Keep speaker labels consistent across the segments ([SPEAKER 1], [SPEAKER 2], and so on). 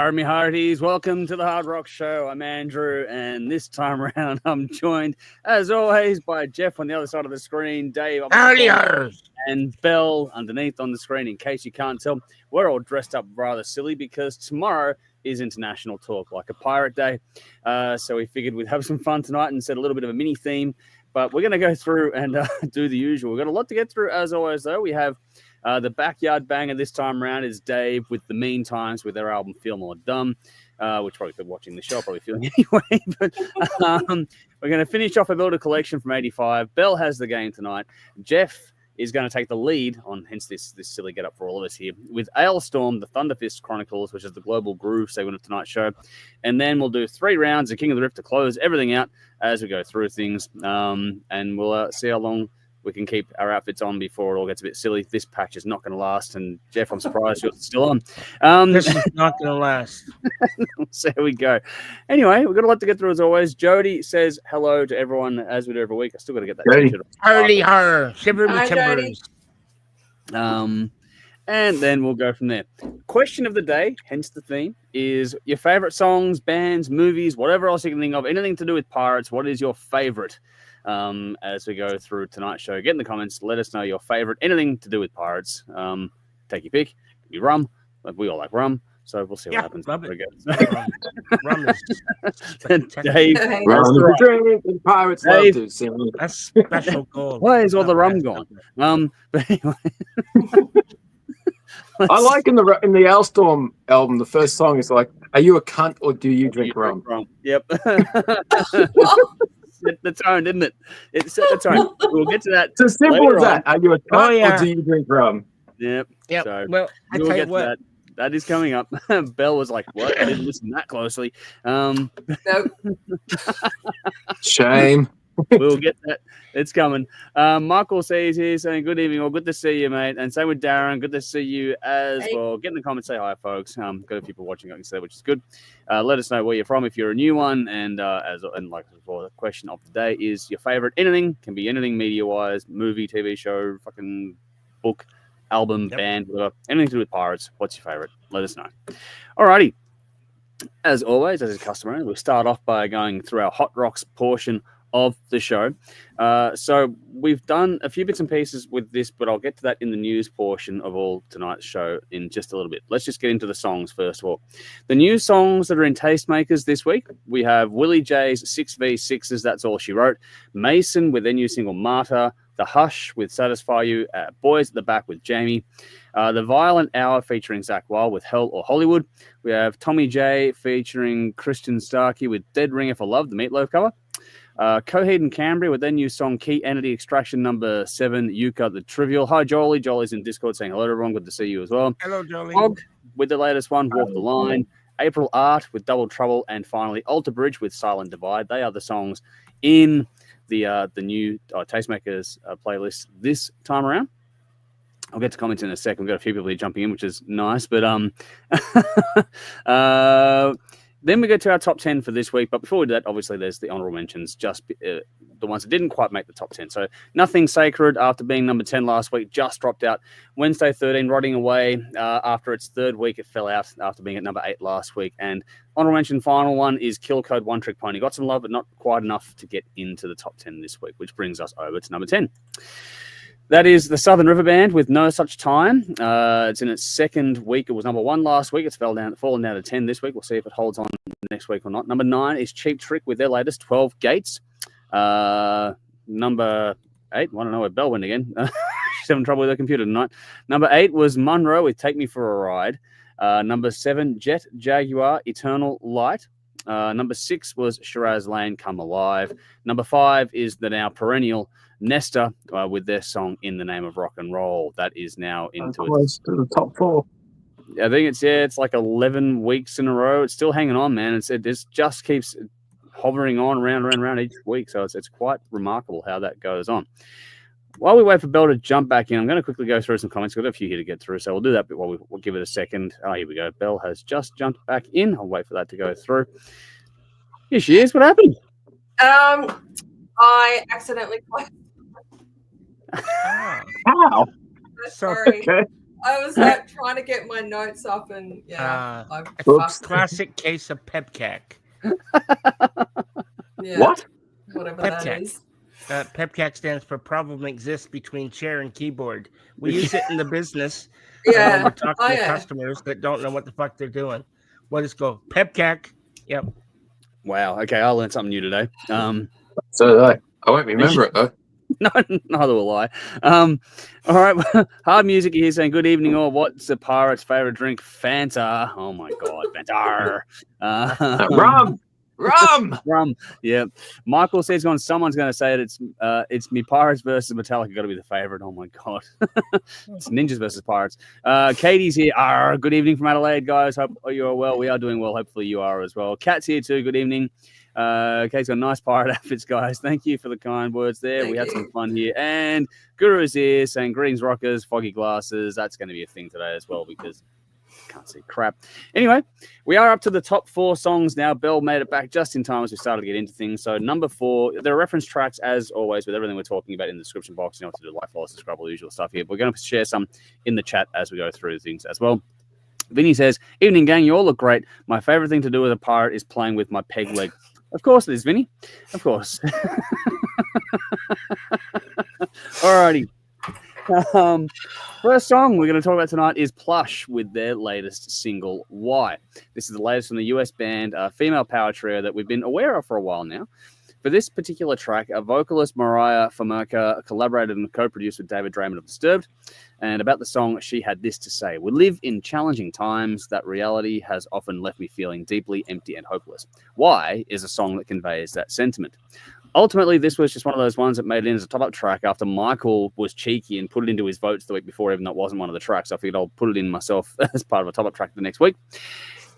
[SPEAKER 1] Army Hearties, welcome to the Hard Rock Show. I'm Andrew, and this time around I'm joined, as always, by Jeff on the other side of the screen, Dave, and Belle underneath on the screen. In case you can't tell, we're all dressed up rather silly because tomorrow is International Talk Like a Pirate Day. So we figured we'd have some fun tonight and set a little bit of a mini theme. But we're going to go through and do the usual. We've got a lot to get through, as always, though. We have the backyard banger this time around is Dave with The Mean Times with their album Feel More Dumb, which probably been watching the show, probably feeling anyway. But we're going to finish off a Builder Collection from 85. Belle has the game tonight. Jeff is going to take the lead on, hence this silly get up for all of us here, with Alestorm, the Thunderfist Chronicles, which is the global groove segment of tonight's show. And then we'll do 3 rounds of King of the Riff to close everything out as we go through things. And we'll see how long we can keep our outfits on before it all gets a bit silly. This patch is not going to last. And Jeff, I'm surprised you're still on.
[SPEAKER 2] This is not going to last.
[SPEAKER 1] So here we go. Anyway, we've got a lot to get through as always. Jody says hello to everyone as we do every week. I still got to get that. And then we'll go from there. Question of the day, hence the theme, is your favorite songs, bands, movies, whatever else you can think of, anything to do with pirates. What is your favorite? As we go through tonight's show, get in the comments, let us know your favorite, anything to do with pirates. Take your pick. It could be rum. We all like rum, so we'll see what happens.
[SPEAKER 2] Rum is
[SPEAKER 1] Dave,
[SPEAKER 3] and pirates love to sing.
[SPEAKER 2] That's special gold.
[SPEAKER 1] Why is all the rum gone? But anyway.
[SPEAKER 3] I like in the Alestorm album, the first song is like, "Are you a cunt or do you drink rum?"
[SPEAKER 1] Yep. Set the tone, didn't it? It set the tone. We'll get to that.
[SPEAKER 3] It's as simple as that. Are you a cunt or do you drink rum?
[SPEAKER 1] Yep.
[SPEAKER 2] So well, I tell you what.
[SPEAKER 1] That is coming up. Belle was like, "What? I didn't listen that closely."
[SPEAKER 4] Nope.
[SPEAKER 3] Shame.
[SPEAKER 1] We'll get that. It's coming. Michael says here saying, "Good evening, or good to see you, mate." And same with Darren. Good to see you as well. Get in the comments, say hi, folks. Got a few people watching, I can say, which is good. Let us know where you're from if you're a new one. And like before, the question of the day is your favorite anything. Can be anything media-wise, movie, TV show, fucking book, album, band, whatever. Anything to do with pirates. What's your favorite? Let us know. Alrighty. As always, as is customary, we'll start off by going through our Hot Rocks portion of the show. So we've done a few bits and pieces with this, but I'll get to that in the news portion of all tonight's show in just a little bit. Let's just get into the songs first of all. The new songs that are in Tastemakers this week, we have Willie J's 6v6s, That's All She Wrote, Mason with their new single Martyr, The Hush with Satisfy You, Boys at the Back with Jamie, The Violent Hour featuring Zach Wild with Hell or Hollywood. We have Tommy J featuring Christian Starkey with Dead Ringer for Love, the Meatloaf cover. Coheed and Cambria with their new song Key Entity Extraction number 7, Yuka the Trivial. Hi Jolie. Jolie's in Discord saying hello to everyone. Good to see you as well.
[SPEAKER 2] Hello, Jolie.
[SPEAKER 1] Og with the latest one, Walk the Line. April Art with Double Trouble, and finally Alter Bridge with Silent Divide. They are the songs in the new Tastemakers playlist this time around. I'll get to comments in a sec. We've got a few people here jumping in, which is nice. But then we go to our top 10 for this week. But before we do that, obviously, there's the honorable mentions, just the ones that didn't quite make the top 10. So Nothing Sacred, after being number 10 last week, just dropped out. Wednesday 13, Rotting Away. After its third week, it fell out after being at number 8 last week. And honorable mention final one is Kill Code One Trick Pony. Got some love, but not quite enough to get into the top 10 this week, which brings us over to number 10. That is the Southern River Band with No Such Time. It's in its second week. It was number 1 last week. It's fallen down to 10 this week. We'll see if it holds on next week or not. Number 9 is Cheap Trick with their latest 12 Gates. Number 8. I don't know where Belle went again. She's having trouble with her computer tonight. Number 8 was Munro with Take Me for a Ride. Number 7, Jet Jaguar, Eternal Light. Number 6 was Shiraz Lane, Come Alive. Number 5 is the now perennial Nesta with their song In the Name of Rock and Roll. That is now into
[SPEAKER 3] close to the top 4.
[SPEAKER 1] I think it's like 11 weeks in a row. It's still hanging on, man. It just keeps hovering on around each week. So it's quite remarkable how that goes on. While we wait for Belle to jump back in, I'm going to quickly go through some comments. We've got a few here to get through, so we'll do that bit while we'll give it a second. Oh, here we go. Belle has just jumped back in. I'll wait for that to go through. Here she is. What happened?
[SPEAKER 4] I accidentally closed.
[SPEAKER 3] How?
[SPEAKER 4] Sorry.
[SPEAKER 3] Okay.
[SPEAKER 4] I was trying to get my notes up and I
[SPEAKER 3] Oops.
[SPEAKER 2] Classic case of pepcac.
[SPEAKER 4] Yeah,
[SPEAKER 3] What?
[SPEAKER 4] whatever that
[SPEAKER 2] Pepcac.
[SPEAKER 4] is.
[SPEAKER 2] PEPCAC stands for problem exists between chair and keyboard. We use it in the business.
[SPEAKER 4] Yeah.
[SPEAKER 2] When we're talking to customers that don't know what the fuck they're doing. We'll just go PEPCAC. Yep.
[SPEAKER 1] Wow. Okay, I learned something new today.
[SPEAKER 3] So I won't remember it though.
[SPEAKER 1] No, neither will I. All right. Hard Music here saying, good evening, or what's the pirate's favorite drink? Fanta. Oh, my God. Fanta. Rum. Yeah. Michael says, someone's going to say it. It's me Pirates versus Metallica. Got to be the favorite. Oh, my God. It's Ninjas versus Pirates. Katie's here. Good evening from Adelaide, guys. Hope you are well. We are doing well. Hopefully you are as well. Kat's here too. Good evening. Kate's got nice pirate outfits, guys. Thank you for the kind words there. We had some fun here. And Guru's here saying, greetings, rockers, foggy glasses. That's going to be a thing today as well because I can't see crap. Anyway, we are up to the top 4 songs now. Belle made it back just in time as we started to get into things. So number 4, there are reference tracks as always with everything we're talking about in the description box. You know what to do, like, follow, subscribe, all the usual stuff here. But we're going to share some in the chat as we go through things as well. Vinny says, evening, gang. You all look great. My favorite thing to do with a pirate is playing with my peg leg. Of course it is, Vinny. Of course. Alrighty. First song we're going to talk about tonight is Plush with their latest single, Why. This is the latest from the US band, female power trio that we've been aware of for a while now. For this particular track, vocalist Mariah Famerka collaborated and co-produced with David Draymond of Disturbed. And about the song, she had this to say: we live in challenging times. That reality has often left me feeling deeply empty and hopeless. Why is a song that conveys that sentiment. Ultimately, this was just one of those ones that made it in as a top-up track after Michael was cheeky and put it into his votes the week before, even though it wasn't one of the tracks. I figured I'll put it in myself as part of a top-up track the next week.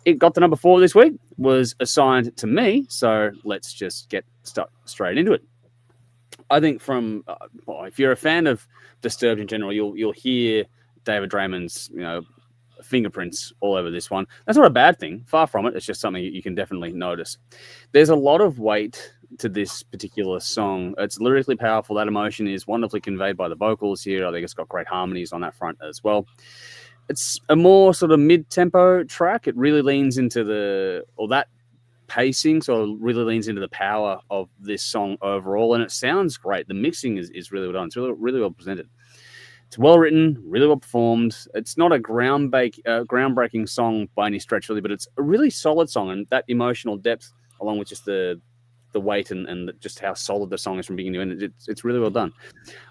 [SPEAKER 1] It got to number 4 this week, was assigned to me, so let's just get stuck straight into it. I think from if you're a fan of Disturbed in general, you'll hear David Draymond's fingerprints all over this one. That's not a bad thing. Far from it. It's just something you can definitely notice. There's a lot of weight to this particular song. It's lyrically powerful. That emotion is wonderfully conveyed by the vocals here. I think it's got great harmonies on that front as well. It's a more sort of mid-tempo track. It really leans into that pacing, so it really leans into the power of this song overall, and it sounds great. The mixing is really well done. It's really well presented. It's well written, really well performed. It's not a groundbreaking song by any stretch, really, but it's a really solid song, and that emotional depth, along with just the weight and just how solid the song is from beginning to end, it's really well done.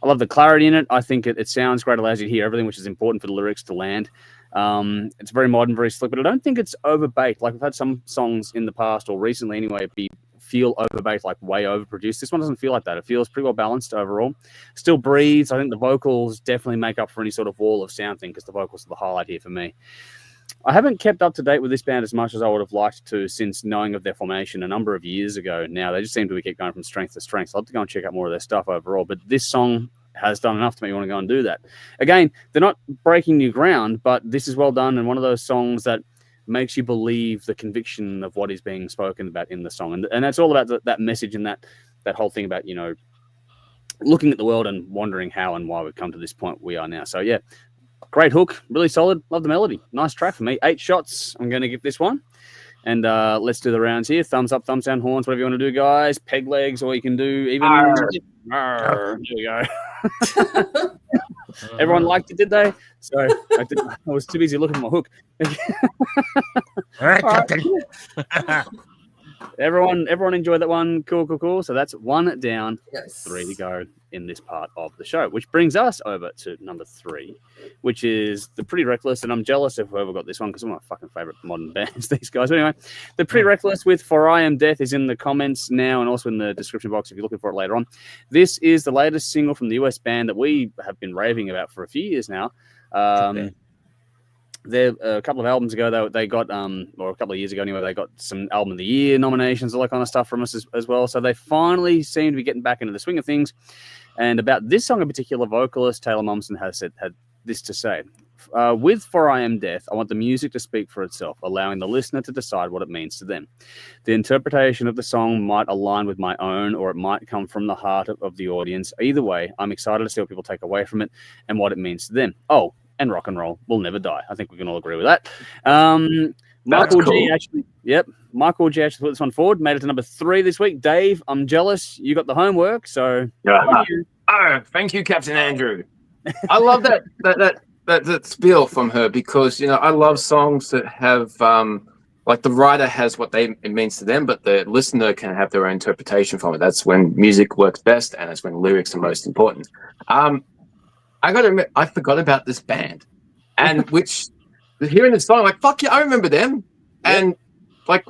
[SPEAKER 1] I love the clarity in it. I think it sounds great. It allows you to hear everything, which is important for the lyrics to land. It's very modern, very slick, but I don't think it's overbaked. Like, I've had some songs in the past, or recently anyway, feel overbaked, like way overproduced. This one doesn't feel like that. It feels pretty well balanced overall. Still breathes. I think the vocals definitely make up for any sort of wall of sound thing, because the vocals are the highlight here for me. I haven't kept up to date with this band as much as I would have liked to since knowing of their formation a number of years ago now. They just seem to keep going from strength to strength. I'll have to go and check out more of their stuff overall, but this song has done enough to make me want to go and do that. Again, they're not breaking new ground, but this is well done, and one of those songs that makes you believe the conviction of what is being spoken about in the song. And that's all about that message and that whole thing about, looking at the world and wondering how and why we've come to this point we are now. So, yeah, great hook, really solid. Love the melody. Nice track for me. 8 shots I'm going to give this one. And let's do the rounds here. Thumbs up, thumbs down, horns, whatever you want to do, guys. Peg legs, or you can do even... There we go. Everyone liked it, did they? So I was too busy looking at my hook.
[SPEAKER 2] All right, Captain.
[SPEAKER 1] Everyone enjoyed that one. Cool. So that's 1 down,
[SPEAKER 4] Yes.
[SPEAKER 1] 3 to go in this part of the show, which brings us over to number 3, which is the Pretty Reckless. And I'm jealous of whoever got this one because one of my fucking favorite modern bands, these guys. But anyway, the Pretty Reckless with For I Am Death is in the comments now and also in the description box if you're looking for it later on. This is the latest single from the US band that we have been raving about for a few years now. A couple of albums ago, they got, or a couple of years ago anyway, they got some Album of the Year nominations, all that kind of stuff from us as well. So they finally seem to be getting back into the swing of things. And about this song in particular, vocalist Taylor Momsen had this to say. With For I Am Death, I want the music to speak for itself, allowing the listener to decide what it means to them. The interpretation of the song might align with my own, or it might come from the heart of the audience. Either way, I'm excited to see what people take away from it and what it means to them. Oh, and rock and roll will never die. I think we can all agree with that. Michael G actually put this one forward, made it to number 3 this week. Dave, I'm jealous. You got the homework, so
[SPEAKER 3] thank you, Captain Andrew. I love that spiel from her because I love songs that have like the writer has what it means to them, but the listener can have their own interpretation from it. That's when music works best, and that's when lyrics are most important. I got to admit, I forgot about this band, and hearing the song, like, fuck yeah, I remember them. And like,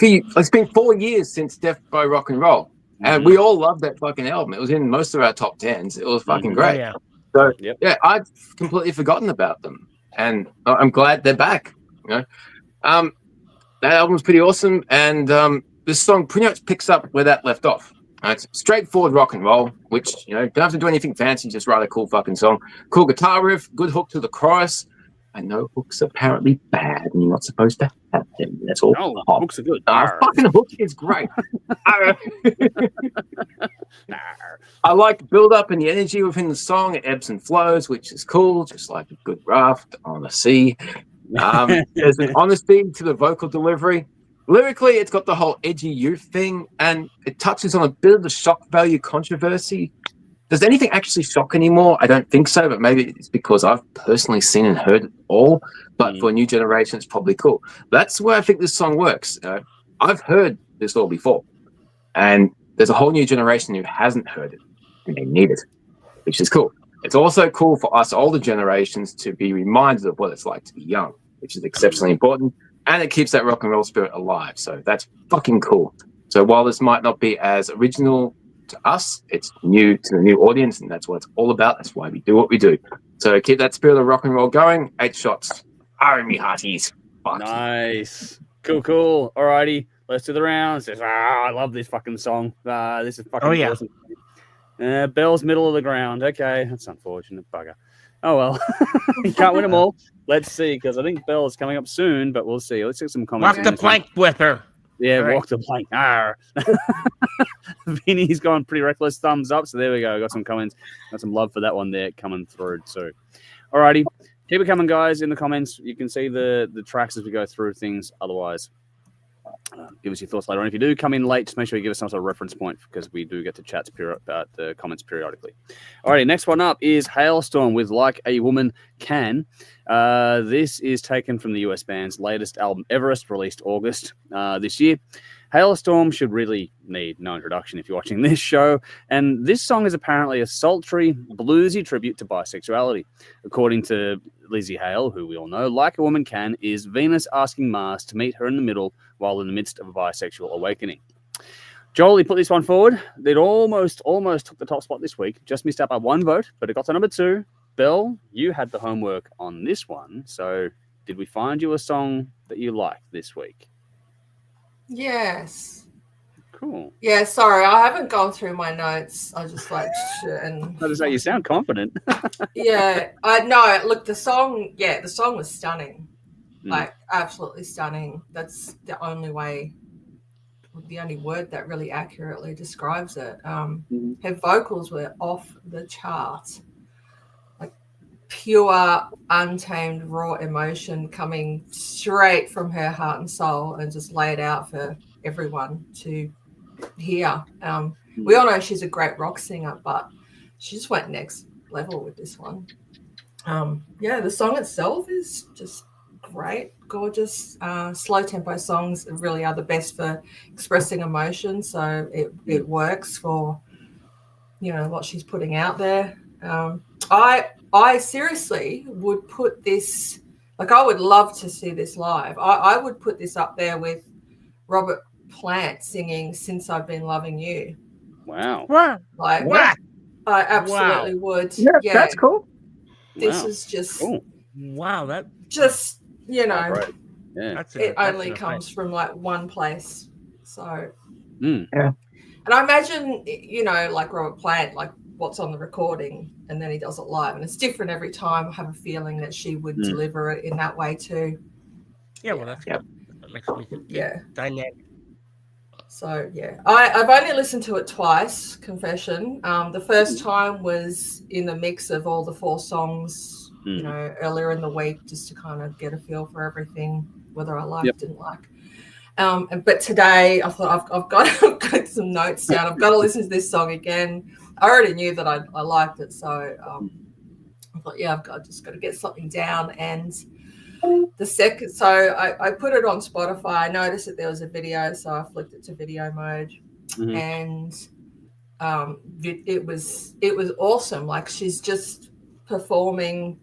[SPEAKER 3] it's been 4 years since Death by Rock and Roll, and we all loved that fucking album. It was in most of our top 10s. It was fucking great.
[SPEAKER 2] Yeah.
[SPEAKER 3] So yeah, I'd completely forgotten about them, and I'm glad they're back. That album's pretty awesome, and this song pretty much picks up where that left off. It's straightforward rock and roll, which don't have to do anything fancy, just write a cool fucking song. Cool guitar riff, good hook to the chorus. I know hooks are apparently bad, and you're not supposed to have them. That's all.
[SPEAKER 1] No, hooks are good.
[SPEAKER 3] Fucking hook is great. I like the build up and the energy within the song. It ebbs and flows, which is cool, just like a good raft on the sea. There's an honesty to the vocal delivery. Lyrically, it's got the whole edgy youth thing, and it touches on a bit of the shock value controversy. Does anything actually shock anymore? I don't think so, but maybe it's because I've personally seen and heard it all. But for a new generation, it's probably cool. That's where I think this song works. I've heard this all before, and there's a whole new generation who hasn't heard it, and they need it, which is cool. It's also cool for us older generations to be reminded of what it's like to be young, which is exceptionally important. And it keeps that rock and roll spirit alive. So that's fucking cool. So while this might not be as original to us, it's new to the new audience, and that's what it's all about. That's why we do what we do. So keep that spirit of rock and roll going. 8 shots. Army hearties. Fuck.
[SPEAKER 1] Nice. Cool. Alrighty. Let's do the rounds. I love this fucking song. This is fucking awesome. Bell's middle of the ground. Okay. That's unfortunate. Bugger. Oh, well. You can't win them all. Let's see, because I think Bell is coming up soon, but we'll see. Let's get some comments.
[SPEAKER 2] Walk the plank with her.
[SPEAKER 1] Yeah, walk the plank. Vinny's gone Pretty Reckless. Thumbs up. So there we go. Got some comments. Got some love for that one there coming through too. Alrighty. Keep it coming, guys, in the comments. You can see the tracks as we go through things. Otherwise, give us your thoughts later on. If you do come in late, just make sure you give us some sort of reference point because we do get to chat about the comments periodically. Alrighty, next one up is Halestorm with Like a Woman Can. This is taken from the US band's latest album, Everest, released August this year. Halestorm should really need no introduction if you're watching this show, and this song is apparently a sultry, bluesy tribute to bisexuality. According to Lizzie Hale, who we all know, Like a Woman Can is Venus asking Mars to meet her in the middle while in the midst of a bisexual awakening. Joel, he put this one forward. It almost took the top spot this week. Just missed out by 1 vote, but it got to number 2. Belle, you had the homework on this one, so did we find you a song that you liked this week?
[SPEAKER 4] Yes.
[SPEAKER 1] Cool.
[SPEAKER 4] Yeah, sorry, I haven't gone through my notes. I just like shit and.
[SPEAKER 1] I was say you sound confident.
[SPEAKER 4] Yeah, I know. Look, the song was stunning, like absolutely stunning. That's the only way, the only word that really accurately describes it. Her vocals were off the charts, like pure, untamed, raw emotion coming straight from her heart and soul, and just laid out for everyone to hear. We all know she's a great rock singer, but she just went next level with this one. The song itself is just great, gorgeous. Slow tempo songs really are the best for expressing emotion, so it works for, you know, what she's putting out there. I seriously would put this, like, I would love to see this live. I would put this up there with Robert Plant singing "Since I've Been Loving You."
[SPEAKER 1] Wow.
[SPEAKER 4] Like,
[SPEAKER 2] What?
[SPEAKER 4] I absolutely would.
[SPEAKER 3] Yeah, that's cool.
[SPEAKER 4] This
[SPEAKER 1] Wow.
[SPEAKER 4] is just
[SPEAKER 1] Cool.
[SPEAKER 2] Wow, that
[SPEAKER 4] just, you know,
[SPEAKER 1] Right. Yeah.
[SPEAKER 2] that's
[SPEAKER 4] it
[SPEAKER 2] that's
[SPEAKER 4] only
[SPEAKER 2] an
[SPEAKER 4] comes from like one place. So,
[SPEAKER 1] Mm.
[SPEAKER 3] Yeah.
[SPEAKER 4] and I imagine, you know, like Robert Plant, like what's on the recording, and then he does it live, and it's different every time. I have a feeling that she would deliver it in that way too.
[SPEAKER 2] Yeah, well, that's good. That makes me dynamic.
[SPEAKER 4] So yeah, I've only listened to it twice. Confession. The first time was in the mix of all the 4 songs, you know, earlier in the week, just to kind of get a feel for everything, whether I liked, didn't like. But today I thought I've got some notes down. I've got to listen to this song again. I already knew that I liked it, so I thought, yeah, I've just got to get something down. And the second, so I put it on Spotify. I noticed that there was a video, so I flicked it to video mode, and it was awesome. Like, she's just performing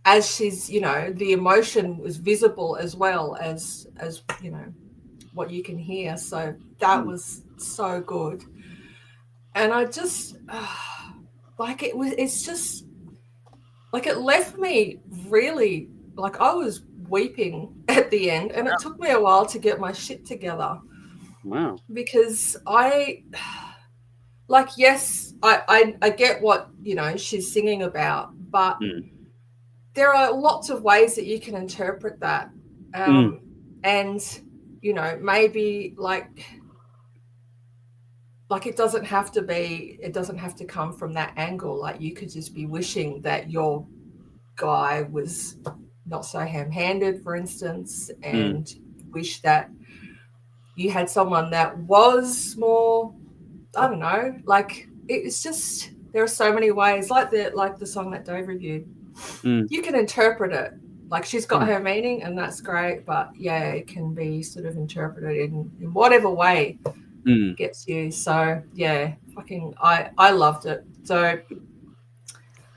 [SPEAKER 4] as she's, you know, the emotion was visible as well as you know, what you can hear. So that was so good. And I just like, it's just like, it left me really, like, I was weeping at the end, and it took me a while to get my shit together.
[SPEAKER 1] Wow.
[SPEAKER 4] Because like, yes, I get what, you know, she's singing about, but there are lots of ways that you can interpret that. And, you know, maybe like it doesn't have to come from that angle. Like, you could just be wishing that your guy was not so ham-handed, for instance, and wish that you had someone that was more, I don't know, like, it's just, there are so many ways, like the song that Dave reviewed. You can interpret it. Like, she's got her meaning, and that's great, but yeah, it can be sort of interpreted in whatever way gets you. So yeah, I loved it. So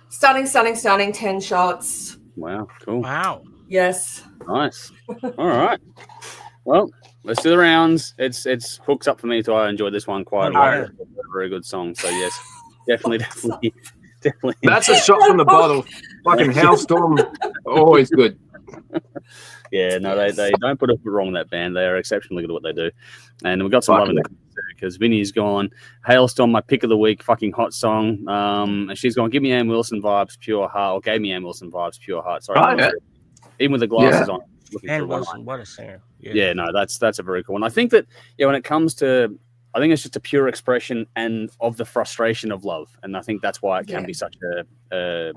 [SPEAKER 4] stunning, 10 shots.
[SPEAKER 1] Wow. Cool.
[SPEAKER 2] Wow.
[SPEAKER 4] Yes.
[SPEAKER 1] Nice. All right. Well, let's do the rounds. It's hooks up for me, so I enjoyed this one quite a lot. It's a very good song. So yes, definitely.
[SPEAKER 3] That's a shot from the bottle. Fucking Halestorm, always good.
[SPEAKER 1] Yeah, no, they don't put it wrong, that band. They are exceptionally good at what they do. And we've got some love in the comments because Vinny's gone, Halestorm, my pick of the week, fucking hot song. And she's gone, give me Ann Wilson vibes, pure heart, or gave me Ann Wilson vibes, pure heart. Sorry. Even with the glasses on.
[SPEAKER 2] Ann Wilson, what a singer.
[SPEAKER 1] Yeah, no, that's a very cool one. I think that, when it comes to, I think it's just a pure expression and of the frustration of love. And I think that's why it can be such a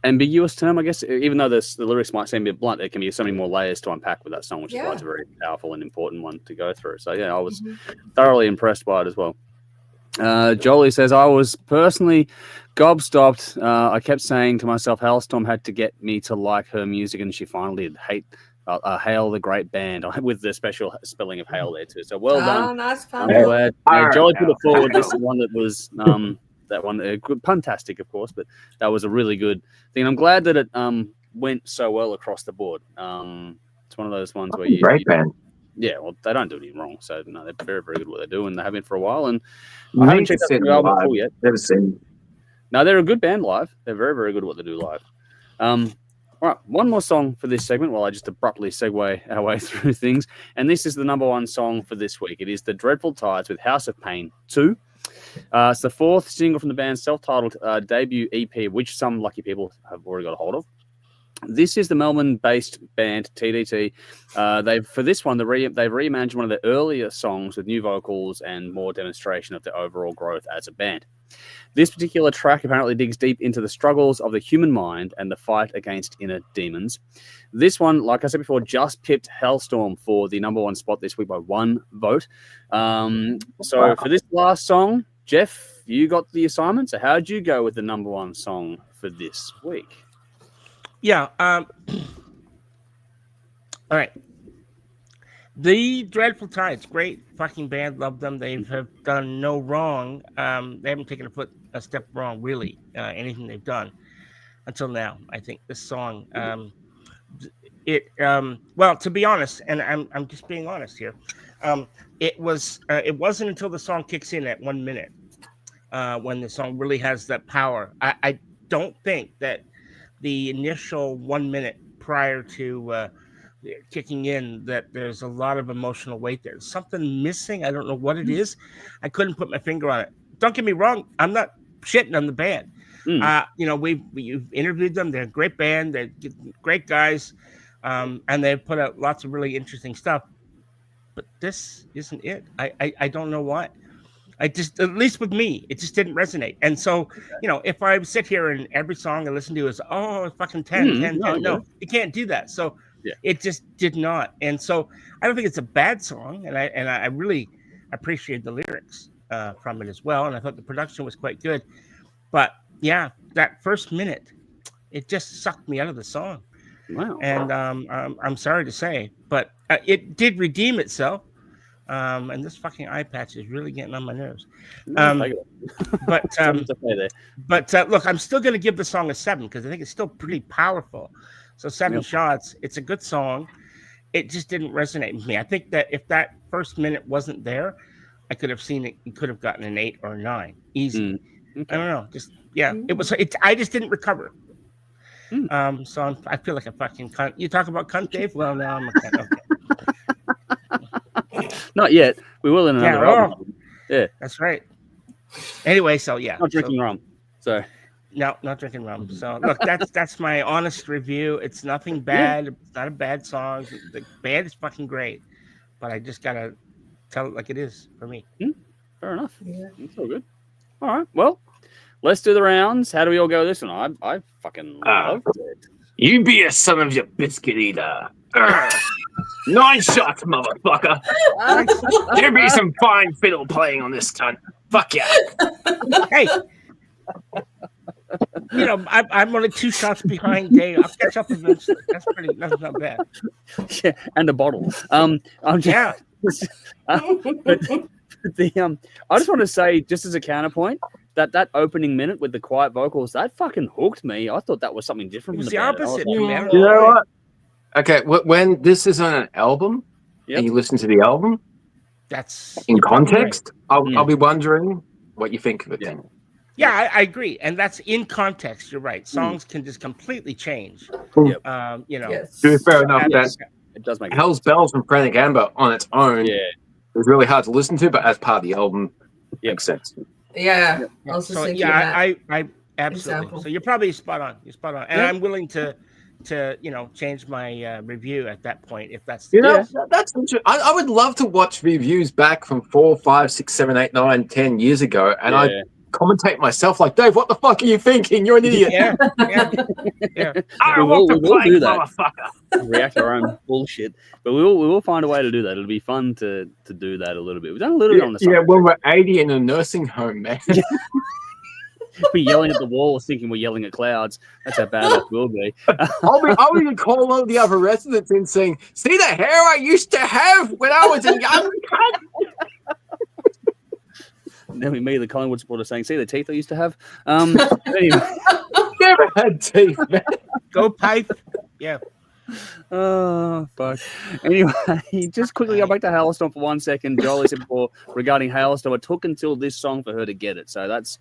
[SPEAKER 1] ambiguous term, I guess. Even though the lyrics might seem a bit blunt, there can be so many more layers to unpack with that song, which is why it's a very powerful and important one to go through. So yeah, I was thoroughly impressed by it as well. Jolie says, I was personally gobstopped. I kept saying to myself, Halestorm had to get me to like her music, and she finally did. Hail the great band, with the special spelling of Hail there too. So well done.
[SPEAKER 4] Nice fun.
[SPEAKER 1] Jolie put it forward. This is one that was that one puntastic, of course, but that was a really good thing. I'm glad that it went so well across the board. It's one of those ones where
[SPEAKER 3] great band.
[SPEAKER 1] Yeah, well, they don't do anything wrong, so no, they're very, very good at what they do, and they have been for a while. And I haven't checked out the album full yet.
[SPEAKER 3] Never seen.
[SPEAKER 1] No, they're a good band live. They're very, very good at what they do live. All right, one more song for this segment while I just abruptly segue our way through things. And this is the number one song for this week. It is The Dreadful Tides with House of Pain 2. It's the 4th single from the band's self-titled debut EP, which some lucky people have already got a hold of. This is the Melbourne-based band TDT. For this one, they've reimagined one of their earlier songs with new vocals and more demonstration of their overall growth as a band. This particular track apparently digs deep into the struggles of the human mind and the fight against inner demons. This one, like I said before, just pipped Halestorm for the number one spot this week by 1 vote. So for this last song, Jeff, you got the assignment. So how'd you go with the number one song for this week?
[SPEAKER 2] Yeah. All right. The Dreadful Tides, great fucking band, love them. They have done no wrong. They haven't taken a step wrong, really, anything they've done until now. I think this song, well, to be honest, and I'm just being honest here, it wasn't until the song kicks in at 1 minute when the song really has that power. I don't think that the initial 1 minute prior to kicking in, that there's a lot of emotional weight there. There's something missing. I don't know what it is. I couldn't put my finger on it. Don't get me wrong. I'm not shitting on the band. We've interviewed them. They're a great band. They're great guys. And they've put out lots of really interesting stuff. But this isn't it. I don't know why. At least with me, it just didn't resonate. And so, if I sit here and every song I listen to is, fucking 10, 10, 10. No, you can't do that. So it just did not. And so I don't think it's a bad song. And I really appreciate the lyrics from it as well. And I thought the production was quite good. But yeah, that first minute, it just sucked me out of the song.
[SPEAKER 1] Wow.
[SPEAKER 2] And I'm sorry to say, but it did redeem itself. And this fucking eye patch is really getting on my nerves. But look, I'm still going to give the song a 7 because I think it's still pretty powerful. So 7 shots. It's a good song. It just didn't resonate with me. I think that if that first minute wasn't there, I could have seen it. You could have gotten an 8 or a 9, easy. Okay. I don't know. It was. I just didn't recover. So I feel like a fucking cunt. You talk about cunt, Dave? Well, now I'm a cunt. Okay.
[SPEAKER 1] Not yet. We will in another album. Yeah,
[SPEAKER 2] that's right. Anyway, so yeah,
[SPEAKER 1] not drinking rum. So
[SPEAKER 2] no, not drinking rum. So look, that's my honest review. It's nothing bad. It's not a bad song. The band is fucking great, but I just gotta tell it like it is for me.
[SPEAKER 1] Fair enough. Yeah, it's all good. All right. Well, let's do the rounds. How do we all go this one? I fucking loved it.
[SPEAKER 3] You be a son of your biscuit eater. 9 shots, motherfucker. There be some fine fiddle playing on this cunt. Fuck yeah.
[SPEAKER 2] Hey. I'm only 2 shots behind Dave. I'll catch up eventually. That's not bad.
[SPEAKER 1] Yeah, and a bottle. I just want to say, just as a counterpoint, that opening minute with the quiet vocals, that fucking hooked me. I thought that was something different.
[SPEAKER 2] It was the opposite.
[SPEAKER 3] You know what? Okay, when this is on an album and you listen to the album,
[SPEAKER 2] that's
[SPEAKER 3] in context. Right. I'll be wondering what you think of it. Then.
[SPEAKER 2] Yeah, I agree, and that's in context. You're right. Songs can just completely change.
[SPEAKER 3] Yes. Fair enough.
[SPEAKER 1] It does make
[SPEAKER 3] Hell's Bells and Frantic Amber on its own. Yeah, it was really hard to listen to, but as part of the album, makes sense.
[SPEAKER 4] Yeah.
[SPEAKER 2] I absolutely. Example. So you're probably spot on. And I'm willing to change my review at that point if that's
[SPEAKER 3] that's interesting. I would love to watch reviews back from 4, 5, 6, 7, 8, 9, 10 years ago, and I commentate myself like, Dave, what the fuck are you thinking? You're an idiot.
[SPEAKER 2] Yeah.
[SPEAKER 3] I want to play, do that. Motherfucker.
[SPEAKER 1] React our own bullshit, but we will find a way to do that. It'll be fun to do that a little bit. We've done a little bit on the side.
[SPEAKER 3] Yeah, when we're 80 in a nursing home, man.
[SPEAKER 1] We're yelling at the walls, thinking we're yelling at clouds. That's how bad that will be.
[SPEAKER 3] I'll even call all the other residents in saying, "See the hair I used to have when I was a young cunt."
[SPEAKER 1] Then we meet the Collingwood supporter saying, "See the teeth I used to have." Anyway.
[SPEAKER 3] Never had teeth, man.
[SPEAKER 2] Go pipe. Yeah.
[SPEAKER 1] Oh, fuck. Anyway, just quickly go back to Halestorm for 1 second. Jolie said before regarding Halestorm, it took until this song for her to get it. So that's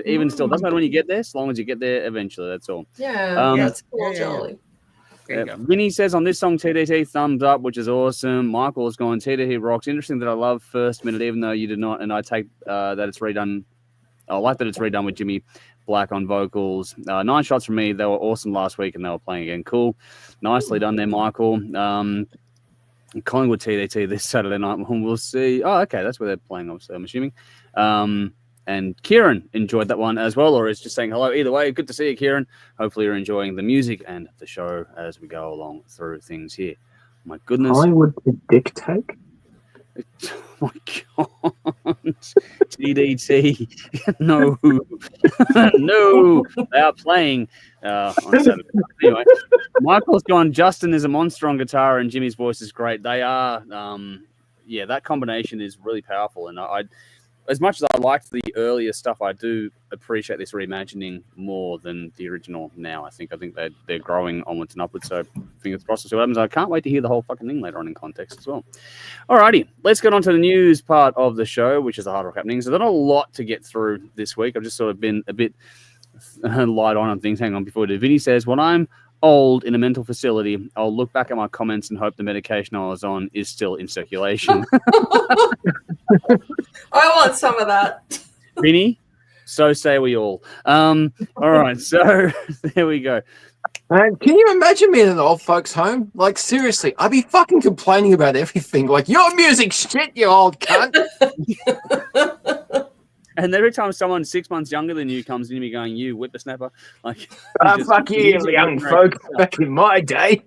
[SPEAKER 1] even still, doesn't matter when you get there, as long as you get there eventually. That's all.
[SPEAKER 4] Yeah, that's cool, Jolie.
[SPEAKER 1] Vinny says on this song, TDT, thumbs up, which is awesome. Michael's gone, TDT rocks. Interesting that I love first minute, even though you did not. And I take that it's redone. I like that it's redone with Jimmy Black on vocals. 9 shots from me. They were awesome last week and they were playing again. Cool. Nicely done there, Michael. Collingwood TDT this Saturday night. We'll see. Oh, okay. That's where they're playing, obviously, I'm assuming. And Kieran enjoyed that one as well, or is just saying hello. Either way, good to see you, Kieran. Hopefully you're enjoying the music and the show as we go along through things here. My goodness.
[SPEAKER 3] Hollywood to dictate?
[SPEAKER 1] Oh my God. TDT. No. No. They are playing on Saturday. Anyway, Michael's gone, Justin is a monster on guitar and Jimmy's voice is great. They are, that combination is really powerful. And I as much as I liked the earlier stuff, I do appreciate this reimagining more than the original now. I think they're growing onwards and upwards. So fingers crossed to see what happens. I can't wait to hear the whole fucking thing later on in context as well. Alrighty, let's get on to the news part of the show, which is the hard rock happenings. There's not a lot to get through this week. I've just sort of been a bit light on things. Hang on before we do. Vinny says, when I'm old in a mental facility, I'll look back at my comments and hope the medication I was on is still in circulation.
[SPEAKER 4] I want some of that.
[SPEAKER 1] Vinny, so say we all. All right, so there we go.
[SPEAKER 3] And can you imagine me in an old folks' home? Like, seriously, I'd be fucking complaining about everything. Like, your music shit, you old cunt.
[SPEAKER 1] And every time someone 6 months younger than you comes in to me going, you whippersnapper, like,
[SPEAKER 3] fuck you, young folk, back in my day.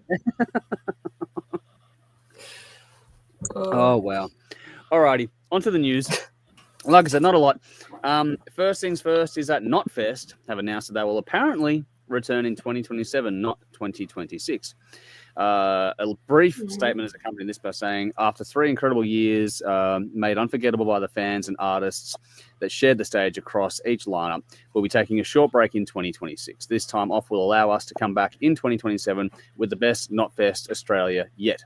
[SPEAKER 1] Oh, wow. Alrighty, on to the news. Like I said, not a lot. First things first is that Knotfest have announced that they will apparently return in 2027, not 2026. A brief statement is accompanying this by saying, after 3 incredible years made unforgettable by the fans and artists that shared the stage across each lineup, we'll be taking a short break in 2026. This time off will allow us to come back in 2027 with the best Knotfest Australia yet.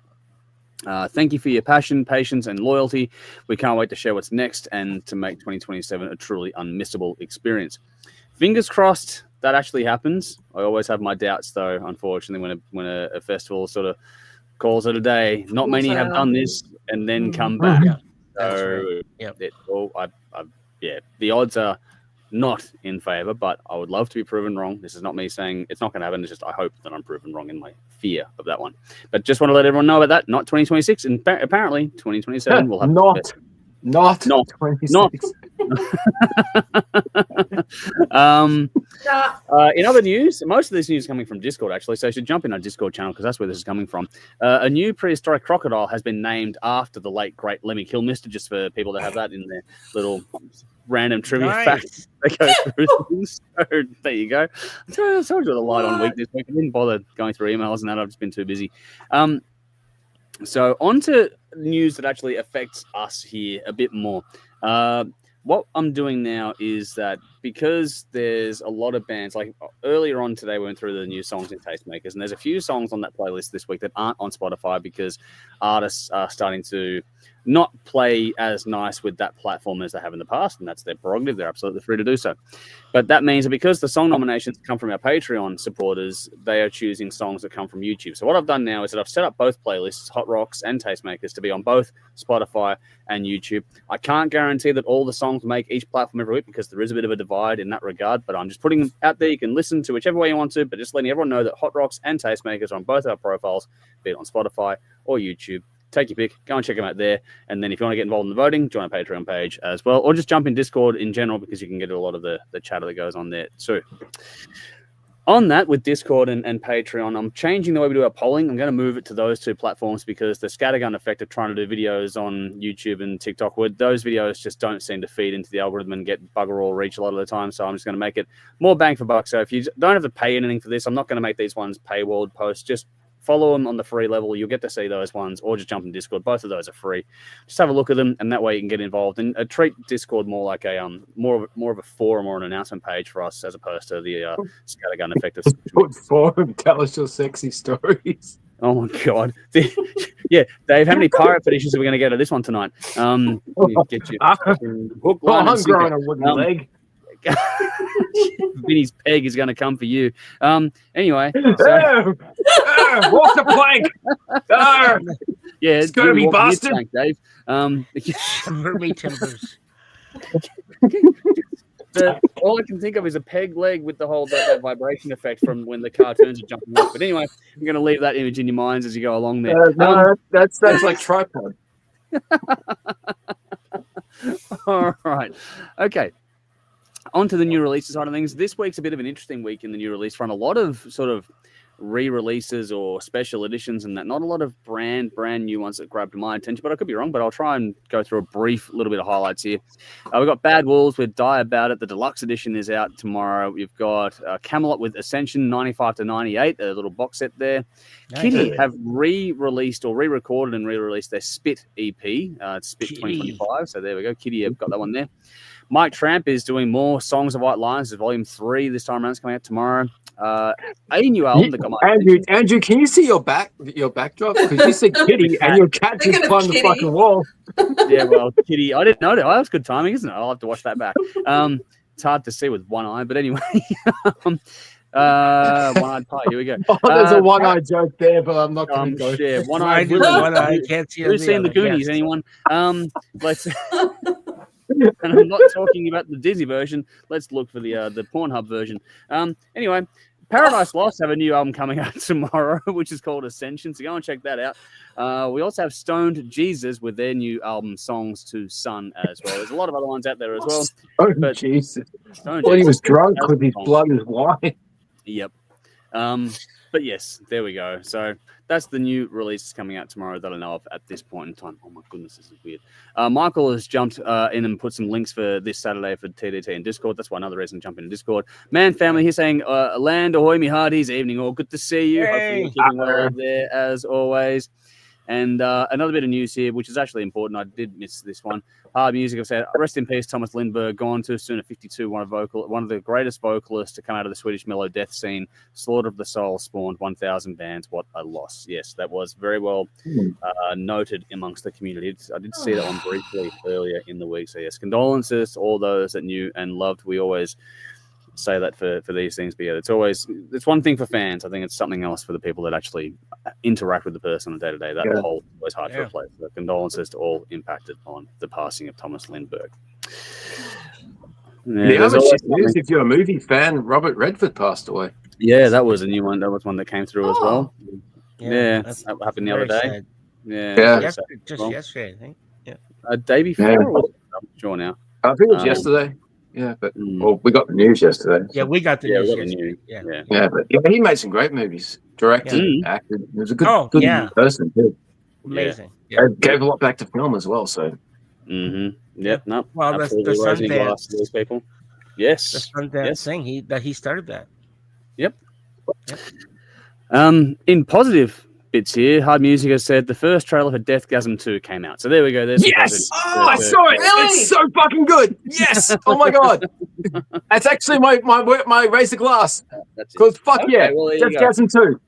[SPEAKER 1] Thank you for your passion, patience, and loyalty. We can't wait to share what's next and to make 2027 a truly unmissable experience. Fingers crossed that actually happens. I always have my doubts, though, unfortunately, when a festival sort of calls it a day. Not many have done this and then come back.
[SPEAKER 2] Yeah,
[SPEAKER 1] so,
[SPEAKER 2] right.
[SPEAKER 1] The odds are not in favor, but I would love to be proven wrong. This is not me saying it's not going to happen. It's just I hope that I'm proven wrong in my fear of that one. But just want to let everyone know about that. Not 2026, and apparently 2027 will have
[SPEAKER 3] not 26.
[SPEAKER 1] In other news, most of this news is coming from Discord, actually, so you should jump in our Discord channel because that's where this is coming from. A new prehistoric crocodile has been named after the late, great Lemmy Kilmister, just for people that have that in their little random trivia facts that go through things. So there you go. I told you the light on week this week. I didn't bother going through emails and that. I've just been too busy. So on to news that actually affects us here a bit more. What I'm doing now is that because there's a lot of bands, like earlier on today we went through the new songs in Tastemakers, and there's a few songs on that playlist this week that aren't on Spotify because artists are starting to not play as nice with that platform as they have in the past, and that's their prerogative. They're absolutely free to do so. But that means that because the song nominations come from our Patreon supporters, they are choosing songs that come from YouTube. So what I've done now is that I've set up both playlists, Hot Rocks and Tastemakers, to be on both Spotify and YouTube. I can't guarantee that all the songs make each platform every week because there is a bit of a divide in that regard, but I'm just putting them out there. You can listen to whichever way you want to, but just letting everyone know that Hot Rocks and Tastemakers are on both our profiles, be it on Spotify or YouTube. Take your pick, go and check them out there. And then if you want to get involved in the voting, join our Patreon page as well, or just jump in Discord in general because you can get a lot of the chatter that goes on there too. On that, with Discord and Patreon, I'm changing the way we do our polling. I'm going to move it to those two platforms because the scattergun effect of trying to do videos on YouTube and TikTok, where those videos just don't seem to feed into the algorithm and get bugger all reach a lot of the time. So I'm just going to make it more bang for buck. So if you don't have to pay anything for this, I'm not going to make these ones paywalled posts. Just follow them on the free level. You'll get to see those ones, or just jump in Discord. Both of those are free. Just have a look at them, and that way you can get involved. And treat Discord more like a more of a forum or an announcement page for us, as opposed to the scattergun effect of
[SPEAKER 3] forum. Tell us your sexy stories.
[SPEAKER 1] Oh my god! Yeah, Dave, how many pirate fetishes are we going to get at this one tonight? Get you hook, line,
[SPEAKER 3] I'm growing a wooden leg.
[SPEAKER 1] Vinny's peg is going to come for you. Anyway,
[SPEAKER 3] so... walk the plank.
[SPEAKER 1] Yeah,
[SPEAKER 3] it's going to be busted,
[SPEAKER 1] plank, Dave.
[SPEAKER 2] Convert me timbers.
[SPEAKER 1] All I can think of is a peg leg with the whole that vibration effect from when the cartoons are jumping off. But anyway, I'm going to leave that image in your minds as you go along there.
[SPEAKER 3] No, that's like tripod.
[SPEAKER 1] All right. Okay. On to the new releases side of things. This week's a bit of an interesting week in the new release front. A lot of sort of re-releases or special editions and that. Not a lot of brand new ones that grabbed my attention, but I could be wrong. But I'll try and go through a brief little bit of highlights here. We've got Bad Wolves with Die About It. The deluxe edition is out tomorrow. We've got Camelot with Ascension 95 to 98, a little box set there.
[SPEAKER 2] Nice.
[SPEAKER 1] Kitty have re-released or re-recorded and re-released their Spit EP. It's Spit 2025. So there we go. Kitty have got that one there. Mike Tramp is doing more Songs of White Lines. It's volume 3 this time around. It's coming out tomorrow. A new album that got my
[SPEAKER 3] Andrew, can you see your backdrop? Because you said Kitty and your cat just climbed the fucking wall.
[SPEAKER 1] Yeah, well, Kitty, I didn't know that. Oh, that was good timing, isn't it? I'll have to watch that back. It's hard to see with one eye, but anyway. One-eyed pie. Here we go.
[SPEAKER 3] Oh, there's a one-eyed joke there, but I'm not going to go.
[SPEAKER 1] Yeah, one-eyed.
[SPEAKER 2] I can't see.
[SPEAKER 1] Who's seen the Goonies? Anyone? Let's. And I'm not talking about the Disney version. Let's look for the Pornhub version. Anyway, Paradise Lost have a new album coming out tomorrow, which is called Ascension. So go and check that out. We also have Stoned Jesus with their new album Songs to Sun as well. There's a lot of other ones out there as well.
[SPEAKER 3] Stoned Jesus. Well, he was drunk because his blood is wine.
[SPEAKER 1] Yep. But yes, there we go. So that's the new release coming out tomorrow that I know of at this point in time. Oh my goodness, this is weird. Michael has jumped in and put some links for this Saturday for TDT and Discord. That's why another reason to jump in Discord. Man, family, he's saying, land ahoy, me hearties, evening all. Good to see you. Hopefully you're keeping well there as always. And another bit of news here, which is actually important. I did miss this one. Hard Music have said, rest in peace, Thomas Lindberg, gone too soon at 52, one of the greatest vocalists to come out of the Swedish mellow death scene. Slaughter of the Soul spawned 1,000 bands. What a loss. Yes, that was very well noted amongst the community. I did see that one briefly earlier in the week. So yes, condolences to all those that knew and loved. We always say that for these things, but yeah, it's one thing for fans. I think it's something else for the people that actually interact with the person on a day-to-day. That whole was hard to replace. So condolences to all impacted on the passing of Thomas Lindberg.
[SPEAKER 3] The other shit news, if you're a movie fan, Robert Redford passed away.
[SPEAKER 1] Yeah, that was a new one. That was one that came through as well. Yeah, that happened the other day.
[SPEAKER 2] Sad.
[SPEAKER 1] Yeah.
[SPEAKER 2] Yesterday, I think. Yeah.
[SPEAKER 1] Day before, I'm not sure now.
[SPEAKER 3] I think it was yesterday. Yeah, but we got the news yesterday.
[SPEAKER 2] Yeah, we got the news.
[SPEAKER 3] But he made some great movies. Directed, acted. He was a good person too.
[SPEAKER 2] Amazing.
[SPEAKER 3] Yeah. Gave a lot back to film as well. So.
[SPEAKER 1] Yep. No.
[SPEAKER 2] Well,
[SPEAKER 1] absolutely
[SPEAKER 2] the
[SPEAKER 1] raising glass to these people. Yes.
[SPEAKER 2] The Sundance thing. He started that.
[SPEAKER 1] Yep. In positive bits here, Hard Music has said the first trailer for Deathgasm 2 came out. So there we go. There's
[SPEAKER 3] I saw it.
[SPEAKER 4] Really?
[SPEAKER 3] It's so fucking good. Yes. Oh my god. That's actually my raise the glass. Because fuck yeah, well, Deathgasm 2.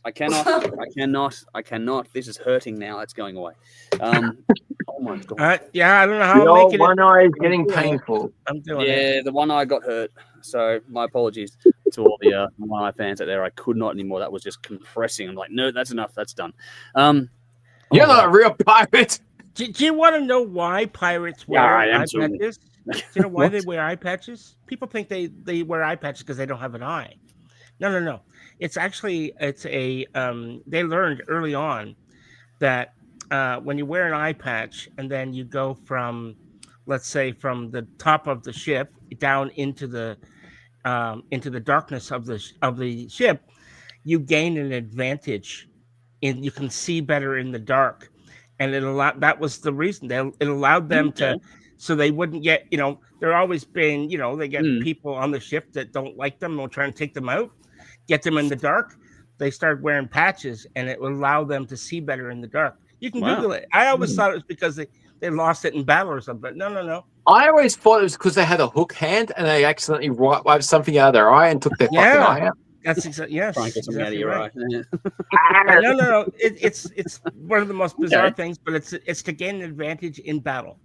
[SPEAKER 1] I cannot. This is hurting now. It's going away. Oh my god.
[SPEAKER 2] I don't know how I'm making
[SPEAKER 3] one eye is getting painful.
[SPEAKER 2] I'm doing
[SPEAKER 1] the one eye got hurt. So my apologies to all the one eye fans out there. I could not anymore. That was just compressing. I'm like, no, that's enough. That's done.
[SPEAKER 3] You're not a real pirate.
[SPEAKER 2] Do you want to know why pirates wear eye patches? Do you know why they wear eye patches? People think they wear eye patches because they don't have an eye. No. It's actually they learned early on that when you wear an eye patch and then you go from, let's say, from the top of the ship down into the darkness of the ship, you gain an advantage, and you can see better in the dark. And that was the reason it allowed them to, so they wouldn't get, they're always being, they get people on the ship that don't like them, will try and take them out, get them in the dark. They start wearing patches, and it would allow them to see better in the dark. You can Google it. I always thought it was because they lost it in battle or something, but no.
[SPEAKER 3] I always thought it was because they had a hook hand and they accidentally wiped something out of their eye and took their fucking eye out.
[SPEAKER 2] That's exactly yes.
[SPEAKER 1] Try and get something out of your eye.
[SPEAKER 2] No. It's one of the most bizarre things, but it's to gain an advantage in battle.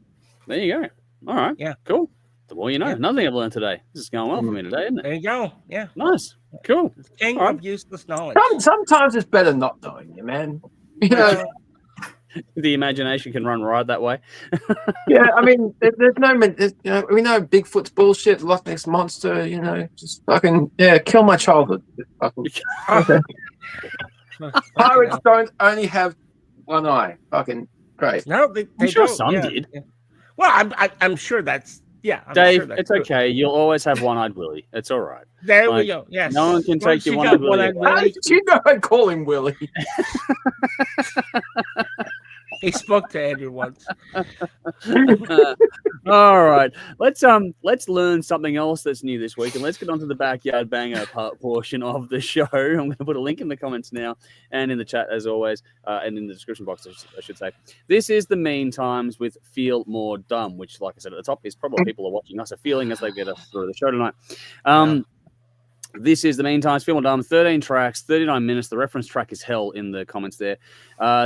[SPEAKER 1] There you go. All right.
[SPEAKER 2] Yeah.
[SPEAKER 1] Cool. The more you know. Another thing I've learned today. This is going well for me today, isn't it?
[SPEAKER 2] There you go. Yeah.
[SPEAKER 1] Nice. Cool.
[SPEAKER 2] King of useless knowledge.
[SPEAKER 3] Sometimes it's better not knowing you, man.
[SPEAKER 1] The imagination can run riot that way.
[SPEAKER 3] Yeah, I mean, there's we know Bigfoot's bullshit, Loch Ness monster, just fucking kill my childhood. Pirates don't only have one eye. Fucking great.
[SPEAKER 2] No, they
[SPEAKER 1] I'm sure
[SPEAKER 2] don't.
[SPEAKER 1] some did.
[SPEAKER 2] Yeah. Well, I'm sure that's Yeah, I'm
[SPEAKER 1] Dave,
[SPEAKER 2] sure that's
[SPEAKER 1] it's
[SPEAKER 2] true.
[SPEAKER 1] okay. You'll always have one-eyed Willie. It's all right.
[SPEAKER 2] There
[SPEAKER 1] Like,
[SPEAKER 2] we go. Yes.
[SPEAKER 1] no one can
[SPEAKER 2] Well,
[SPEAKER 1] take
[SPEAKER 2] she
[SPEAKER 1] your
[SPEAKER 2] got
[SPEAKER 1] one-eyed Willie
[SPEAKER 2] one-eyed
[SPEAKER 1] away.
[SPEAKER 3] How did you know I'd call him Willie?
[SPEAKER 2] He spoke to Andrew once.
[SPEAKER 1] All right, let's learn something else that's new this week, and let's get on to the backyard banger portion of the show. I'm going to put a link in the comments now and in the chat as always, and in the description box, I should say. This is the Mean Times with Feel More Dumb, which, like I said at the top, is probably people are watching us are feeling as they get us through the show tonight. This is the Mean Times, Feel More Dumb, 13 tracks, 39 minutes. The reference track is Hell in the comments there.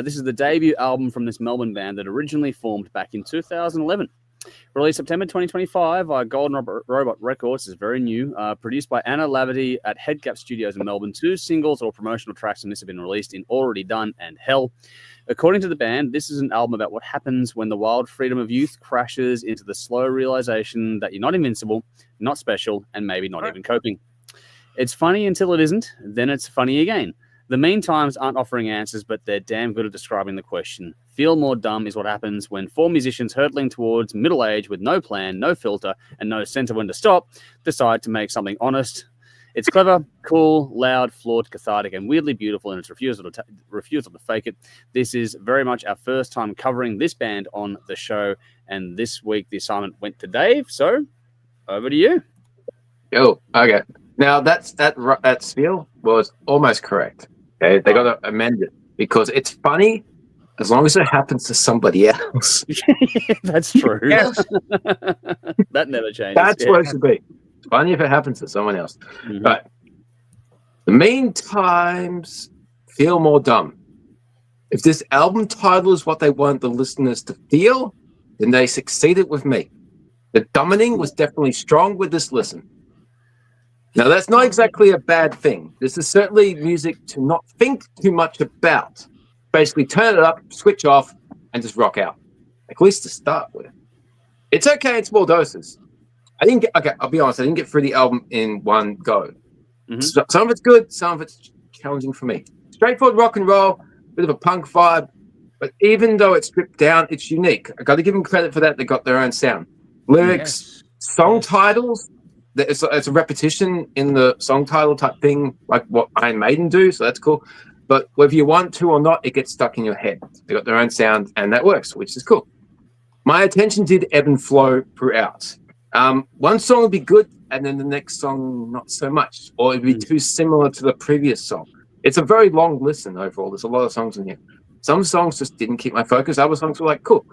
[SPEAKER 1] This is the debut album from this Melbourne band that originally formed back in 2011. Released September 2025 by Golden Robot Records. Is very new. Produced by Anna Laverty at Headgap Studios in Melbourne. 2 singles or promotional tracks from this have been released in Already Done and Hell. According to the band, this is an album about what happens when the wild freedom of youth crashes into the slow realization that you're not invincible, not special, and maybe not even coping. It's funny until it isn't, then it's funny again. The Mean Times aren't offering answers, but they're damn good at describing the question. Feel more dumb is what happens when 4 musicians hurtling towards middle age with no plan, no filter, and no sense of when to stop decide to make something honest. It's clever, cool, loud, flawed, cathartic, and weirdly beautiful in its refusal to fake it. This is very much our first time covering this band on the show, and this week the assignment went to Dave, so over to you.
[SPEAKER 3] Oh, okay. Now that spiel was almost correct. Okay, they got to amend it because it's funny as long as it happens to somebody else.
[SPEAKER 1] That's true.
[SPEAKER 2] Yes.
[SPEAKER 1] That never changes.
[SPEAKER 3] That's what it should be. It's funny if it happens to someone else.
[SPEAKER 1] Mhm.
[SPEAKER 3] But the Mean Times Feel More Dumb. If this album title is what they want the listeners to feel, then they succeeded with me. The dumbing was definitely strong with this listen. Now, that's not exactly a bad thing. This is certainly music to not think too much about. Basically, turn it up, switch off, and just rock out. At least to start with. It's okay in small doses. I'll be honest, I didn't get through the album in one go.
[SPEAKER 1] Mm-hmm.
[SPEAKER 3] So, some of it's good, some of it's challenging for me. Straightforward rock and roll, bit of a punk vibe, but even though it's stripped down, it's unique. I got to give them credit for that. They got their own sound. Lyrics, song titles, it's a repetition in the song title type thing, like what Iron Maiden do, so that's cool. But whether you want to or not, it gets stuck in your head. They got their own sound, and that works, which is cool. My attention did ebb and flow throughout. One song would be good, and then the next song not so much, or it'd be too similar to the previous song. It's a very long listen overall. There's a lot of songs in here. Some songs just didn't keep my focus. Other songs were like, cool.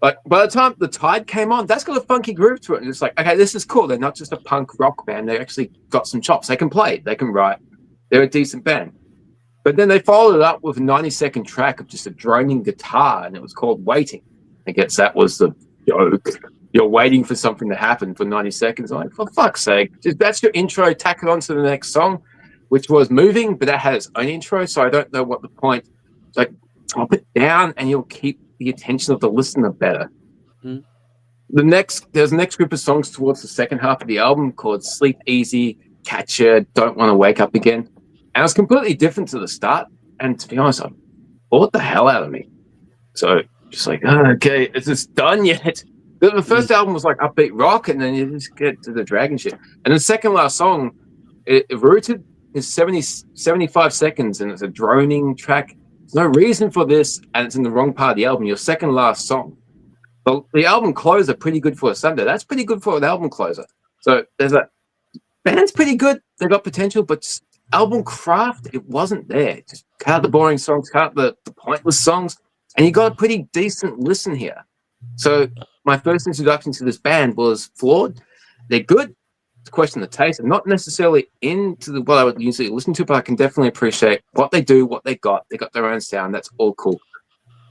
[SPEAKER 3] But by the time the Tide came on, that's got a funky groove to it. And it's like, okay, this is cool. They're not just a punk rock band. They actually got some chops. They can play. They can write. They're a decent band. But then they followed it up with a 90-second track of just a droning guitar, and it was called Waiting. I guess that was the joke. You're waiting for something to happen for 90 seconds. I'm like, for fuck's sake. That's your intro. Tack it on to the next song, which was Moving, but that had its own intro, so I don't know what the point. It's like, drop it down, and you'll keep the attention of the listener better. There's the next group of songs towards the second half of the album called Sleep Easy, Catcher, Don't Want to Wake Up Again. And it was completely different to the start. And to be honest, it bored the hell out of me. So just like, oh, okay, is this done yet? The first album was like upbeat rock, and then you just get to the dragon shit. And the second last song, it rooted is 75 seconds, and it's a droning track. There's no reason for this, and it's in the wrong part of the album. Your second last song. But the album closer, pretty good for a Sunday. That's pretty good for an album closer. So there's a band's pretty good. They got potential, but album craft, it wasn't there. Just cut out the boring songs, cut out the pointless songs, and you got a pretty decent listen here. So my first introduction to this band was flawed. They're good. It's a question of taste. I'm not necessarily into what I would usually listen to, but I can definitely appreciate what they do, what they got. They got their own sound. That's all cool.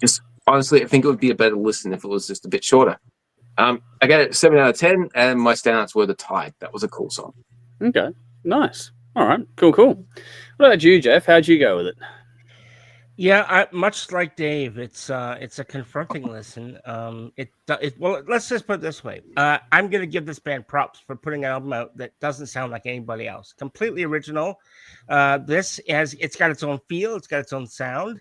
[SPEAKER 3] Just honestly, I think it would be a better listen if it was just a bit shorter. I gave it 7 out of 10, and my standouts were The Tide. That was a cool song.
[SPEAKER 1] Okay, nice. All right, cool. What about you, Jeff? How'd you go with it?
[SPEAKER 2] Yeah, much like Dave, it's a confronting listen. Well, let's just put it this way. I'm gonna give this band props for putting an album out that doesn't sound like anybody else. Completely original. It's got its own feel. It's got its own sound.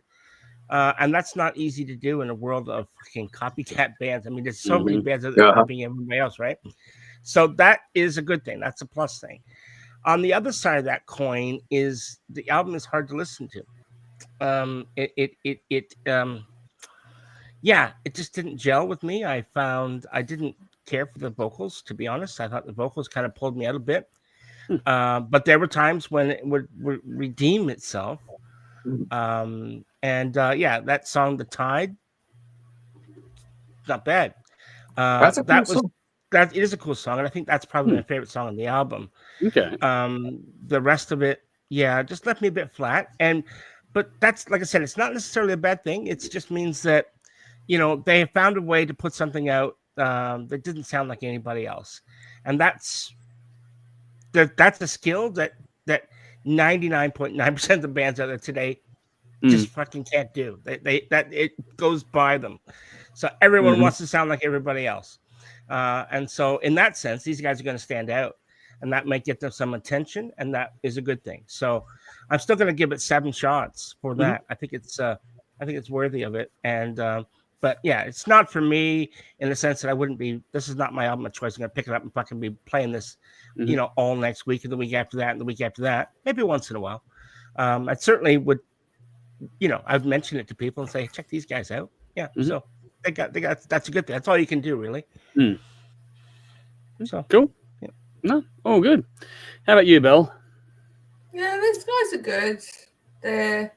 [SPEAKER 2] And that's not easy to do in a world of fucking copycat bands. I mean, there's so many bands that are
[SPEAKER 3] Uh-huh.
[SPEAKER 2] copying everybody else, right? So that is a good thing. That's a plus thing. On the other side of that coin is the album is hard to listen to. Yeah, it just didn't gel with me. I didn't care for the vocals, to be honest. I thought the vocals kind of pulled me out a bit. But there were times when it would redeem itself. Yeah, that song, The Tide, not bad.
[SPEAKER 3] That's a cool song.
[SPEAKER 2] That is a cool song, and I think that's probably my favorite song on the album.
[SPEAKER 1] Okay.
[SPEAKER 2] The rest of it, yeah, just left me a bit flat. But that's, like I said, it's not necessarily a bad thing. It just means that, you know, they have found a way to put something out that didn't sound like anybody else, and that's a skill that 99.9% of the bands out there today just fucking can't do. That it goes by them. So everyone wants to sound like everybody else. And so in that sense, these guys are going to stand out, and that might get them some attention, and that is a good thing. So I'm still going to give it 7 shots for that. I think it's worthy of it. And but yeah, it's not for me in the sense that this is not my album of choice. I'm going to pick it up and fucking be playing this, you know, all next week and the week after that and the week after that, maybe once in a while. I certainly would, you know, I've mentioned it to people and say, check these guys out. Yeah. So they got, that's a good thing. That's all you can do, really. So
[SPEAKER 1] cool. Yeah. No, all good. How about you, Belle?
[SPEAKER 4] Yeah, these guys are good. It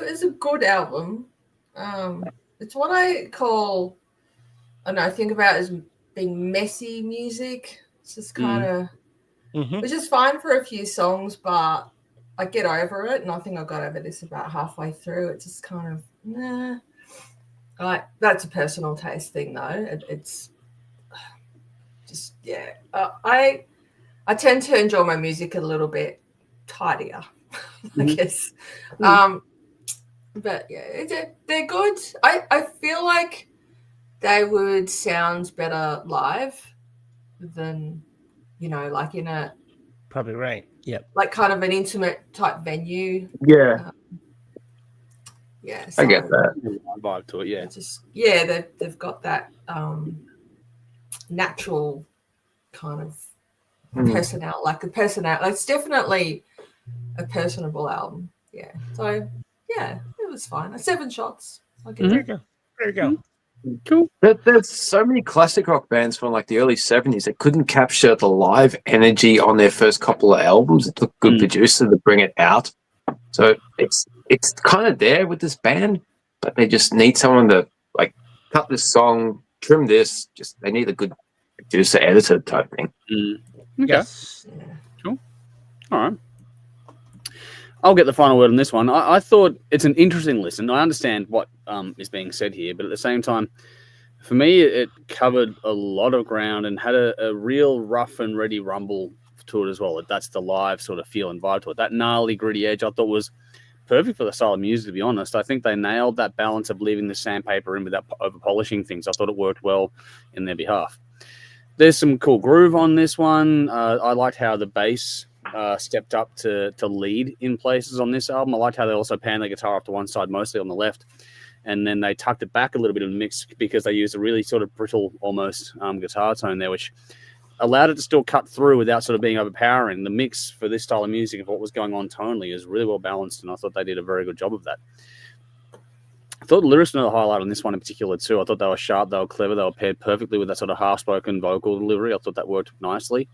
[SPEAKER 4] was a good album. It's what I call, I think about as being messy music. It's just kind of, which is fine for a few songs, but I get over it, and I think I got over this about halfway through. It's just kind of, nah. Like, that's a personal taste thing, though. It's just, yeah. I tend to enjoy my music a little bit tidier, I guess. But yeah, they're good. I feel like they would sound better live than, you know, like in a
[SPEAKER 2] probably right. Yep.
[SPEAKER 4] Like kind of an intimate type venue.
[SPEAKER 3] Yeah.
[SPEAKER 4] Yeah. So
[SPEAKER 3] I get that.
[SPEAKER 1] Vibe to it, yeah.
[SPEAKER 4] Just they've got that natural kind of personality, like a personality. It's definitely a personable album. Yeah. So yeah, it was fine. 7 shots.
[SPEAKER 2] There you go. There you go.
[SPEAKER 1] Cool.
[SPEAKER 3] There's so many classic rock bands from like the early 70s that couldn't capture the live energy on their first couple of albums. It took a good producer to bring it out. So it's kind of there with this band, but they just need someone to like cut this song, trim this. Just they need a good producer, editor type thing.
[SPEAKER 1] Okay.
[SPEAKER 2] Yes.
[SPEAKER 1] Cool. All right. I'll get the final word on this one. I thought it's an interesting listen. I understand what is being said here, but at the same time, for me, it covered a lot of ground and had a real rough and ready rumble to it as well. That's the live sort of feel and vibe to it. That gnarly, gritty edge I thought was perfect for the style of music, to be honest. I think they nailed that balance of leaving the sandpaper in without over-polishing things. I thought it worked well in their behalf. There's some cool groove on this one. I liked how the bass stepped up to lead in places on this album. I liked how they also panned the guitar off to one side, mostly on the left, and then they tucked it back a little bit in the mix because they used a really sort of brittle, almost guitar tone there, which allowed it to still cut through without sort of being overpowering. The mix for this style of music of what was going on tonally is really well balanced, and I thought they did a very good job of that. I thought the lyrics were another highlight on this one in particular too. I thought they were sharp, they were clever, they were paired perfectly with that sort of half-spoken vocal delivery. I thought that worked nicely.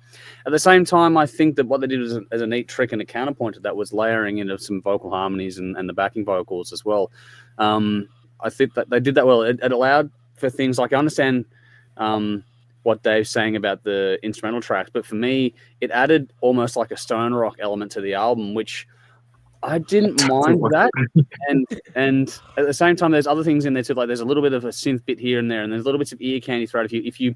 [SPEAKER 1] At the same time, I think that what they did as a neat trick and a counterpoint to that was layering into some vocal harmonies and the backing vocals as well. I think that they did that well. It allowed for things like, I understand what Dave's saying about the instrumental tracks, but for me, it added almost like a stone rock element to the album, which I didn't mind that. And at the same time, there's other things in there too. Like there's a little bit of a synth bit here and there, and there's little bits of ear candy throughout. I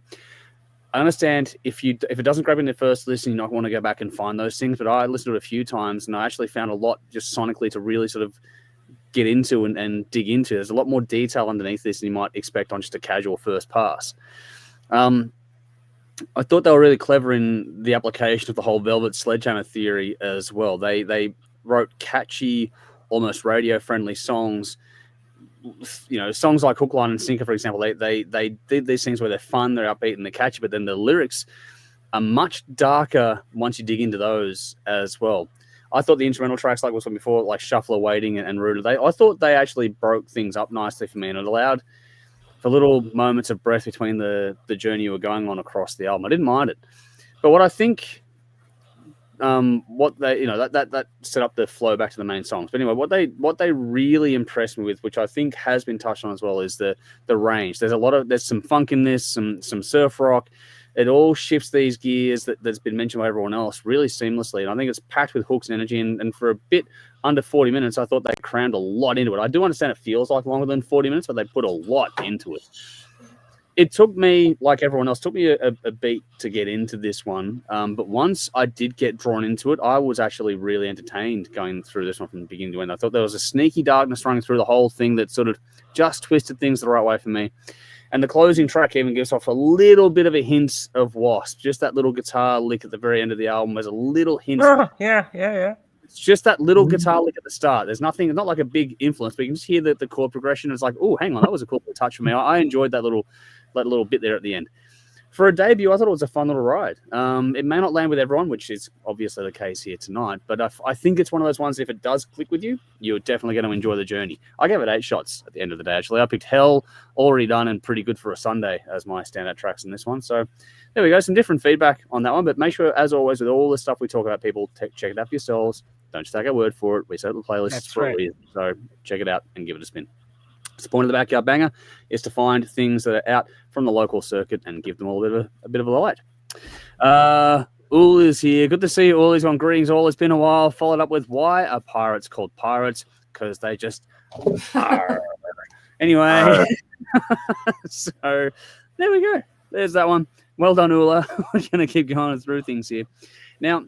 [SPEAKER 1] understand if it doesn't grab in the first listen, you're not going to go back and find those things. But I listened to it a few times, and I actually found a lot just sonically to really sort of get into and dig into. There's a lot more detail underneath this than you might expect on just a casual first pass. I thought they were really clever in the application of the whole Velvet Sledgehammer theory as well. They wrote catchy, almost radio-friendly songs songs like Hook, Line, and Sinker, for example, they did these things where they're fun, they're upbeat, and they're catchy, but then the lyrics are much darker once you dig into those as well. I thought the instrumental tracks, like we said before, like Shuffler, Waiting, and Rooted, I thought they actually broke things up nicely for me, and it allowed for little moments of breath between the journey you were going on across the album. I didn't mind it. But what I think, what they, that set up the flow back to the main songs. But anyway, what they really impressed me with, which I think has been touched on as well, is the range. There's some funk in this, some surf rock. It all shifts these gears that's been mentioned by everyone else really seamlessly. And I think it's packed with hooks and energy. And for a bit under 40 minutes, I thought they crammed a lot into it. I do understand it feels like longer than 40 minutes, but they put a lot into it. It took me, like everyone else, a beat to get into this one. But once I did get drawn into it, I was actually really entertained going through this one from the beginning to end. I thought there was a sneaky darkness running through the whole thing that sort of just twisted things the right way for me. And the closing track even gives off a little bit of a hint of Wasp. Just that little guitar lick at the very end of the album. There's a little hint.
[SPEAKER 2] Oh, yeah.
[SPEAKER 1] It's just that little guitar lick at the start. There's nothing, not like a big influence, but you can just hear the chord progression. It's like, oh, hang on, that was a cool touch for me. I enjoyed that little bit there at the end. For a debut, I thought it was a fun little ride. It may not land with everyone, which is obviously the case here tonight, but I think it's one of those ones, if it does click with you, you're definitely going to enjoy the journey. I gave it 8 shots at the end of the day, actually. I picked Hell, Already Done, and Pretty Good for a Sunday as my standout tracks in this one. So there we go, some different feedback on that one, but make sure, as always, with all the stuff we talk about, people, check it out for yourselves. Don't just take our word for it. We set up the playlists for a reason, so check it out and give it a spin. The point of the Backyard Banger is to find things that are out from the local circuit and give them all a bit of a light. Ul is here. Good to see you, Ul. He's on greetings all. It's been a while. Followed up with, why are pirates called pirates? Because they just... Anyway, so there we go. There's that one. Well done, Ula. We're going to keep going through things here. Now,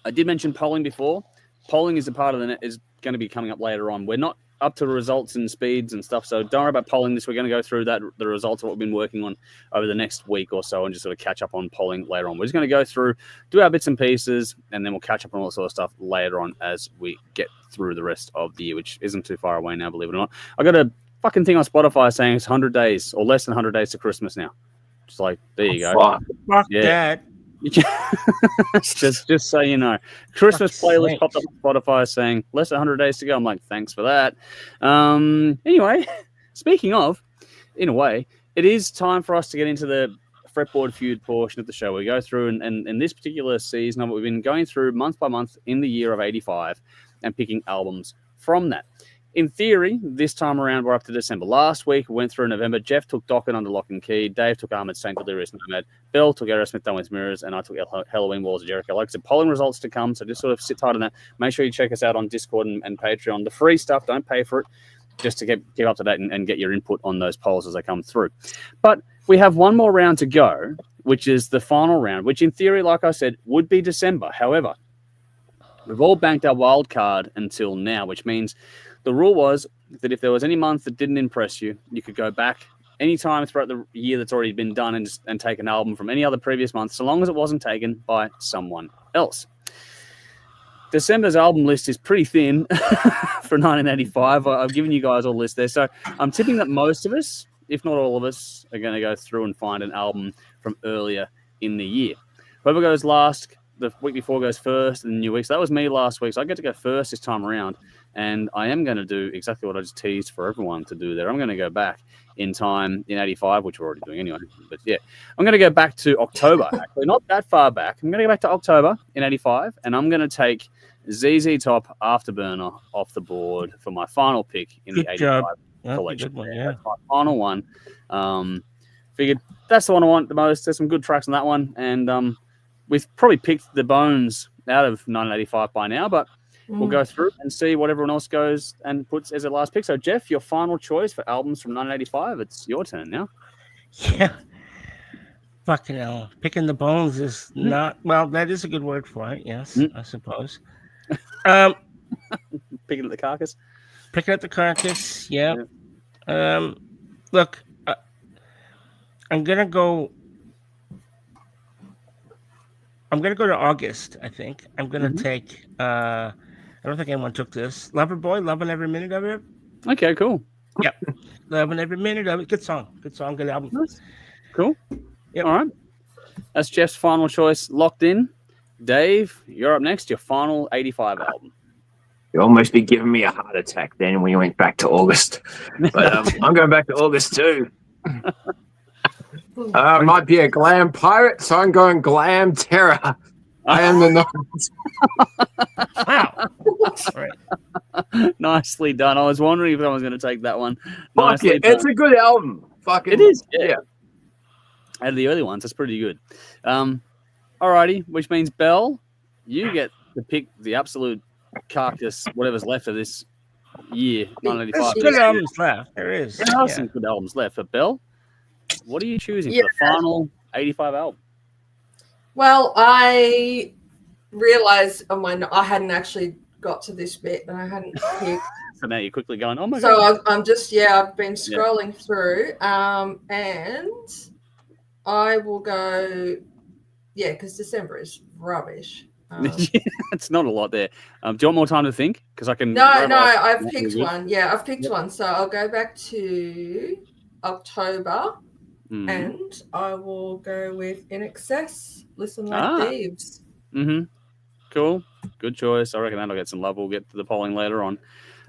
[SPEAKER 1] I did mention polling before. Polling is a part of the net, is going to be coming up later on. We're not up to results and speeds and stuff, so don't worry about polling this. We're going to go through the results of what we've been working on over the next week or so and just sort of catch up on polling later on. We're just going to go through, do our bits and pieces, and then we'll catch up on all that sort of stuff later on as we get through the rest of the year, which isn't too far away now, believe it or not. I got a fucking thing on Spotify saying it's 100 days or less than 100 days to Christmas now. Just like, there you go.
[SPEAKER 2] Fuck that.
[SPEAKER 1] just so you know, Christmas playlist popped up on Spotify saying less than 100 days to go. I'm like, thanks for that. Anyway, speaking of, in a way, it is time for us to get into the fretboard feud portion of the show. We go through, and in this particular season, we've been going through month by month in the year of 85 and picking albums from that. In theory, this time around, we're up to December. Last week, we went through November. Jeff took Dokken Under Lock and Key. Dave took Ahmed Saint Delirious Nomad. Bill took Aerosmith Done With Mirrors. And I took Halloween Walls of Jericho. Like I said, polling results to come, so just sort of sit tight on that. Make sure you check us out on Discord and Patreon. The free stuff, don't pay for it, just to keep up to date and get your input on those polls as they come through. But we have one more round to go, which is the final round, which in theory, like I said, would be December. However, we've all banked our wild card until now, which means the rule was that if there was any month that didn't impress you, you could go back any time throughout the year that's already been done and take an album from any other previous month, so long as it wasn't taken by someone else. December's album list is pretty thin for 1985. I've given you guys all a list there. So I'm tipping that most of us, if not all of us, are going to go through and find an album from earlier in the year. Whoever goes last, the week before goes first, and the new week. So that was me last week. So I get to go first this time around. And I am going to do exactly what I just teased for everyone to do there. I'm going to go back in time in 85, which we're already doing anyway. But yeah, I'm going to go back to October, actually, not that far back. I'm going to go back to October in 85, and I'm going to take ZZ Top Afterburner off the board for my final pick in the 85 collection.
[SPEAKER 2] One, yeah.
[SPEAKER 1] That's my final one. Figured that's the one I want the most. There's some good tracks on that one. And we've probably picked the bones out of 1985 by now, but we'll go through and see what everyone else goes and puts as their last pick. So, Jeff, your final choice for albums from 1985. It's your turn now.
[SPEAKER 2] Yeah. Fucking hell. Picking the bones is not... Well, that is a good word for it, yes, I suppose.
[SPEAKER 1] Picking at the carcass?
[SPEAKER 2] Picking at the carcass, yeah. Look, I'm going to go... to August, I think. I'm going to take... I don't think anyone took this. Loverboy, loving every minute of it.
[SPEAKER 1] Okay, cool.
[SPEAKER 2] Loving every minute of it. Good song. Good album.
[SPEAKER 1] Nice. Cool.
[SPEAKER 2] Yep.
[SPEAKER 1] All right. That's Jeff's final choice locked in. Dave, you're up next. Your final 85 album.
[SPEAKER 3] You almost be giving me a heart attack then when you went back to August. But I'm going back to August too. It might be a glam pirate, so I'm going glam terror. I am the noise.
[SPEAKER 2] Wow. All right.
[SPEAKER 1] Nicely done. I was wondering if I was going to take that one.
[SPEAKER 3] Fuck
[SPEAKER 1] Nicely
[SPEAKER 3] it.
[SPEAKER 1] done.
[SPEAKER 3] It's a good album. Fucking,
[SPEAKER 1] It is.
[SPEAKER 3] yeah.
[SPEAKER 1] Out of the early ones, that's pretty good. Alrighty, which means Belle, you get to pick the absolute carcass, whatever's left of this year, 1985.
[SPEAKER 2] There's good albums left. There is.
[SPEAKER 1] There are some good albums left. But Belle, what are you choosing for the final 85 album?
[SPEAKER 4] Well, I realized I hadn't actually got to this bit and I hadn't picked.
[SPEAKER 1] So now you're quickly going, oh my
[SPEAKER 4] So
[SPEAKER 1] God.
[SPEAKER 4] I'm just, I've been scrolling through and I will go, because December is rubbish.
[SPEAKER 1] It's not a lot there. Do you want more time to think? Because I can.
[SPEAKER 4] No, I've picked one. Yeah, I've picked one. So I'll go back to October and I will go with In Excess, Listen Like Thieves.
[SPEAKER 1] Mm-hmm. Cool. Good choice. I reckon that'll get some love. We'll get to the polling later on.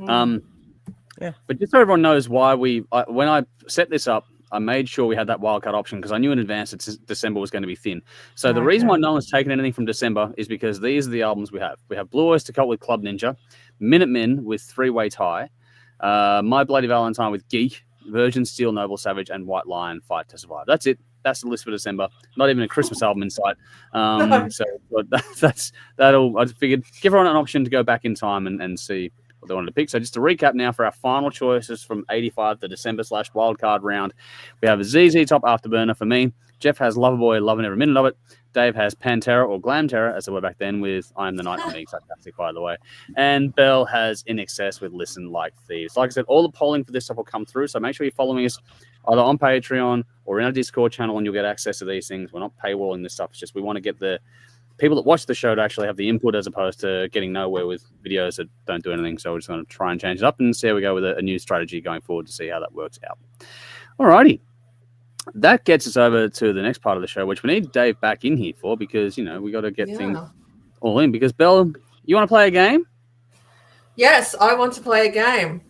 [SPEAKER 1] But just so everyone knows why when I set this up, I made sure we had that wildcard option because I knew in advance that December was going to be thin. So the reason why no one's taken anything from December is because these are the albums we have. We have Blue Oyster Cult with Club Ninja, Minutemen with Three-Way Tie, My Bloody Valentine with Geek, Virgin Steel, Noble Savage, and White Lion Fight to Survive. That's it. That's the list for December. Not even a Christmas album in sight. So that'll. I figured give everyone an option to go back in time and see what they wanted to pick. So just to recap now for our final choices from 85 to December / wildcard round, we have a ZZ Top Afterburner for me. Jeff has Loverboy, loving every minute of it. Dave has Pantera or Glam Terror, as they were back then, with I Am the Night, I'm being sarcastic, by the way. And Belle has In Excess with Listen Like Thieves. Like I said, all the polling for this stuff will come through, so make sure you're following us either on Patreon or in our Discord channel, and you'll get access to these things. We're not paywalling this stuff. It's just we want to get the people that watch the show to actually have the input as opposed to getting nowhere with videos that don't do anything. So we're just going to try and change it up and see how we go with a new strategy going forward to see how that works out. All righty. That gets us over to the next part of the show, which we need Dave back in here for because, we got to get things all in. Because, Belle, you want to play a game?
[SPEAKER 4] Yes, I want to play a game.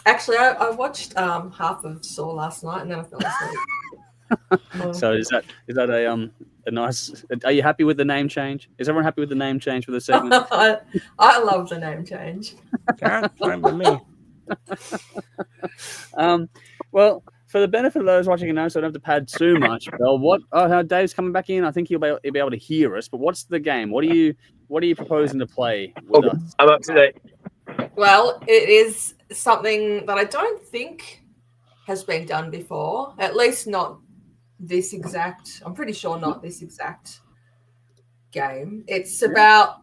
[SPEAKER 4] Actually, I watched half of Saw last night and then I fell asleep.
[SPEAKER 1] So is that a nice? Are you happy with the name change? Is everyone happy with the name change for the segment?
[SPEAKER 4] I love the name change.
[SPEAKER 2] Fine with me.
[SPEAKER 1] Well, for the benefit of those watching at home, so I don't have to pad too much. Well, Dave's coming back in. I think he'll be able to hear us. But what's the game? What are you proposing to play with us?
[SPEAKER 3] I'm up to date.
[SPEAKER 4] Well, it is something that I don't think has been done before. At least not this exact. I'm pretty sure not this exact game. It's about.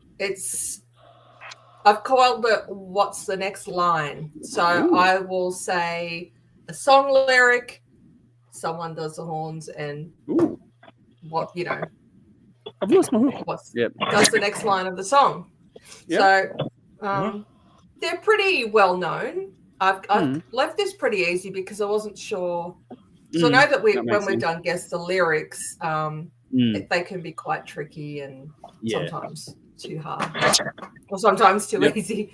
[SPEAKER 4] I've called it "What's the Next Line?" So I will say a song lyric, someone does the horns, and what
[SPEAKER 1] I've lost my hook.
[SPEAKER 4] Does the next line of the song. Yep. So they're pretty well known. I've left this pretty easy because I wasn't sure. So I know that when we've done guess the lyrics, they can be quite tricky and sometimes too hard or sometimes too easy.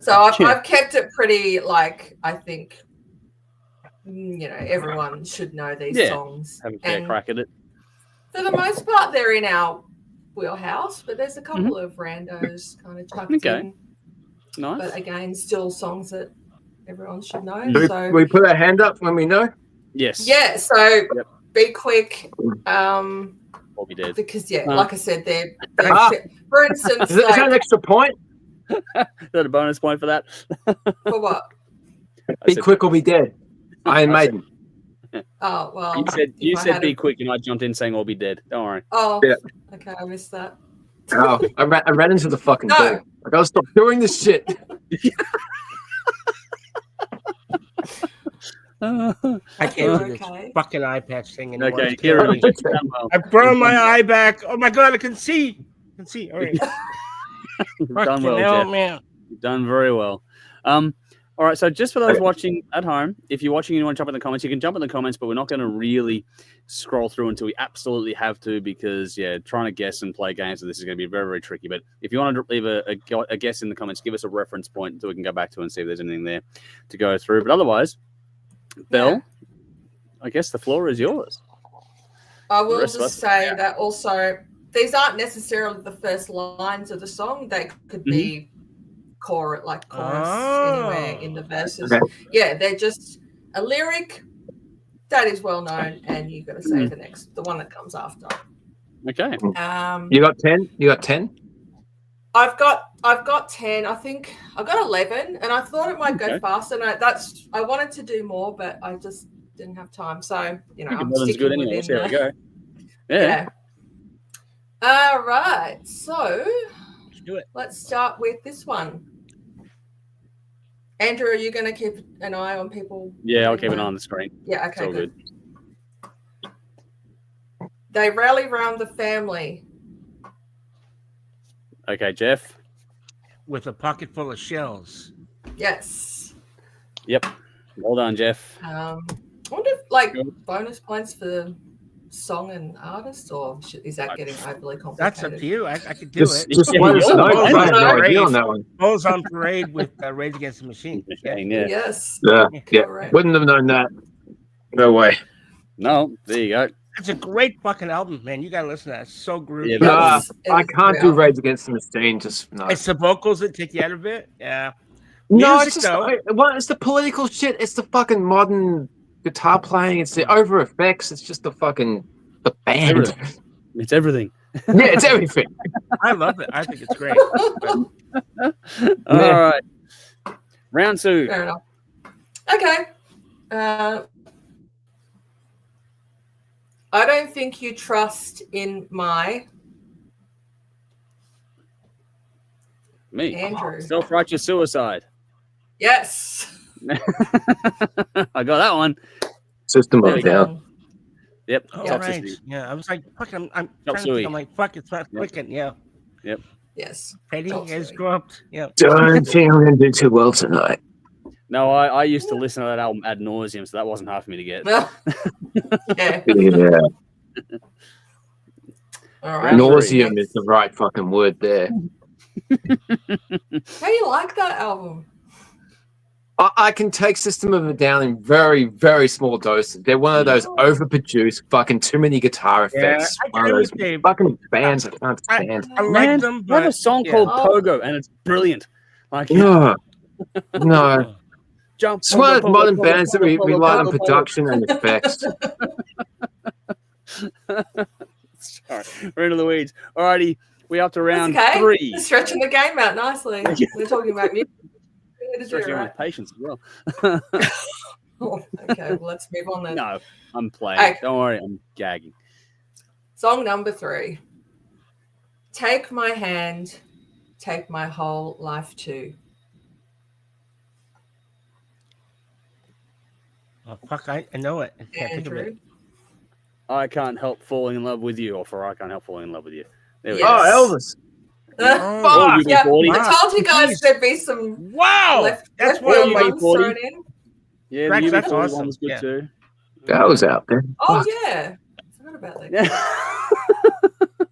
[SPEAKER 4] So I've kept it pretty I think everyone should know these songs.
[SPEAKER 1] Have a fair crack at it.
[SPEAKER 4] For the most part, they're in our wheelhouse, but there's a couple of randos kind of tucked in.
[SPEAKER 1] Nice.
[SPEAKER 4] But again, still songs that everyone should know.
[SPEAKER 3] So we put our hand up when we know?
[SPEAKER 1] Yes.
[SPEAKER 4] Yeah, so be quick.
[SPEAKER 1] Or be dead.
[SPEAKER 4] Because, like I said, they're for instance...
[SPEAKER 3] Is that an extra point?
[SPEAKER 1] Is that a bonus point for that?
[SPEAKER 4] For what?
[SPEAKER 3] Be quick or be dead. Iron Maiden.
[SPEAKER 4] Oh, well.
[SPEAKER 1] You said be quick, and I jumped in saying or be dead. Don't worry.
[SPEAKER 4] Oh, okay, I missed that.
[SPEAKER 3] Oh, I ran into the fucking door. I gotta stop doing this shit.
[SPEAKER 2] I can't do this fucking eye patch thing anymore.
[SPEAKER 1] Okay, Kieran,
[SPEAKER 2] I've grown my eye back. Oh my god, I can see. All right.
[SPEAKER 1] You've done well, Jeff. Man. You've done very well. All All right, so just for those watching at home, if you're watching and you want to jump in the comments, you can jump in the comments, but we're not going to really scroll through until we absolutely have to because, trying to guess and play games of this is going to be very, very tricky. But if you want to leave a guess in the comments, give us a reference point until we can go back to and see if there's anything there to go through. But otherwise, Belle, I guess the floor is yours.
[SPEAKER 4] I will just say that also, these aren't necessarily the first lines of the song. They could be chorus anywhere in the verses.
[SPEAKER 3] Okay.
[SPEAKER 4] Yeah, they're just a lyric that is well known, and you've got to say the one that comes after.
[SPEAKER 1] Okay.
[SPEAKER 3] You got 10? You got 10?
[SPEAKER 4] I've got 10. I think I've got 11, and I thought it might go faster. And I wanted to do more, but I just didn't have time. So I'm sticking
[SPEAKER 1] good anyway.
[SPEAKER 4] within
[SPEAKER 1] There we go. Yeah.
[SPEAKER 4] All right. So
[SPEAKER 2] Let's do it.
[SPEAKER 4] let's start with this one. Andrew, are you going to keep an eye on people?
[SPEAKER 1] Yeah, I'll keep an eye on the screen.
[SPEAKER 4] Yeah,
[SPEAKER 1] It's
[SPEAKER 4] okay,
[SPEAKER 1] all good.
[SPEAKER 4] They rally round the family.
[SPEAKER 1] Okay, Jeff.
[SPEAKER 2] With a pocket full of shells.
[SPEAKER 4] Yes.
[SPEAKER 1] Yep. Well done, Jeff.
[SPEAKER 4] I wonder if bonus points for song and artist, or is that getting overly complicated?
[SPEAKER 2] That's up to you. I could do it.
[SPEAKER 3] Just let us know. I have no idea on that one.
[SPEAKER 2] Bulls on Parade with Rage Against the Machine.
[SPEAKER 1] Yeah.
[SPEAKER 4] Yes.
[SPEAKER 3] Yeah.
[SPEAKER 4] Correct.
[SPEAKER 3] Wouldn't have known that. No way.
[SPEAKER 1] No, there you go.
[SPEAKER 2] It's a great fucking album, man. You gotta listen to that. It's so groovy.
[SPEAKER 1] Yeah,
[SPEAKER 3] I can't do Rage Against the Machine. Just no.
[SPEAKER 2] It's the vocals that take you out of it. Yeah.
[SPEAKER 3] No,
[SPEAKER 2] Music,
[SPEAKER 3] it's just
[SPEAKER 2] though.
[SPEAKER 3] it's the political shit. It's the fucking modern guitar playing. It's the over effects. It's just the band.
[SPEAKER 1] Everything. It's everything.
[SPEAKER 3] Yeah, it's everything.
[SPEAKER 2] I love it. I think it's great.
[SPEAKER 1] All right. Round 2.
[SPEAKER 4] Fair enough. Okay. I don't think you trust in my
[SPEAKER 1] Me.
[SPEAKER 4] Andrew.
[SPEAKER 1] Self-righteous suicide.
[SPEAKER 4] Yes.
[SPEAKER 1] I got that one.
[SPEAKER 3] System
[SPEAKER 1] There
[SPEAKER 3] of
[SPEAKER 1] we
[SPEAKER 3] a
[SPEAKER 1] go.
[SPEAKER 3] Down.
[SPEAKER 1] Yep.
[SPEAKER 2] Oh,
[SPEAKER 1] Toxicity.
[SPEAKER 2] right. Yeah, I was like, fuck, I'm
[SPEAKER 1] Chop
[SPEAKER 2] trying to
[SPEAKER 1] suey.
[SPEAKER 2] think. I'm like, fuck, it's not clicking. Yeah.
[SPEAKER 4] Yes.
[SPEAKER 2] Petty
[SPEAKER 4] Chop
[SPEAKER 2] is
[SPEAKER 4] suey.
[SPEAKER 2] corrupt. Yeah.
[SPEAKER 3] Don't think I'm gonna do too well tonight.
[SPEAKER 1] No, I used to listen to that album ad nauseum, so that wasn't hard for me to get.
[SPEAKER 4] Yeah.
[SPEAKER 3] Yeah,
[SPEAKER 4] All right.
[SPEAKER 3] nauseum is the right fucking word there.
[SPEAKER 4] How do you like that album?
[SPEAKER 3] I can take System of a Down in very, very small doses. They're one of those overproduced, fucking too many guitar effects.
[SPEAKER 2] I
[SPEAKER 3] One of
[SPEAKER 2] agree
[SPEAKER 3] those
[SPEAKER 2] with Dave.
[SPEAKER 3] fucking bands I can't stand.
[SPEAKER 2] I like
[SPEAKER 1] Man,
[SPEAKER 2] them,
[SPEAKER 1] they have a
[SPEAKER 2] but
[SPEAKER 1] song
[SPEAKER 2] yeah.
[SPEAKER 1] called
[SPEAKER 4] Oh.
[SPEAKER 1] Pogo, and it's brilliant. Like,
[SPEAKER 3] No, no.
[SPEAKER 1] jump.
[SPEAKER 3] It's one of those
[SPEAKER 1] pogo,
[SPEAKER 3] modern
[SPEAKER 1] pogo,
[SPEAKER 3] bands that
[SPEAKER 1] pogo, pogo,
[SPEAKER 3] rely on
[SPEAKER 1] pogo, pogo.
[SPEAKER 3] production and effects.
[SPEAKER 1] Sorry, we're into the weeds. Alrighty, we're up to round
[SPEAKER 4] That's okay.
[SPEAKER 1] 3.
[SPEAKER 4] Stretching the game out nicely. We're talking about music.
[SPEAKER 1] Stretching with patience as well.
[SPEAKER 4] Oh, okay, well, let's move on then.
[SPEAKER 1] No, I'm playing.
[SPEAKER 4] Okay.
[SPEAKER 1] Don't worry, I'm gagging.
[SPEAKER 4] Song number 3. Take my hand, take my whole life too.
[SPEAKER 2] Oh, fuck, I know it. I can't think of it.
[SPEAKER 4] Andrew.
[SPEAKER 1] I can't help falling in love with you, or for I can't help falling in love with you. There we
[SPEAKER 4] Yes.
[SPEAKER 3] Oh, Elvis.
[SPEAKER 1] Oh, you
[SPEAKER 4] Yeah,
[SPEAKER 1] UB40.
[SPEAKER 4] I told you guys there'd be some
[SPEAKER 2] Wow.
[SPEAKER 4] left
[SPEAKER 2] That's
[SPEAKER 4] field
[SPEAKER 2] why
[SPEAKER 1] you
[SPEAKER 4] ones
[SPEAKER 1] made 40.
[SPEAKER 4] thrown in.
[SPEAKER 1] Yeah,
[SPEAKER 2] Tracks,
[SPEAKER 1] the
[SPEAKER 2] that's
[SPEAKER 1] UB40
[SPEAKER 2] awesome.
[SPEAKER 1] one was good
[SPEAKER 2] Yeah.
[SPEAKER 1] too.
[SPEAKER 3] That was out there.
[SPEAKER 4] Oh
[SPEAKER 3] Fuck.
[SPEAKER 4] yeah, I forgot about that.
[SPEAKER 1] Yeah.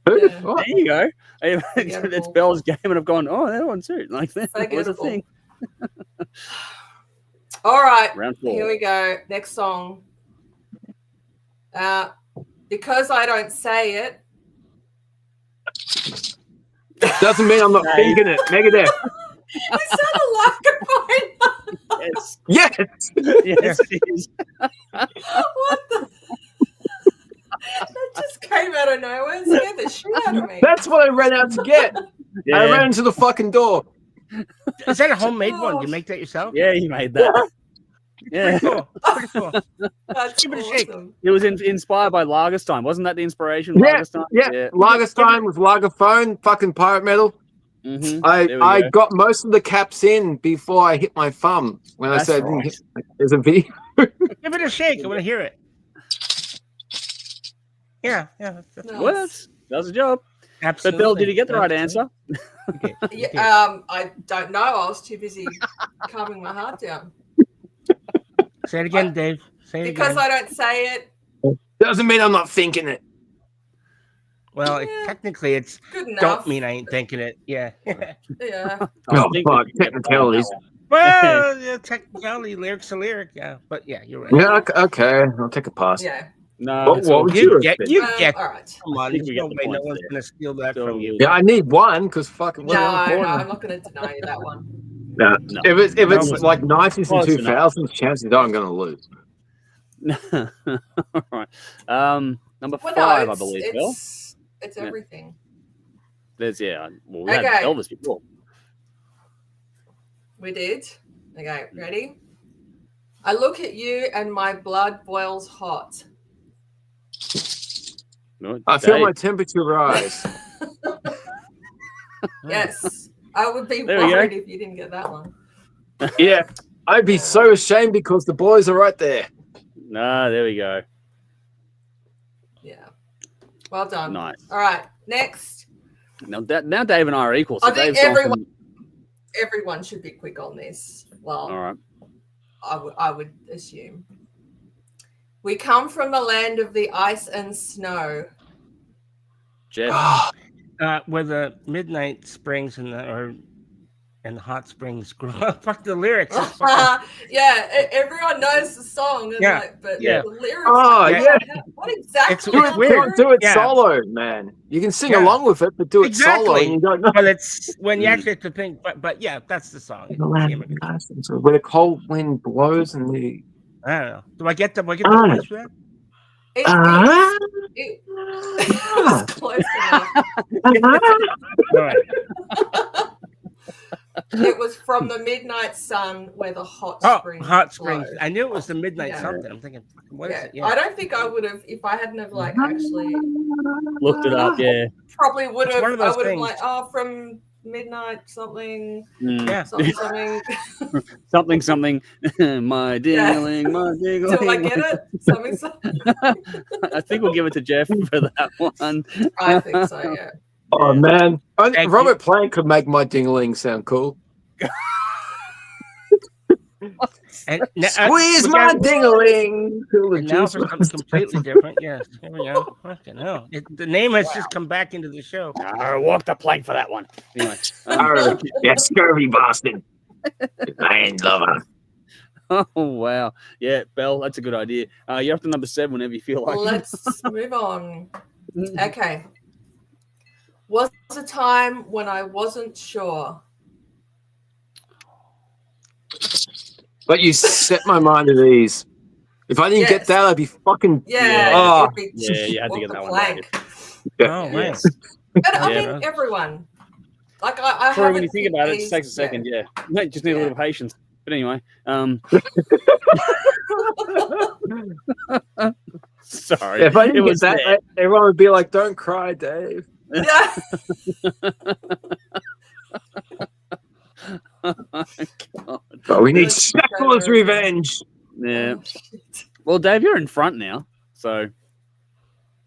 [SPEAKER 3] Who?
[SPEAKER 4] Yeah.
[SPEAKER 3] What?
[SPEAKER 1] There you go. It's
[SPEAKER 4] Forgettable.
[SPEAKER 1] Bell's game, and I've gone, oh, that one too. Like, that was a
[SPEAKER 4] Forgettable.
[SPEAKER 1] thing.
[SPEAKER 4] All right,
[SPEAKER 1] Round 4.
[SPEAKER 4] here we go. Next song. Because I don't say it.
[SPEAKER 3] Doesn't mean I'm not thinking it. Megadeth.
[SPEAKER 4] You sounded like a phone.
[SPEAKER 1] Yes,
[SPEAKER 3] Yes.
[SPEAKER 1] yes, it is.
[SPEAKER 4] What the? That just came out of nowhere. It scared the shit out of me.
[SPEAKER 3] That's what I ran out to get. I
[SPEAKER 1] Yeah,
[SPEAKER 3] ran into the fucking door.
[SPEAKER 2] Is that a homemade one? You make that yourself?
[SPEAKER 1] yeah, he made that. Yeah,
[SPEAKER 2] Pretty cool. Pretty cool.
[SPEAKER 4] That's
[SPEAKER 2] Give it a shake.
[SPEAKER 4] awesome.
[SPEAKER 1] it was inspired by Lagerstein. Wasn't that the inspiration?
[SPEAKER 3] Yeah,
[SPEAKER 1] Lagerstein?
[SPEAKER 3] Yeah. Lagerstein with Lagerphone, fucking pirate metal.
[SPEAKER 1] Mhm.
[SPEAKER 3] I
[SPEAKER 1] There we go.
[SPEAKER 3] got most of the caps in before I hit my thumb when
[SPEAKER 1] That's
[SPEAKER 3] I said
[SPEAKER 1] right.
[SPEAKER 3] there's a video.
[SPEAKER 2] Give it a shake. I want to hear it. Yeah.
[SPEAKER 4] Nice.
[SPEAKER 1] Well, that was a job. But
[SPEAKER 2] Absolutely.
[SPEAKER 1] Bill, did you get the right answer?
[SPEAKER 2] Okay.
[SPEAKER 4] Yeah, I don't know. I was too busy calming my heart down.
[SPEAKER 2] Say it again, Dave. Say it
[SPEAKER 4] Because
[SPEAKER 2] again.
[SPEAKER 4] I don't say it.
[SPEAKER 3] Doesn't mean I'm not thinking it.
[SPEAKER 2] Well,
[SPEAKER 4] Yeah.
[SPEAKER 2] technically, it's
[SPEAKER 4] Good enough.
[SPEAKER 2] don't mean I ain't thinking it. Yeah.
[SPEAKER 4] Yeah.
[SPEAKER 3] Oh, fuck, technicalities.
[SPEAKER 2] Well, yeah, technically, lyric's a lyric. Yeah, but yeah, you're right.
[SPEAKER 3] Yeah, okay. I'll take a pass.
[SPEAKER 4] Yeah.
[SPEAKER 1] No,
[SPEAKER 3] What would
[SPEAKER 2] You
[SPEAKER 3] you
[SPEAKER 2] get,
[SPEAKER 3] have
[SPEAKER 2] you
[SPEAKER 3] been?
[SPEAKER 2] get.
[SPEAKER 4] All right.
[SPEAKER 2] Come on,
[SPEAKER 1] I think
[SPEAKER 2] there's
[SPEAKER 1] we
[SPEAKER 2] no
[SPEAKER 1] get the
[SPEAKER 2] way no
[SPEAKER 1] points
[SPEAKER 2] one's
[SPEAKER 1] there.
[SPEAKER 2] gonna steal that
[SPEAKER 1] So
[SPEAKER 2] from you.
[SPEAKER 3] Yeah, I need one because fucking.
[SPEAKER 4] No, I'm not going to deny you that one.
[SPEAKER 3] No.
[SPEAKER 1] No.
[SPEAKER 3] If it's
[SPEAKER 2] No, but-
[SPEAKER 3] like 90s and
[SPEAKER 1] Close enough.
[SPEAKER 3] 2000s, chances are I'm going to lose.
[SPEAKER 1] All right. Number
[SPEAKER 4] Well,
[SPEAKER 1] 5,
[SPEAKER 4] no,
[SPEAKER 1] I believe, Bill.
[SPEAKER 4] it's
[SPEAKER 1] Yeah.
[SPEAKER 4] everything.
[SPEAKER 1] There's well, we had
[SPEAKER 4] Okay.
[SPEAKER 1] Elvis before.
[SPEAKER 4] We did. Okay, ready? I look at you and my blood boils hot.
[SPEAKER 1] No,
[SPEAKER 3] I feel
[SPEAKER 1] Dave.
[SPEAKER 3] my temperature rise.
[SPEAKER 4] Yes. I would be
[SPEAKER 1] There we go.
[SPEAKER 4] worried if you didn't get that one.
[SPEAKER 3] Yeah. I'd be so ashamed because the boys are right there.
[SPEAKER 1] No, there we go.
[SPEAKER 4] Yeah. Well done.
[SPEAKER 1] Nice.
[SPEAKER 4] All right. Next.
[SPEAKER 1] Now Dave and I are equal. So
[SPEAKER 4] I think
[SPEAKER 1] Dave's gone
[SPEAKER 4] everyone- Everyone should be quick on this. Well,
[SPEAKER 1] All right.
[SPEAKER 4] I would assume. We come from the land of the ice and snow.
[SPEAKER 1] Jeff.
[SPEAKER 2] Where the midnight springs and the hot springs grow up. Fuck the lyrics. It's fucking-
[SPEAKER 4] Yeah, everyone knows the song. And
[SPEAKER 2] Yeah,
[SPEAKER 4] but
[SPEAKER 2] yeah.
[SPEAKER 4] the lyrics.
[SPEAKER 3] Oh,
[SPEAKER 4] like,
[SPEAKER 3] yeah.
[SPEAKER 4] What exactly?
[SPEAKER 2] It's
[SPEAKER 4] are the
[SPEAKER 2] weird.
[SPEAKER 4] lyrics?
[SPEAKER 3] Do it
[SPEAKER 2] Yeah.
[SPEAKER 3] solo, man. You can sing
[SPEAKER 2] Yeah.
[SPEAKER 3] along with it, but do it solo.
[SPEAKER 2] Exactly.
[SPEAKER 3] And you don't know.
[SPEAKER 2] But it's when you actually have to think. But yeah, that's the song.
[SPEAKER 3] Where the cold wind blows and the.
[SPEAKER 2] I don't know. Do I get the points for that?
[SPEAKER 4] It was close enough.
[SPEAKER 2] All right.
[SPEAKER 4] It was from the midnight sun where the hot
[SPEAKER 2] Oh,
[SPEAKER 4] springs.
[SPEAKER 2] hot springs.
[SPEAKER 4] flow.
[SPEAKER 2] I knew it was the midnight
[SPEAKER 4] Yeah.
[SPEAKER 2] something. I'm thinking, what is
[SPEAKER 4] Yeah.
[SPEAKER 2] it? Yeah.
[SPEAKER 4] I don't think I would have if I hadn't have like actually
[SPEAKER 1] Looked it up, yeah.
[SPEAKER 4] probably would
[SPEAKER 2] It's
[SPEAKER 4] have.
[SPEAKER 2] one of
[SPEAKER 4] I
[SPEAKER 2] those
[SPEAKER 4] would have
[SPEAKER 2] things.
[SPEAKER 4] like from midnight something
[SPEAKER 2] Yeah.
[SPEAKER 4] something.
[SPEAKER 1] Something. My dingling, my dingling.
[SPEAKER 4] Do I get it? Something.
[SPEAKER 1] I think we'll give it to Jeff for that one.
[SPEAKER 4] I think so. Yeah.
[SPEAKER 3] Oh, man.
[SPEAKER 2] Thank
[SPEAKER 3] Robert Plant could make my dingling sound cool.
[SPEAKER 2] And
[SPEAKER 3] Squeeze
[SPEAKER 2] we
[SPEAKER 3] my
[SPEAKER 2] got-
[SPEAKER 3] dingling. Till the
[SPEAKER 2] And now
[SPEAKER 3] juice
[SPEAKER 2] for something
[SPEAKER 3] runs
[SPEAKER 2] completely different. Yes. Here we go. Fucking hell. The name has just come back into the show.
[SPEAKER 1] Walk the plank for that one. Anyway.
[SPEAKER 3] down. Yeah, scurvy bastard. Man lover.
[SPEAKER 1] Oh, wow. Yeah, Belle, that's a good idea. You're up to number 7 whenever you feel like it.
[SPEAKER 4] Let's move on. Okay. Was a time when I wasn't sure.
[SPEAKER 3] But you set my mind at ease. If I didn't
[SPEAKER 4] Yes.
[SPEAKER 3] get that, I'd be fucking.
[SPEAKER 4] Yeah.
[SPEAKER 3] Oh.
[SPEAKER 4] it'd be
[SPEAKER 1] Yeah, you had to
[SPEAKER 4] walk
[SPEAKER 1] get
[SPEAKER 4] the
[SPEAKER 1] that one
[SPEAKER 4] plank.
[SPEAKER 2] Oh, man.
[SPEAKER 4] And I
[SPEAKER 1] Yeah.
[SPEAKER 4] mean, everyone. Like I
[SPEAKER 1] Sorry, when
[SPEAKER 4] haven't
[SPEAKER 1] you think
[SPEAKER 4] picked
[SPEAKER 1] about it, it
[SPEAKER 4] these-
[SPEAKER 1] takes a second, yeah. You just need a little patience. But anyway, sorry.
[SPEAKER 3] If I
[SPEAKER 1] It
[SPEAKER 3] didn't
[SPEAKER 1] was
[SPEAKER 3] get
[SPEAKER 1] there.
[SPEAKER 3] that, everyone would be like, "Don't cry, Dave."
[SPEAKER 4] Yeah.
[SPEAKER 1] Oh, my God.
[SPEAKER 3] But we need
[SPEAKER 4] Good.
[SPEAKER 3] Shackler's revenge.
[SPEAKER 1] Yeah.
[SPEAKER 4] Oh, shit.
[SPEAKER 1] Well, Dave, you're in front now. So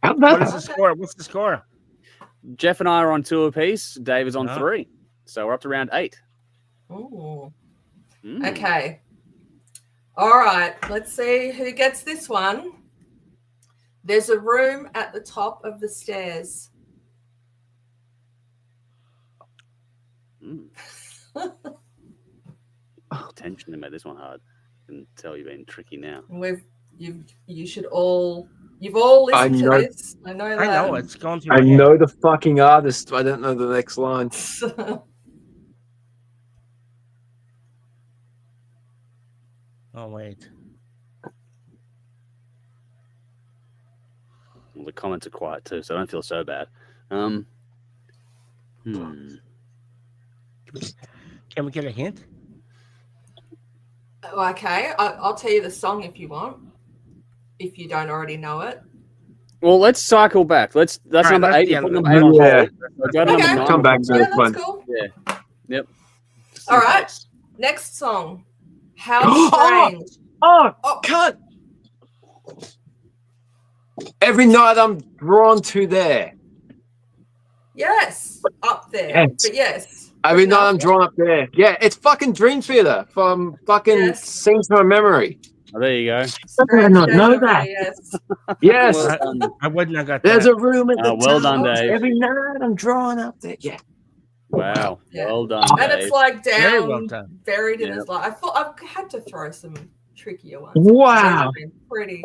[SPEAKER 3] How'd
[SPEAKER 2] What
[SPEAKER 3] that?
[SPEAKER 2] is the score? What's the score?
[SPEAKER 1] Jeff and I are on 2 apiece. Dave is on
[SPEAKER 2] Oh.
[SPEAKER 1] 3. So we're up to round 8.
[SPEAKER 4] Ooh.
[SPEAKER 1] Mm.
[SPEAKER 4] Okay. All right. Let's see who gets this one. There's a room at the top of the stairs.
[SPEAKER 1] Mm. Tension to make this one hard. I can tell you've been tricky now.
[SPEAKER 4] You've all listened
[SPEAKER 3] I know-
[SPEAKER 4] to this. I know that.
[SPEAKER 2] I know it's going through.
[SPEAKER 3] I
[SPEAKER 2] my head.
[SPEAKER 3] know the fucking artist. I don't know the next line.
[SPEAKER 2] Oh wait.
[SPEAKER 1] Well, the comments are quiet too, so I don't feel so bad.
[SPEAKER 2] Can we get a hint?
[SPEAKER 4] Okay. I'll tell you the song if you want. If you don't already know it.
[SPEAKER 1] Well, let's cycle back. That's
[SPEAKER 2] All right,
[SPEAKER 1] number
[SPEAKER 2] let's-
[SPEAKER 1] 8.
[SPEAKER 2] yeah,
[SPEAKER 1] Put number
[SPEAKER 2] let's-
[SPEAKER 1] 8 on
[SPEAKER 3] Yeah.
[SPEAKER 1] hold. So go to number
[SPEAKER 4] Okay.
[SPEAKER 1] 9.
[SPEAKER 3] Come back to
[SPEAKER 4] Yeah,
[SPEAKER 3] this
[SPEAKER 4] that's
[SPEAKER 3] one.
[SPEAKER 4] cool.
[SPEAKER 1] Yeah. Yep. Just
[SPEAKER 4] All
[SPEAKER 1] in
[SPEAKER 4] right.
[SPEAKER 1] case.
[SPEAKER 4] Next song. How strange.
[SPEAKER 3] Oh,
[SPEAKER 4] Oh.
[SPEAKER 3] cut! Every night I'm drawn to there.
[SPEAKER 4] Yes, up there.
[SPEAKER 3] Yes.
[SPEAKER 4] But yes.
[SPEAKER 3] Every night I'm
[SPEAKER 4] Enough.
[SPEAKER 3] drawn up there. Yeah, it's fucking Dream Theater from fucking
[SPEAKER 4] Yes.
[SPEAKER 3] Sings from Memory.
[SPEAKER 1] Oh, there you go.
[SPEAKER 3] How did I
[SPEAKER 4] Strange
[SPEAKER 3] not know
[SPEAKER 4] deja vu,
[SPEAKER 3] that?
[SPEAKER 4] Yes.
[SPEAKER 3] Yes.
[SPEAKER 1] Well done.
[SPEAKER 2] I wouldn't have got
[SPEAKER 3] There's
[SPEAKER 2] that.
[SPEAKER 3] a room at the
[SPEAKER 1] Well
[SPEAKER 3] top.
[SPEAKER 1] done, Dave.
[SPEAKER 3] Every night I'm drawn up there. Yeah.
[SPEAKER 1] Wow.
[SPEAKER 4] Yeah.
[SPEAKER 1] Well done,
[SPEAKER 4] And
[SPEAKER 1] Dave.
[SPEAKER 4] it's like
[SPEAKER 2] Very
[SPEAKER 4] down,
[SPEAKER 2] well done.
[SPEAKER 4] buried in
[SPEAKER 1] Yeah.
[SPEAKER 4] his life. I thought I had to throw some trickier ones.
[SPEAKER 3] Wow.
[SPEAKER 4] They've been pretty.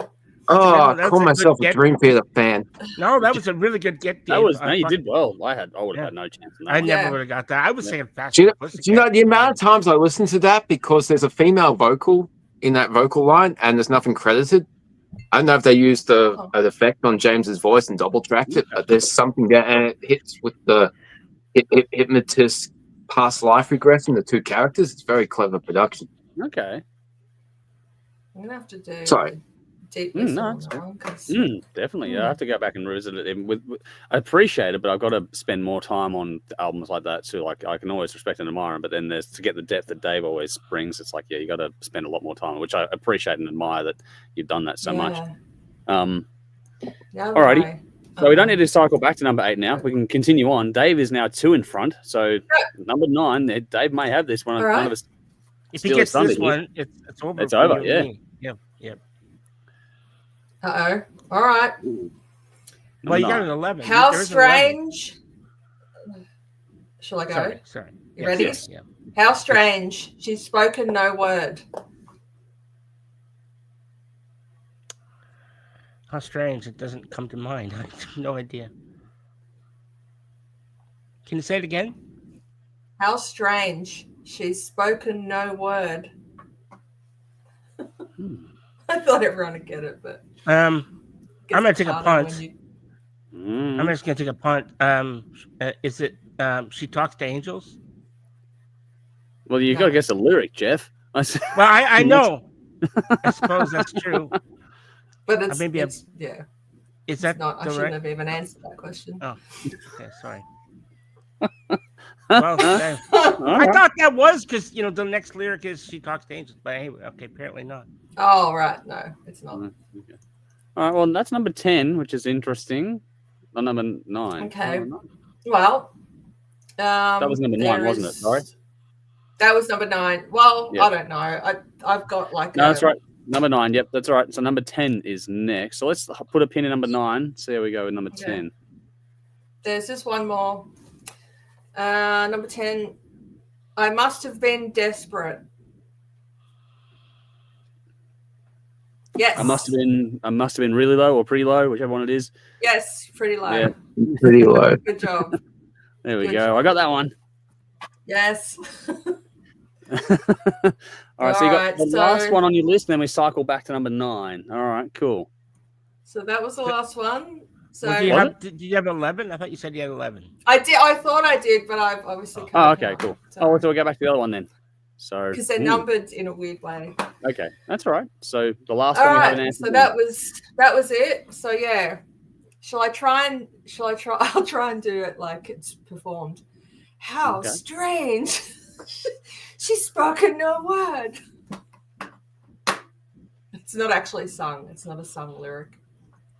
[SPEAKER 3] Oh,
[SPEAKER 2] No,
[SPEAKER 3] I
[SPEAKER 2] that's
[SPEAKER 3] call
[SPEAKER 2] a good
[SPEAKER 3] myself a
[SPEAKER 2] get.
[SPEAKER 3] Dream Theater fan.
[SPEAKER 2] No, that was a really good get, Dave.
[SPEAKER 1] That was
[SPEAKER 2] I
[SPEAKER 1] no, you
[SPEAKER 2] fuck-
[SPEAKER 1] did well. I would have
[SPEAKER 2] Yeah.
[SPEAKER 1] had no chance. In that
[SPEAKER 2] I
[SPEAKER 1] one.
[SPEAKER 2] never
[SPEAKER 4] Yeah.
[SPEAKER 2] would have got that. I was
[SPEAKER 1] Yeah.
[SPEAKER 2] saying fast.
[SPEAKER 3] Do you know the amount of times I listen to that because there's a female vocal in that vocal line and there's nothing credited? I don't know if they used an effect on James's voice and double tracked it, but there's something there and it hits with the hypnotist past life regression, the two characters. It's very clever production.
[SPEAKER 1] Okay.
[SPEAKER 4] I'm gonna have to do
[SPEAKER 3] Sorry.
[SPEAKER 4] deep
[SPEAKER 1] No,
[SPEAKER 4] listen on
[SPEAKER 1] it's
[SPEAKER 4] that one 'cause-
[SPEAKER 1] Definitely. Yeah, I have to go back and revisit it. Even with, I appreciate it, but I've got to spend more time on albums like that too. Like I can always respect an admirer, but then there's to get the depth that Dave always brings. It's like, yeah, you got to spend a lot more time, which I appreciate and admire that you've done that so much.
[SPEAKER 4] Yeah,
[SPEAKER 1] Alrighty.
[SPEAKER 4] right.
[SPEAKER 1] So we don't need to cycle back to number 8 now. We can continue on. Dave is now 2 in front. So number 9, Dave may have this one.
[SPEAKER 4] All right.
[SPEAKER 1] One of us.
[SPEAKER 2] If he
[SPEAKER 1] Steal
[SPEAKER 2] gets
[SPEAKER 1] his thunder
[SPEAKER 2] this
[SPEAKER 1] here.
[SPEAKER 2] one, it's over.
[SPEAKER 1] It's
[SPEAKER 2] for
[SPEAKER 1] over,
[SPEAKER 2] you and me. Yeah.
[SPEAKER 4] Uh-oh. All right.
[SPEAKER 2] Well, you got
[SPEAKER 1] Nine.
[SPEAKER 2] an 11.
[SPEAKER 4] How
[SPEAKER 2] There is an 11.
[SPEAKER 4] strange. Shall I go?
[SPEAKER 2] Sorry.
[SPEAKER 4] You ready?
[SPEAKER 1] Yes.
[SPEAKER 2] Yeah.
[SPEAKER 4] How strange. She's spoken no word.
[SPEAKER 2] How strange. It doesn't come to mind. I have no idea. Can you say it again?
[SPEAKER 4] How strange. She's spoken no word. I thought everyone would get it, but
[SPEAKER 2] I'm gonna take a punt.
[SPEAKER 1] Mm.
[SPEAKER 2] I'm just gonna take a punt. Is it She Talks to Angels?
[SPEAKER 1] Well, you got to guess the lyric, Jeff.
[SPEAKER 2] Well, I know. I suppose that's true.
[SPEAKER 4] But it's,
[SPEAKER 2] Maybe
[SPEAKER 4] it's yeah.
[SPEAKER 2] Is that
[SPEAKER 4] Not, I
[SPEAKER 2] the
[SPEAKER 4] shouldn't
[SPEAKER 2] right?
[SPEAKER 4] have even answered that question.
[SPEAKER 2] Oh, okay, sorry. Well, I thought that was because the next lyric is "She Talks to Angels," but anyway, okay, apparently not.
[SPEAKER 4] Oh right, no, it's not.
[SPEAKER 1] Okay. All right. Well, that's number 10, which is interesting. Or number 9.
[SPEAKER 4] Okay.
[SPEAKER 1] Number 9.
[SPEAKER 4] Well,
[SPEAKER 1] That was number 9, wasn't it? Sorry.
[SPEAKER 4] That was number 9. Well,
[SPEAKER 1] Yeah.
[SPEAKER 4] I don't know. I've got like
[SPEAKER 1] No, that's right. Number 9. Yep, that's all right. So number 10 is next. So let's put a pin in number 9. See how we go with number 10.
[SPEAKER 4] There's just one more. Number 10. I must have been desperate. Yes.
[SPEAKER 1] I must have been really low or pretty low, whichever one it is.
[SPEAKER 4] Yes, pretty low.
[SPEAKER 1] Yeah.
[SPEAKER 3] Pretty low.
[SPEAKER 4] Good job.
[SPEAKER 1] There we
[SPEAKER 4] Good
[SPEAKER 1] go.
[SPEAKER 4] job.
[SPEAKER 1] I got that one.
[SPEAKER 4] Yes.
[SPEAKER 1] All right, so you got
[SPEAKER 4] Alright,
[SPEAKER 1] the
[SPEAKER 4] so-
[SPEAKER 1] last one on your list, and then we cycle back to number 9. All right, cool.
[SPEAKER 4] So that was the last one. So
[SPEAKER 2] Well, did you have 11? I thought you said you had 11.
[SPEAKER 4] I did. I thought I did, but I've obviously.
[SPEAKER 1] Oh, okay, cool. Oh, so we'll go back to the other one then. So
[SPEAKER 4] because they're numbered in a weird way.
[SPEAKER 1] Okay, that's all right. So the last
[SPEAKER 4] All
[SPEAKER 1] one we haven't
[SPEAKER 4] right.
[SPEAKER 1] answered.
[SPEAKER 4] So that was it. So yeah. Shall I try? I'll try and do it like it's performed. How
[SPEAKER 1] Okay.
[SPEAKER 4] strange. She's spoken no word. It's not actually sung. It's not a sung lyric.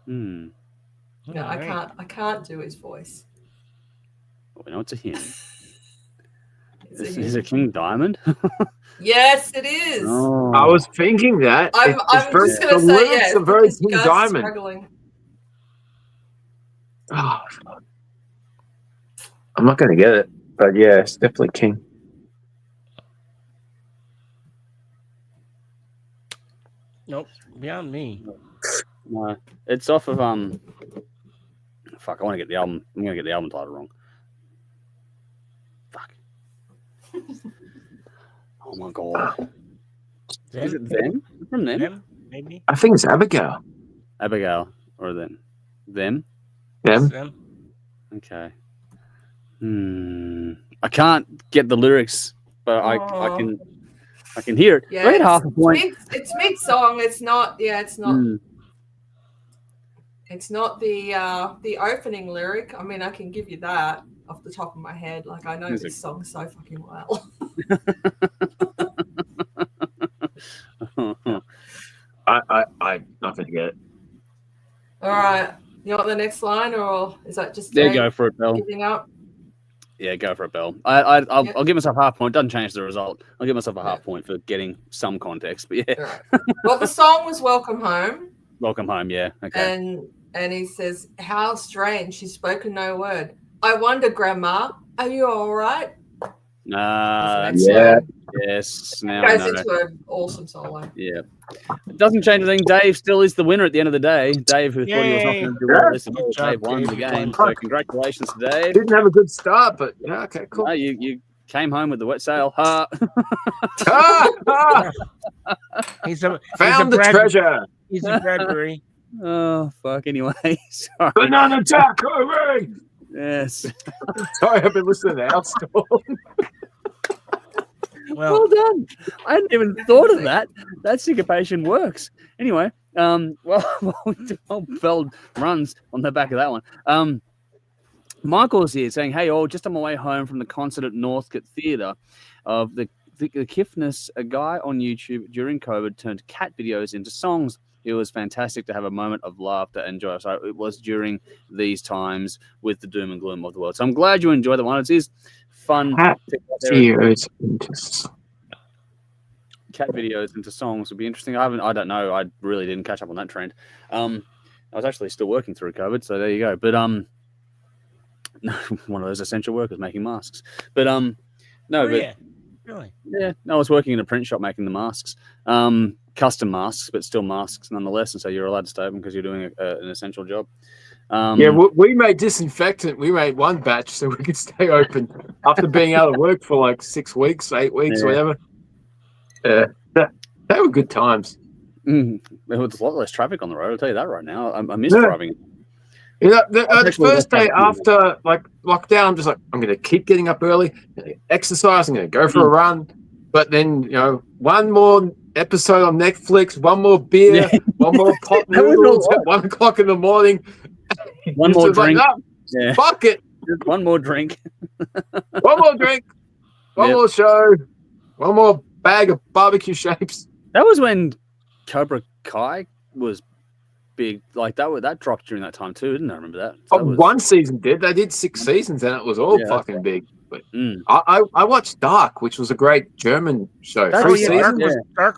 [SPEAKER 1] Hmm.
[SPEAKER 4] No,
[SPEAKER 2] All right.
[SPEAKER 4] I can't do his voice.
[SPEAKER 1] Well, we know it's a him.
[SPEAKER 4] Is it
[SPEAKER 1] Is
[SPEAKER 4] him?
[SPEAKER 1] it King Diamond?
[SPEAKER 4] Yes, it is.
[SPEAKER 1] Oh.
[SPEAKER 3] I was thinking that.
[SPEAKER 4] I'm
[SPEAKER 3] very,
[SPEAKER 4] just gonna
[SPEAKER 3] the
[SPEAKER 4] say
[SPEAKER 3] lyrics
[SPEAKER 4] yes.
[SPEAKER 3] are very
[SPEAKER 4] because
[SPEAKER 3] King
[SPEAKER 4] Gus
[SPEAKER 3] Diamond.
[SPEAKER 4] struggling.
[SPEAKER 3] Oh, I'm not going to get it, but yeah, it's definitely King.
[SPEAKER 2] Nope, beyond me.
[SPEAKER 1] No, it's off of Fuck, I want to get the album. I'm gonna get the album title wrong. Fuck. Oh my god. Is it them? From them?
[SPEAKER 2] Them, maybe.
[SPEAKER 3] I think it's Abigail.
[SPEAKER 1] Abigail or them? Them?
[SPEAKER 3] Them.
[SPEAKER 2] Them.
[SPEAKER 1] Okay. I can't get the lyrics, but I can hear it.
[SPEAKER 4] Yeah,
[SPEAKER 1] I get half a point.
[SPEAKER 4] It's mid song. It's not. Yeah, it's not.
[SPEAKER 1] Hmm.
[SPEAKER 4] It's not the opening lyric. I mean, I can give you that off the top of my head. Like I know
[SPEAKER 1] Music.
[SPEAKER 4] this song so fucking well.
[SPEAKER 3] I'm not going to get it.
[SPEAKER 4] All right, You want the next line, or is that just
[SPEAKER 1] There you go for it, Bell.
[SPEAKER 4] giving up?
[SPEAKER 1] Yeah, go for it, Bell. I'll give myself half point. Doesn't change the result. I'll give myself a half point for getting some context. But yeah.
[SPEAKER 4] All right. Well, the song was "Welcome Home."
[SPEAKER 1] Welcome home. Yeah. Okay.
[SPEAKER 4] And he says, "How strange. She's spoken no word. I wonder, Grandma, are you all right?"
[SPEAKER 3] Yeah.
[SPEAKER 1] Yes. Now
[SPEAKER 4] Goes
[SPEAKER 1] I know.
[SPEAKER 4] into an awesome solo.
[SPEAKER 1] Yeah. It doesn't change a thing. Dave still is the winner at the end of the day. Dave, who thought he was not going to do well this
[SPEAKER 2] Good job,
[SPEAKER 1] Dave won
[SPEAKER 2] Dave.
[SPEAKER 1] the game. So congratulations to Dave.
[SPEAKER 3] Didn't have a good start, but yeah, okay, cool.
[SPEAKER 1] No, you came home with the wet sail. Ha.
[SPEAKER 2] He's a
[SPEAKER 3] Found the treasure.
[SPEAKER 2] He's a Bradbury.
[SPEAKER 1] Oh, fuck. Anyway, sorry.
[SPEAKER 3] Banana taco.
[SPEAKER 1] Yes.
[SPEAKER 3] Sorry, I've been listening to Halestorm.
[SPEAKER 1] Well done. I hadn't even thought of that. That syncopation works. Anyway, Feld runs on the back of that one. Michael's here saying, "Hey, all, just on my way home from the concert at Northcote Theatre of the Kiffness, a guy on YouTube during COVID turned cat videos into songs. It was fantastic to have a moment of laughter and joy." So it was during these times with the doom and gloom of the world. So I'm glad you enjoyed that one. It is fun. Cat videos into songs would be interesting. I don't know. I really didn't catch up on that trend. I was actually still working through COVID, so there you go. But one of those essential workers making masks. But
[SPEAKER 2] Yeah. Really?
[SPEAKER 1] Yeah, no, I was working in a print shop making the masks, custom masks, but still masks nonetheless. And so you're allowed to stay open because you're doing an essential job.
[SPEAKER 3] Yeah, we made disinfectant. We made one batch so we could stay open after being out of work for like 6 weeks, 8 weeks, whatever. They were good times.
[SPEAKER 1] There was a lot less traffic on the road. I'll tell you that right now. I miss driving.
[SPEAKER 3] You know, the first day after like lockdown, I'm just like, I'm going to keep getting up early, exercise, I'm going to go for a run. But then, you know, one more episode on Netflix, one more beer, one more pot noodles at 1 o'clock in the morning.
[SPEAKER 1] One more drink.
[SPEAKER 3] Like, no, fuck it.
[SPEAKER 1] Just one more drink.
[SPEAKER 3] One more drink. One more show. One more bag of barbecue shapes.
[SPEAKER 1] That was when Cobra Kai was big. Like that dropped during that time too. Didn't I remember that? So
[SPEAKER 3] one season did. They did 6 seasons and it was all fucking big. But I watched Dark, which was a great German show.
[SPEAKER 2] Dark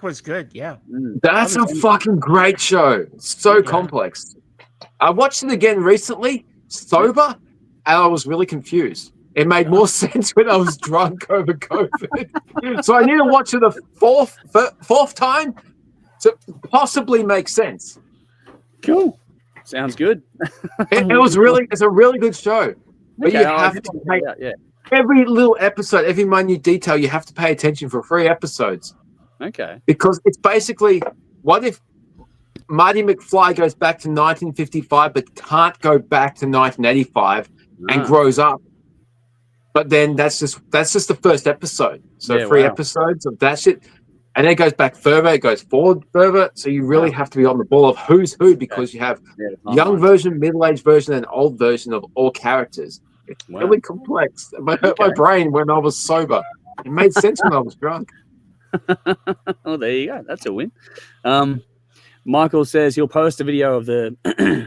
[SPEAKER 2] was good. Yeah.
[SPEAKER 3] That's a fucking great show. So complex. I watched it again recently, sober, and I was really confused. It made more sense when I was drunk over COVID. So I need to watch it a fourth time to possibly make sense.
[SPEAKER 1] Cool. Sounds good.
[SPEAKER 3] It's a really good show. But you have to pay every little episode, every minute detail, you have to pay attention for 3 episodes.
[SPEAKER 1] Okay.
[SPEAKER 3] Because it's basically, what if Marty McFly goes back to 1955 but can't go back to 1985 and grows up? But then that's just the first episode. So 3 episodes of that shit. And then it goes back further, it goes forward further. So you really have to be on the ball of who's who because you have young version, middle-aged version, and old version of all characters. It's really complex. It hurt my brain when I was sober. It made sense when I was drunk.
[SPEAKER 1] Oh, there you go. That's a win. Michael says he'll post a video of the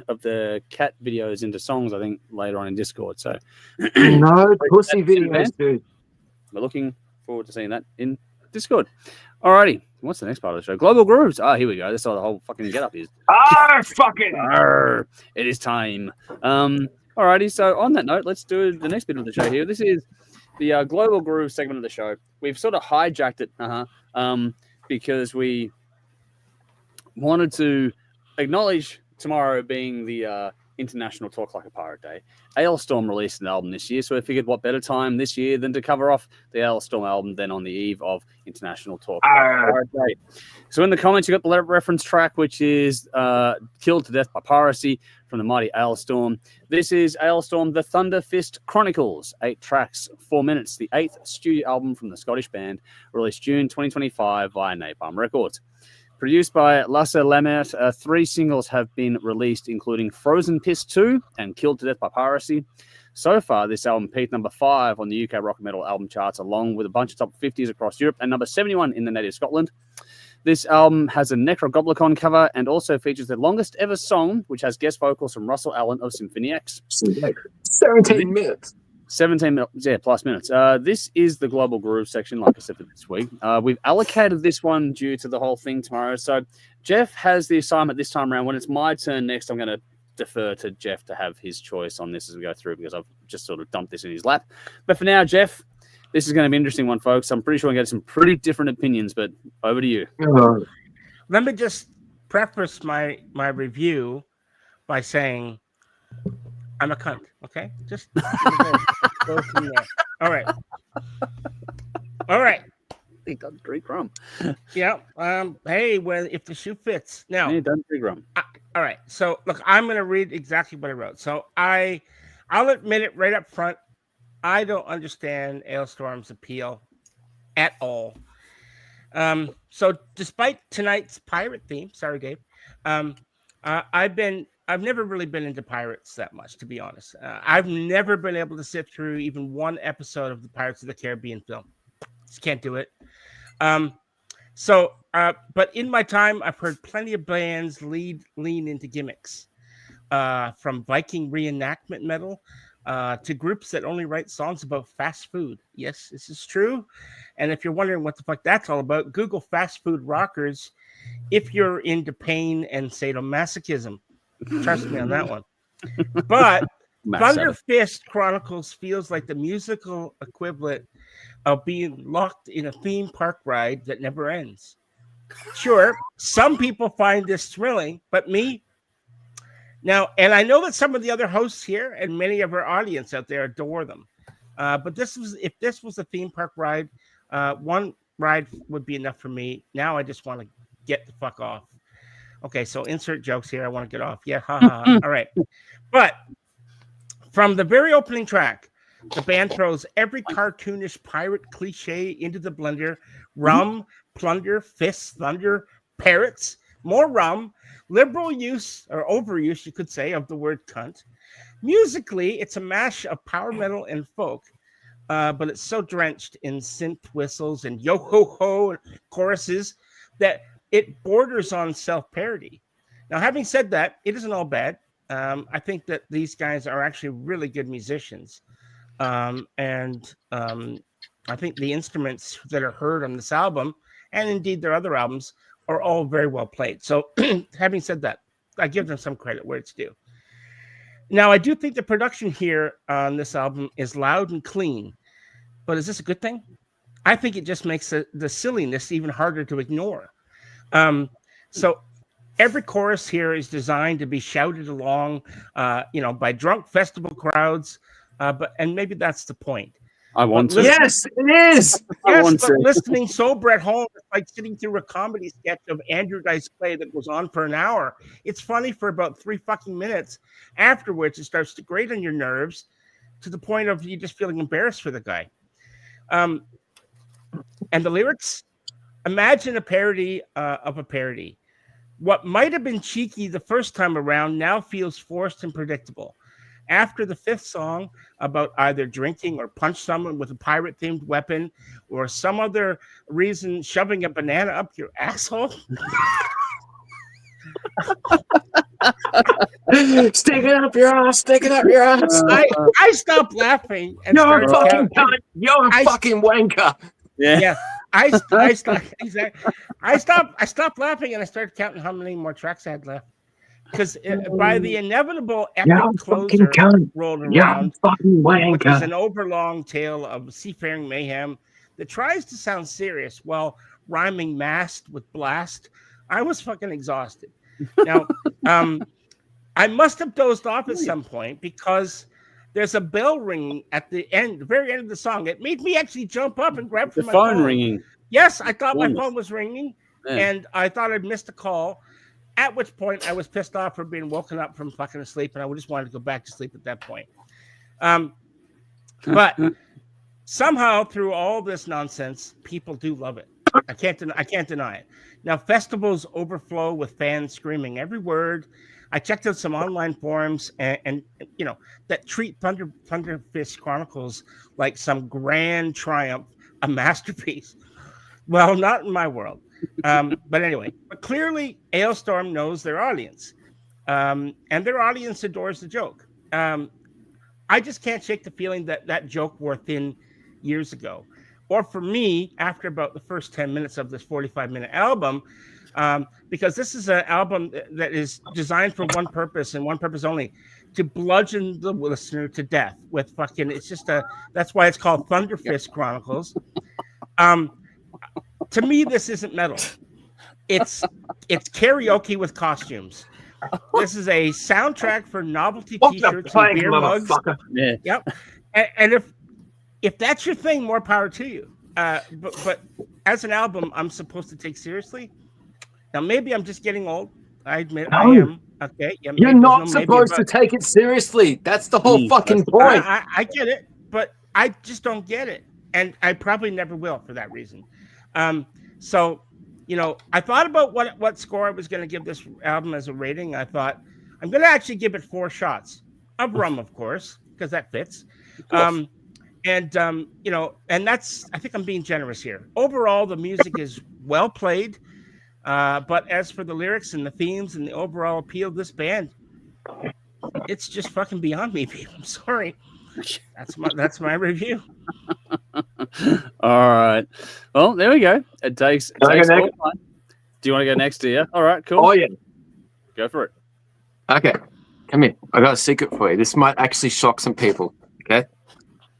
[SPEAKER 1] of the cat videos into songs, I think, later on in Discord. So
[SPEAKER 3] no pussy videos, dude.
[SPEAKER 1] We're looking forward to seeing that in Discord. Alrighty. What's the next part of the show? Global Grooves. Here we go. That's how the whole fucking get-up is. It is time. Alrighty. So on that note, let's do the next bit of the show here. This is the Global Groove segment of the show. We've sort of hijacked it because we wanted to acknowledge tomorrow being the International Talk Like a Pirate Day. Alestorm released an album this year, so I figured what better time this year than to cover off the Alestorm album than on the eve of International Talk Like a Pirate Day. So in the comments, you got the reference track, which is Killed to Death by Piracy from the mighty Alestorm. This is Alestorm, The Thunder Fist Chronicles, 8 tracks, 4 minutes, the 8th studio album from the Scottish band, released June 2025 via Napalm Records. Produced by Lasse Lammert, 3 singles have been released, including Frozen Piss 2 and Killed to Death by Piracy. So far, this album peaked number 5 on the UK rock and metal album charts, along with a bunch of top 50s across Europe and number 71 in the native Scotland. This album has a Necrogoblicon cover and also features the longest ever song, which has guest vocals from Russell Allen of Symphony X.
[SPEAKER 3] 17 minutes.
[SPEAKER 1] 17 minutes, yeah, plus minutes. This is the Global Groove section, like I said, for this week. We've allocated this one due to the whole thing tomorrow. So Jeff has the assignment this time around. When it's my turn next, I'm going to defer to Jeff to have his choice on this as we go through, because I've just sort of dumped this in his lap. But for now, Jeff, this is going to be an interesting one, folks. I'm pretty sure we're going to get some pretty different opinions, but over to you.
[SPEAKER 2] Let me just preface my review by saying I'm a cunt, okay? Just go from there. All right.
[SPEAKER 1] He done 3 crumb.
[SPEAKER 2] Yeah. Hey, well, if the shoe fits. Now,
[SPEAKER 1] He done 3 crumb.
[SPEAKER 2] all right. So, look, I'm going to read exactly what I wrote. So, I'll admit it right up front. I don't understand Alestorm's appeal at all. So, despite tonight's pirate theme, sorry, Dave, I've never really been into pirates that much, to be honest. I've never been able to sit through even one episode of the Pirates of the Caribbean film. Just can't do it. But in my time, I've heard plenty of bands lean into gimmicks, from Viking reenactment metal to groups that only write songs about fast food. Yes, this is true. And if you're wondering what the fuck that's all about, Google fast food rockers if you're into pain and sadomasochism. Trust me on that one. But Thunder Fist Chronicles feels like the musical equivalent of being locked in a theme park ride that never ends. Sure, some people find this thrilling, but me, now, and I know that some of the other hosts here and many of our audience out there adore them. But if this was a theme park ride, one ride would be enough for me. Now I just want to get the fuck off. Okay, so insert jokes here. I want to get off. Yeah, haha. All right. But from the very opening track, the band throws every cartoonish pirate cliche into the blender. Rum, plunder, fists, thunder, parrots, more rum, liberal use or overuse, you could say, of the word cunt. Musically, it's a mash of power metal and folk, but it's so drenched in synth whistles and yo-ho-ho choruses that it borders on self-parody. Now, having said that, it isn't all bad. I think that these guys are actually really good musicians. I think the instruments that are heard on this album, and indeed their other albums, are all very well played. So having said that, I give them some credit where it's due. Now, I do think the production here on this album is loud and clean, but is this a good thing? I think it just makes the silliness even harder to ignore. So every chorus here is designed to be shouted along, by drunk festival crowds. And maybe that's the point.
[SPEAKER 1] I want to.
[SPEAKER 3] Yes, it is.
[SPEAKER 2] Yes, but listening sober at home is like sitting through a comedy sketch of Andrew Dice Clay that goes on for an hour. It's funny for about 3 fucking minutes. Afterwards, it starts to grate on your nerves to the point of you just feeling embarrassed for the guy. And the lyrics, imagine a parody of a parody. What might have been cheeky the first time around now feels forced and predictable. After the 5th song about either drinking or punch someone with a pirate-themed weapon or some other reason shoving a banana up your asshole.
[SPEAKER 3] Stick it up your ass, stick it up your ass.
[SPEAKER 2] I stopped laughing. And
[SPEAKER 3] you're a fucking cunt. You're a fucking wanker.
[SPEAKER 2] Yeah. I stopped laughing and I started counting how many more tracks I had left. Because by the inevitable epic closer rolled around, which is an overlong tale of seafaring mayhem that tries to sound serious while rhyming mast with blast, I was fucking exhausted. Now, I must have dozed off at some point because there's a bell ringing at the very end of the song. It made me actually jump up and grab for my phone.
[SPEAKER 1] Ringing.
[SPEAKER 2] Yes, I thought my phone was ringing, and I thought I'd missed a call. At which point I was pissed off for being woken up from fucking sleep, and I just wanted to go back to sleep at that point. But somehow through all this nonsense, people do love it. I can't deny it. Now festivals overflow with fans screaming every word. I checked out some online forums and that treat Thunder Fist Chronicles like some grand triumph, a masterpiece. Well, not in my world. But anyway, but clearly Alestorm knows their audience, and their audience adores the joke. I just can't shake the feeling that that joke wore thin years ago. Or for me, after about the first 10 minutes of this 45-minute album, because this is an album that is designed for one purpose and one purpose only, to bludgeon the listener to death with fucking, it's just that's why it's called Thunderfist Chronicles. To me, this isn't metal. It's karaoke with costumes. This is a soundtrack for novelty t-shirts and beer mugs.
[SPEAKER 1] Yeah.
[SPEAKER 2] Yep. And if that's your thing, more power to you. But as an album, I'm supposed to take seriously. Now, maybe I'm just getting old. I admit I am. Okay. Yeah,
[SPEAKER 3] you're not supposed to take it seriously. That's the whole fucking point.
[SPEAKER 2] I get it, but I just don't get it. And I probably never will for that reason. So, you know, I thought about what score I was going to give this album as a rating. I thought, I'm going to actually give it 4 shots of rum, of course, because that fits. You know, and that's, I think I'm being generous here. Overall, the music is well played. But as for the lyrics and the themes and the overall appeal of this band, it's just fucking beyond me, people. I'm sorry. That's my review.
[SPEAKER 1] All right. Well, there we go. It takes all time. Do you want to go next, dear? All right, cool.
[SPEAKER 3] Oh, yeah.
[SPEAKER 1] Go for it.
[SPEAKER 3] Okay. Come here. I got a secret for you. This might actually shock some people. Okay.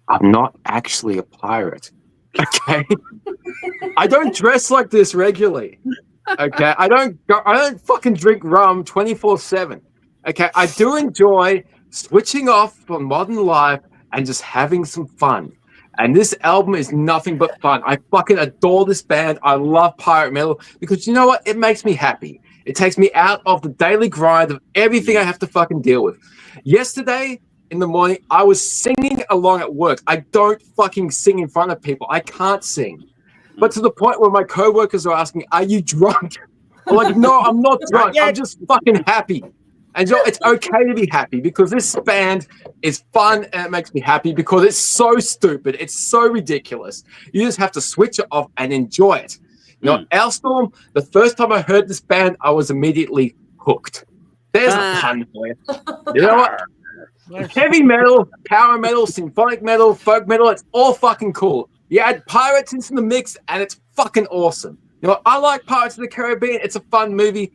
[SPEAKER 3] I'm not actually a pirate. Okay. I don't dress like this regularly. Okay. I don't fucking drink rum 24/7. Okay. I do enjoy switching off from modern life and just having some fun. And this album is nothing but fun. I fucking adore this band. I love pirate metal because you know what? It makes me happy. It takes me out of the daily grind of everything I have to fucking deal with. Yesterday in the morning, I was singing along at work. I don't fucking sing in front of people. I can't sing. But to the point where my coworkers are asking, "Are you drunk?" I'm like, "No, I'm not drunk. I'm just fucking happy." And you know, it's okay to be happy because this band is fun and it makes me happy because it's so stupid. It's so ridiculous. You just have to switch it off and enjoy it. You know, Alestorm, the first time I heard this band, I was immediately hooked. There's a pun for you. You know what? Heavy metal, power metal, symphonic metal, folk metal, it's all fucking cool. You add pirates into the mix and it's fucking awesome. You know, I like Pirates of the Caribbean. It's a fun movie.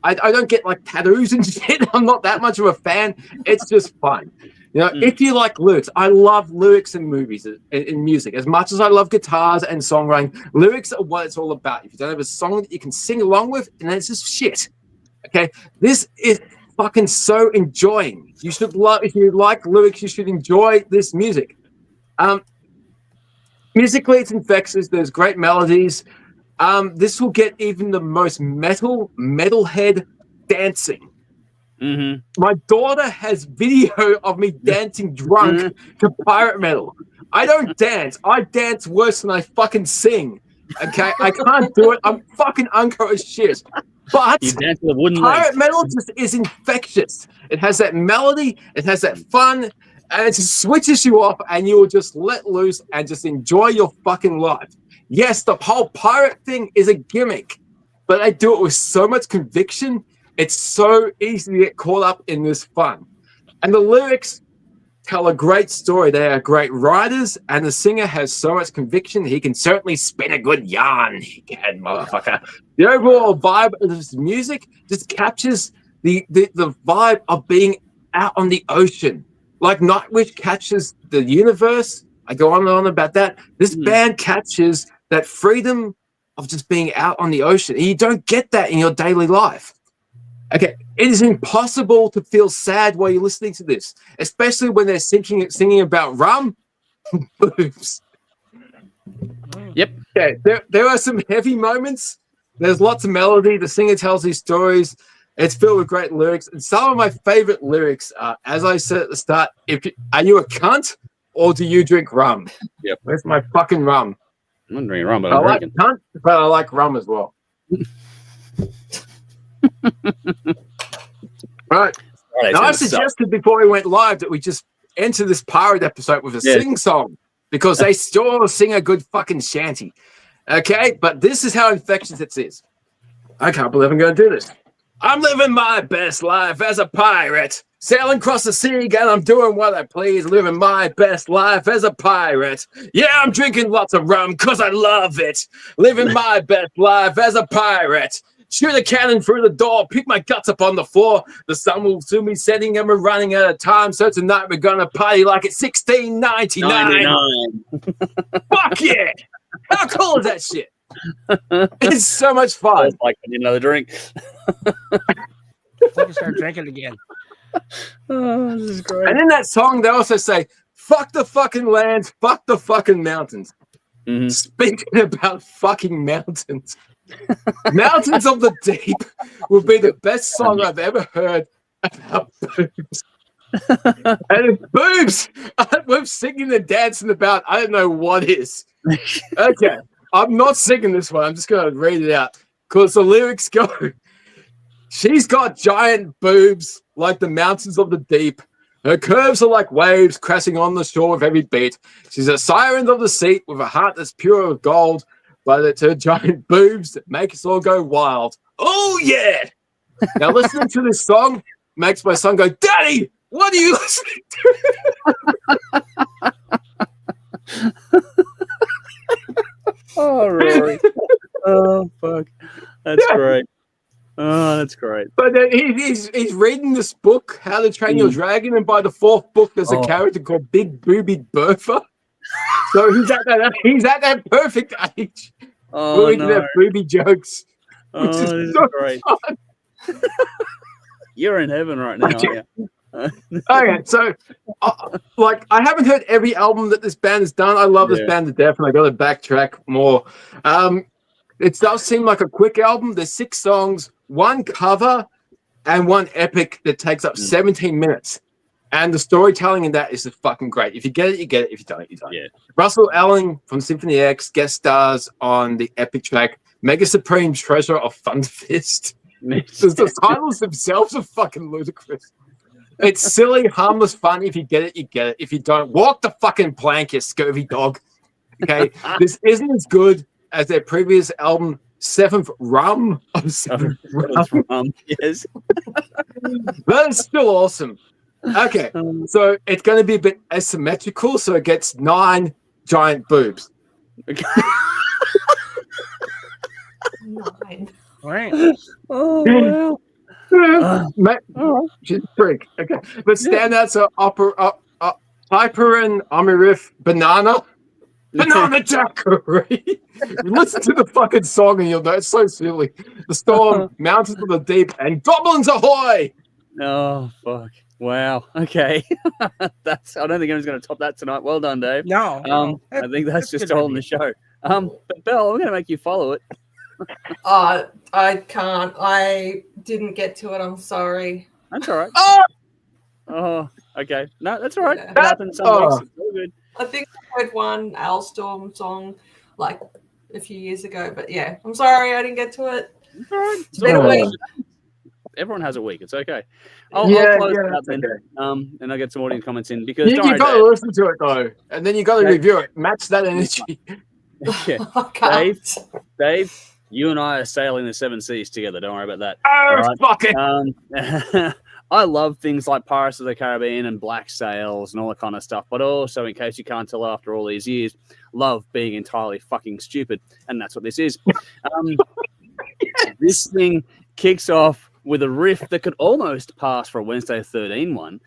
[SPEAKER 3] I don't get like tattoos and shit. I'm not that much of a fan. It's just fun. You know, if you like lyrics, I love lyrics in movies, in music. As much as I love guitars and songwriting, lyrics are what it's all about. If you don't have a song that you can sing along with, then it's just shit. Okay? This is fucking so enjoying. You should love, if you like lyrics, you should enjoy this music. Musically, it's infectious. There's great melodies. This will get even the most metalhead dancing.
[SPEAKER 1] Mm-hmm.
[SPEAKER 3] My daughter has video of me dancing drunk to pirate metal. I don't dance. I dance worse than I fucking sing. Okay, I can't do it. I'm fucking unco as shit. But
[SPEAKER 1] you dance with a wooden
[SPEAKER 3] pirate
[SPEAKER 1] leg.
[SPEAKER 3] metal just is infectious. It has that melody. It has that fun. And it just switches you off and you will just let loose and just enjoy your fucking life. Yes, the whole pirate thing is a gimmick, but I do it with so much conviction. It's so easy to get caught up in this fun. And the lyrics tell a great story. They are great writers, and the singer has so much conviction. He can certainly spin a good yarn. He can, motherfucker. The overall vibe of this music just captures the vibe of being out on the ocean. Like Nightwish catches the universe. I go on and on about that. This band catches that freedom of just being out on the ocean. And you don't get that in your daily life. Okay, it is impossible to feel sad while you're listening to this, especially when they're singing about rum and boobs.
[SPEAKER 1] Yep.
[SPEAKER 3] Okay, there are some heavy moments. There's lots of melody. The singer tells these stories. It's filled with great lyrics. And some of my favorite lyrics are, as I said at the start, are you a cunt or do you drink rum?
[SPEAKER 1] Yep.
[SPEAKER 3] Where's my fucking rum?
[SPEAKER 1] I'm not drinking rum, but
[SPEAKER 3] I
[SPEAKER 1] I'm
[SPEAKER 3] like
[SPEAKER 1] drinking.
[SPEAKER 3] cunt, but I like rum as well. Right. Now, I suggested before we went live that we just enter this pirate episode with a sing song because they sure sing a good fucking shanty. Okay, but this is how infectious it is. I can't believe I'm going to do this. I'm living my best life as a pirate, sailing across the sea, and I'm doing what I please, living my best life as a pirate. Yeah, I'm drinking lots of rum because I love it, living my best life as a pirate. Shoot a cannon through the door, pick my guts up on the floor. The sun will soon be setting and we're running out of time, so tonight we're going to party like it's 1699. Fuck yeah! How cool is that shit? It's so much fun.
[SPEAKER 1] It's like I need another drink.
[SPEAKER 2] I can start drinking again.
[SPEAKER 1] Oh, this is great.
[SPEAKER 3] And in that song, they also say, fuck the fucking lands, fuck the fucking mountains.
[SPEAKER 1] Mhm.
[SPEAKER 3] Speaking about fucking mountains, Mountains of the Deep will be the best song I've ever heard about boobs. And if boobs aren't worth singing and dancing about, I don't know what is. Okay, I'm not singing this one. I'm just going to read it out because the lyrics go, she's got giant boobs like the mountains of the deep. Her curves are like waves crashing on the shore with every beat. She's a siren of the sea with a heart that's pure of gold, but it's her giant boobs that make us all go wild. Oh, yeah. Now, listening to this song makes my son go, Daddy, what are you listening to?
[SPEAKER 1] Oh, Rory. Oh, fuck. That's great. Oh, that's great.
[SPEAKER 3] But then he's reading this book, How to Train Your Dragon, and by the fourth book, there's a character called Big Boobied Bertha. So he's at that perfect age where we can have booby jokes.
[SPEAKER 1] Oh, this is
[SPEAKER 3] so
[SPEAKER 1] great. You're in heaven right now. Yeah.
[SPEAKER 3] Okay, so like I haven't heard every album that this band has done. I love this band to death, and I got to backtrack more. It does seem like a quick album. There's 6 songs, 1 cover, and 1 epic that takes up 17 minutes. And the storytelling in that is just fucking great. If you get it, you get it. If you don't, you don't.
[SPEAKER 1] Yeah.
[SPEAKER 3] Russell Allen from Symphony X guest stars on the epic track Mega Supreme Treasure of Thunderfist. The titles themselves are fucking ludicrous. It's silly, harmless fun. If you get it, you get it. If you don't, walk the fucking plank, you scurvy dog. Okay? This isn't as good as their previous album, Seventh Rum.
[SPEAKER 1] Rum. Yes.
[SPEAKER 3] But it's still awesome. Okay, so it's going to be a bit asymmetrical, so it gets 9 giant boobs.
[SPEAKER 1] Okay.
[SPEAKER 4] 9.
[SPEAKER 2] Right.
[SPEAKER 1] Oh, wow.
[SPEAKER 3] She's a freak. Okay, but standouts are Piper and Riff, Banana Jackery. Listen to the fucking song and you'll know it's so silly. The Storm, Mountains of the Deep, and Goblins Ahoy!
[SPEAKER 1] Oh, fuck. Wow. Okay. I don't think anyone's going to top that tonight. Well done, Dave.
[SPEAKER 2] No.
[SPEAKER 1] I think that's just holding the show. But Belle, I'm going to make you follow it.
[SPEAKER 4] I can't. I didn't get to it. I'm sorry.
[SPEAKER 1] That's all right. Oh, okay. No, that's all right.
[SPEAKER 4] Yeah.
[SPEAKER 1] It happens some weeks. It's all good.
[SPEAKER 4] I think I heard one Alestorm song like a few years ago, but yeah, I'm sorry I didn't get to it.
[SPEAKER 1] It's all right.
[SPEAKER 4] It's been a week.
[SPEAKER 1] Everyone has a week. It's okay. I'll close it out then.
[SPEAKER 3] Okay.
[SPEAKER 1] And I'll get some audience comments in because
[SPEAKER 3] You got to listen to it though, and then you got to review it. Match that energy.
[SPEAKER 1] Yeah.
[SPEAKER 4] I can't.
[SPEAKER 1] Dave, you and I are sailing the 7 seas together. Don't worry about that.
[SPEAKER 3] Oh, fuck it.
[SPEAKER 1] I love things like Pirates of the Caribbean and Black Sails and all that kind of stuff. But also, in case you can't tell after all these years, love being entirely fucking stupid. And that's what this is. This thing kicks off with a riff that could almost pass for a Wednesday 13 one.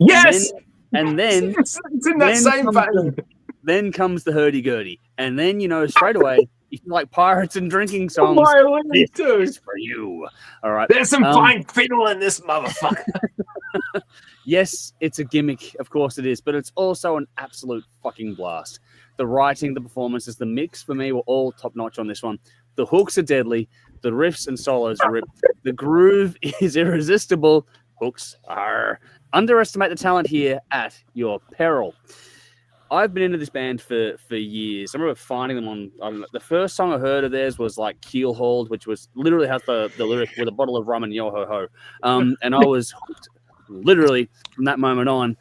[SPEAKER 3] Yes!
[SPEAKER 1] And then
[SPEAKER 3] it's in that same vein.
[SPEAKER 1] Then comes the hurdy-gurdy. And then, straight away, if you like pirates and drinking songs, this is for you. All right.
[SPEAKER 3] There's some fine fiddle in this motherfucker.
[SPEAKER 1] Yes, it's a gimmick. Of course it is. But it's also an absolute fucking blast. The writing, the performances, the mix for me were all top-notch on this one. The hooks are deadly. The riffs and solos are ripped. The groove is irresistible. Hooks are. Underestimate the talent here at your peril. I've been into this band for years. I remember finding them on the first song I heard of theirs was like Keelhauled, which was literally has the lyric with a bottle of rum and yo ho ho. And I was hooked literally from that moment on.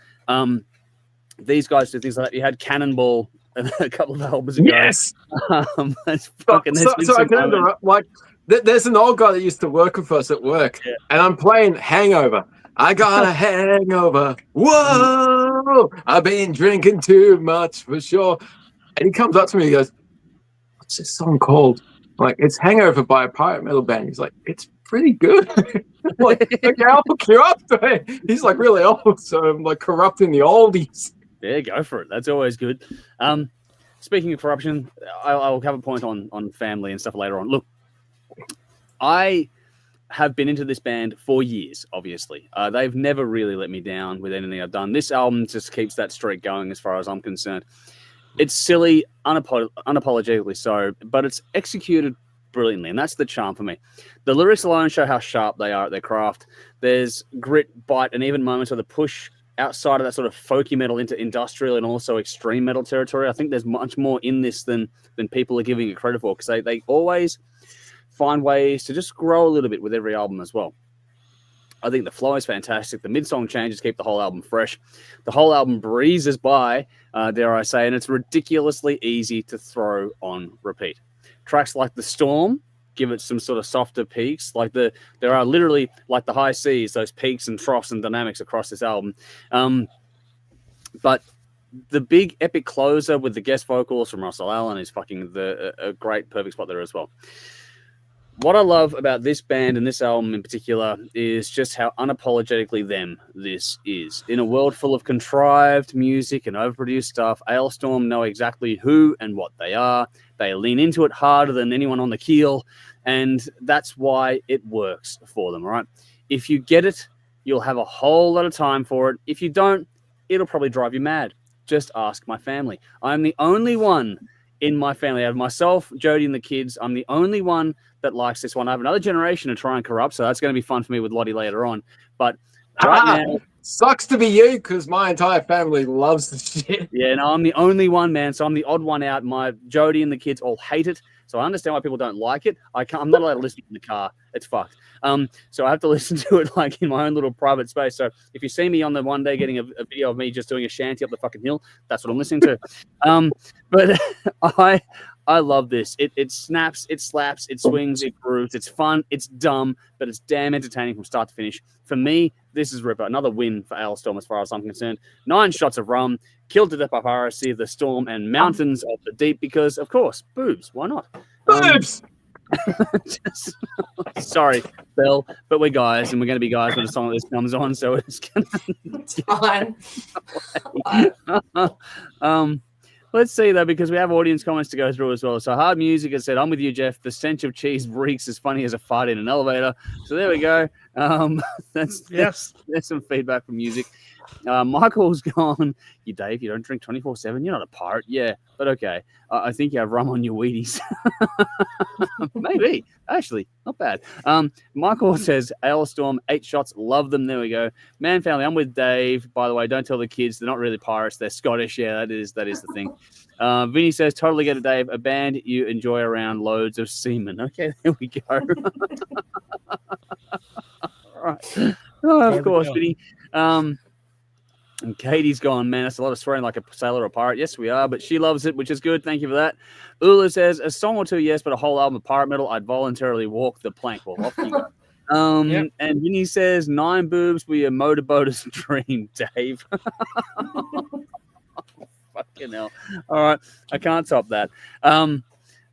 [SPEAKER 1] These guys do things like that. You had Cannonball a couple of albums ago.
[SPEAKER 3] Yes.
[SPEAKER 1] It's fucking,
[SPEAKER 3] So I can interrupt, like, there's an old guy that used to work with us at work, and I'm playing Hangover. I got a hangover. Whoa! I've been drinking too much for sure. And he comes up to me, he goes, "What's this song called?" I'm like, "It's Hangover by a pirate metal band." He's like, "It's pretty good." I'm like, "Okay, I'll hook you up." He's like really old, so I'm like corrupting the oldies.
[SPEAKER 1] Yeah, go for it. That's always good. Speaking of corruption, I'll have a point on family and stuff later on. Look, I have been into this band for years, obviously. They've never really let me down with anything I've done. This album just keeps that streak going as far as I'm concerned. It's silly, unapologetically so, but it's executed brilliantly, and that's the charm for me. The lyrics alone show how sharp they are at their craft. There's grit, bite, and even moments of the push outside of that sort of folky metal into industrial and also extreme metal territory. I think there's much more in this than people are giving it credit for, because they always find ways to just grow a little bit with every album as well. I think the flow is fantastic. The mid-song changes keep the whole album fresh. The whole album breezes by, dare I say, and it's ridiculously easy to throw on repeat. Tracks like The Storm give it some sort of softer peaks. Like there are literally like the high C's, those peaks and troughs and dynamics across this album. But the big epic closer with the guest vocals from Russell Allen is fucking a great perfect spot there as well. What I love about this band and this album in particular is just how unapologetically them this is. In a world full of contrived music and overproduced stuff, Alestorm know exactly who and what they are. They lean into it harder than anyone on the keel, and that's why it works for them, all right? If you get it, you'll have a whole lot of time for it. If you don't, it'll probably drive you mad. Just ask my family. I'm the only one in my family. I have myself, Jody, and the kids. I'm the only one that likes this one. I have another generation to try and corrupt, so that's going to be fun for me with Lottie later on. But right now,
[SPEAKER 3] sucks to be you, because my entire family loves the shit.
[SPEAKER 1] Yeah, no, I'm the only one, man. So I'm the odd one out. My Jody and the kids all hate it. So I understand why people don't like it. I'm not allowed to listen in the car. It's fucked. So I have to listen to it like in my own little private space. So if you see me on the one day getting a video of me just doing a shanty up the fucking hill, that's what I'm listening to. But I love this. It snaps, it slaps, it swings, it grooves. It's fun, it's dumb, but it's damn entertaining from start to finish. For me, this is Ripper. Another win for Alestorm as far as I'm concerned. 9 shots of rum, killed to death by Piracy, The Storm, and Mountains of the Deep because, of course, boobs. Why not?
[SPEAKER 3] Boobs!
[SPEAKER 1] Sorry, Belle, but we're guys, and we're going to be guys when a song like this comes on, so it's going
[SPEAKER 4] to...
[SPEAKER 1] fine. Let's see, though, because we have audience comments to go through as well. So Hard Music has said, "I'm with you, Jeff. The stench of cheese reeks as funny as a fart in an elevator." So there we go. There's some feedback from music. Michael's gone, "You, Dave, you don't drink 24/7. You're not a pirate." Yeah, but okay. I think you have rum on your Wheaties. Maybe. Actually, not bad. Michael says, "Alestorm, 8 shots. Love them." There we go. Man family, I'm with Dave. By the way, don't tell the kids. They're not really pirates. They're Scottish. Yeah, that is the thing. Vinny says, "Totally get it, Dave. A band you enjoy around loads of semen." Okay, there we go. All right. Oh, of course, Vinny. And Katie's gone, "Man, that's a lot of swearing like a sailor or a pirate." Yes, we are, but she loves it, which is good. Thank you for that. Ula says, "A song or two, yes, but a whole album of pirate metal, I'd voluntarily walk the plank." Well, off you go. And Vinny says, 9 boobs be a motorboater's dream, Dave. Fucking hell. All right. I can't top that.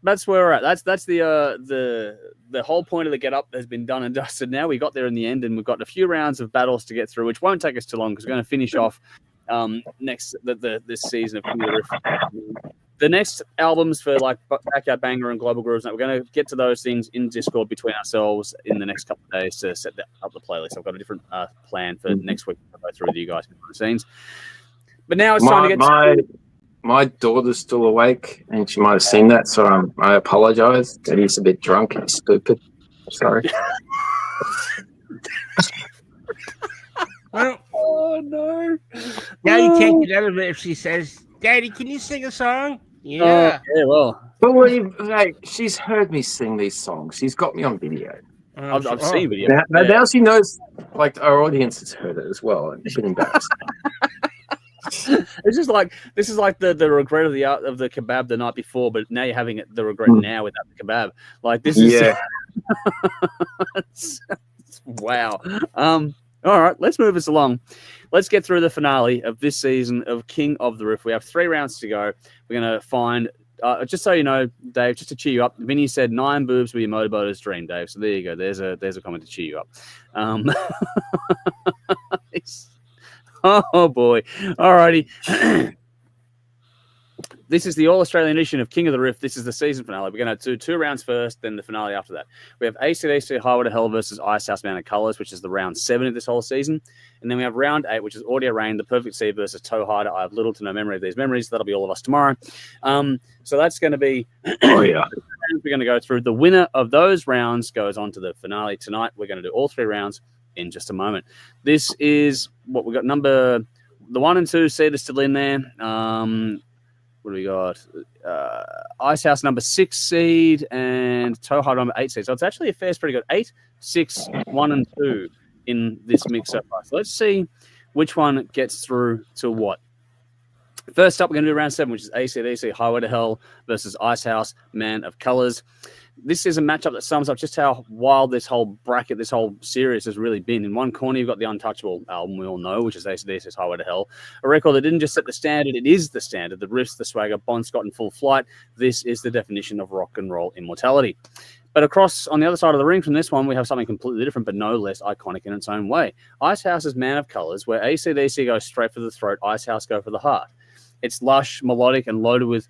[SPEAKER 1] That's where we're at. That's the whole point of the Get Up has been done and dusted now. We got there in the end, and we've got a few rounds of battles to get through, which won't take us too long because we're going to finish off this season of King of the Riff. The next albums for like Backyard Banger and Global Grooves, we're going to get to those things in Discord between ourselves in the next couple of days to set up the playlist. I've got a different plan for next week to go through with you guys behind the scenes. But now it's time to get
[SPEAKER 3] my daughter's still awake, and she might have seen that, so I apologize. Daddy's a bit drunk and stupid. Sorry.
[SPEAKER 2] Well,
[SPEAKER 1] oh, no.
[SPEAKER 2] Now you can't get out of it if she says, "Daddy, can you sing a song?" Yeah.
[SPEAKER 1] Yeah, well.
[SPEAKER 3] Believe, like, she's heard me sing these songs. She's got me on video.
[SPEAKER 1] I've seen video.
[SPEAKER 3] Now she knows, like, our audience has heard it as well, and she's been embarrassed.
[SPEAKER 1] It's just like this is like the regret of the kebab the night before, but now you're having the regret now without the kebab. Like this is wow. All right, let's move us along. Let's get through the finale of this season of King of the Riff. We have 3 rounds to go. We're going to find, just so you know, Dave, just to cheer you up, Vinny said 9 boobs were your motorboater's dream, Dave. So there you go. There's a comment to cheer you up. Oh, boy. All righty. This is the All-Australian edition of King of the Riff. This is the season finale. We're going to do 2 rounds first, then the finale after that. We have AC/DC Highway to Hell versus Icehouse Man of Colours, which is the round 7 of this whole season. And then we have round 8, which is Audio Rain, The Perfect Sea versus Toehider. I have little to no memory of these memories. That'll be all of us tomorrow. So that's going to be... we're going to go through. The winner of those rounds goes on to the finale tonight. We're going to do all 3 rounds in just a moment. This is what we got. The 1 and 2 seed is still in there. What do we got? Icehouse number 6 seed and Toehider number 8 seed. So it's actually a fair spread. Got 8, 6, 1, and 2 in this mix so far. So let's see which one gets through to what. First up, we're going to do round 7, which is AC/DC Highway to Hell versus Icehouse Man of Colours. This is a matchup that sums up just how wild this whole bracket, this whole series has really been. In one corner, you've got the Untouchable album we all know, which is AC/DC's Highway to Hell. A record that didn't just set the standard, it is the standard. The riffs, the swagger, Bon Scott in full flight. This is the definition of rock and roll immortality. But across, on the other side of the ring from this one, we have something completely different, but no less iconic in its own way. Icehouse's Man of Colours, where AC/DC goes straight for the throat, Icehouse go for the heart. It's lush, melodic, and loaded with,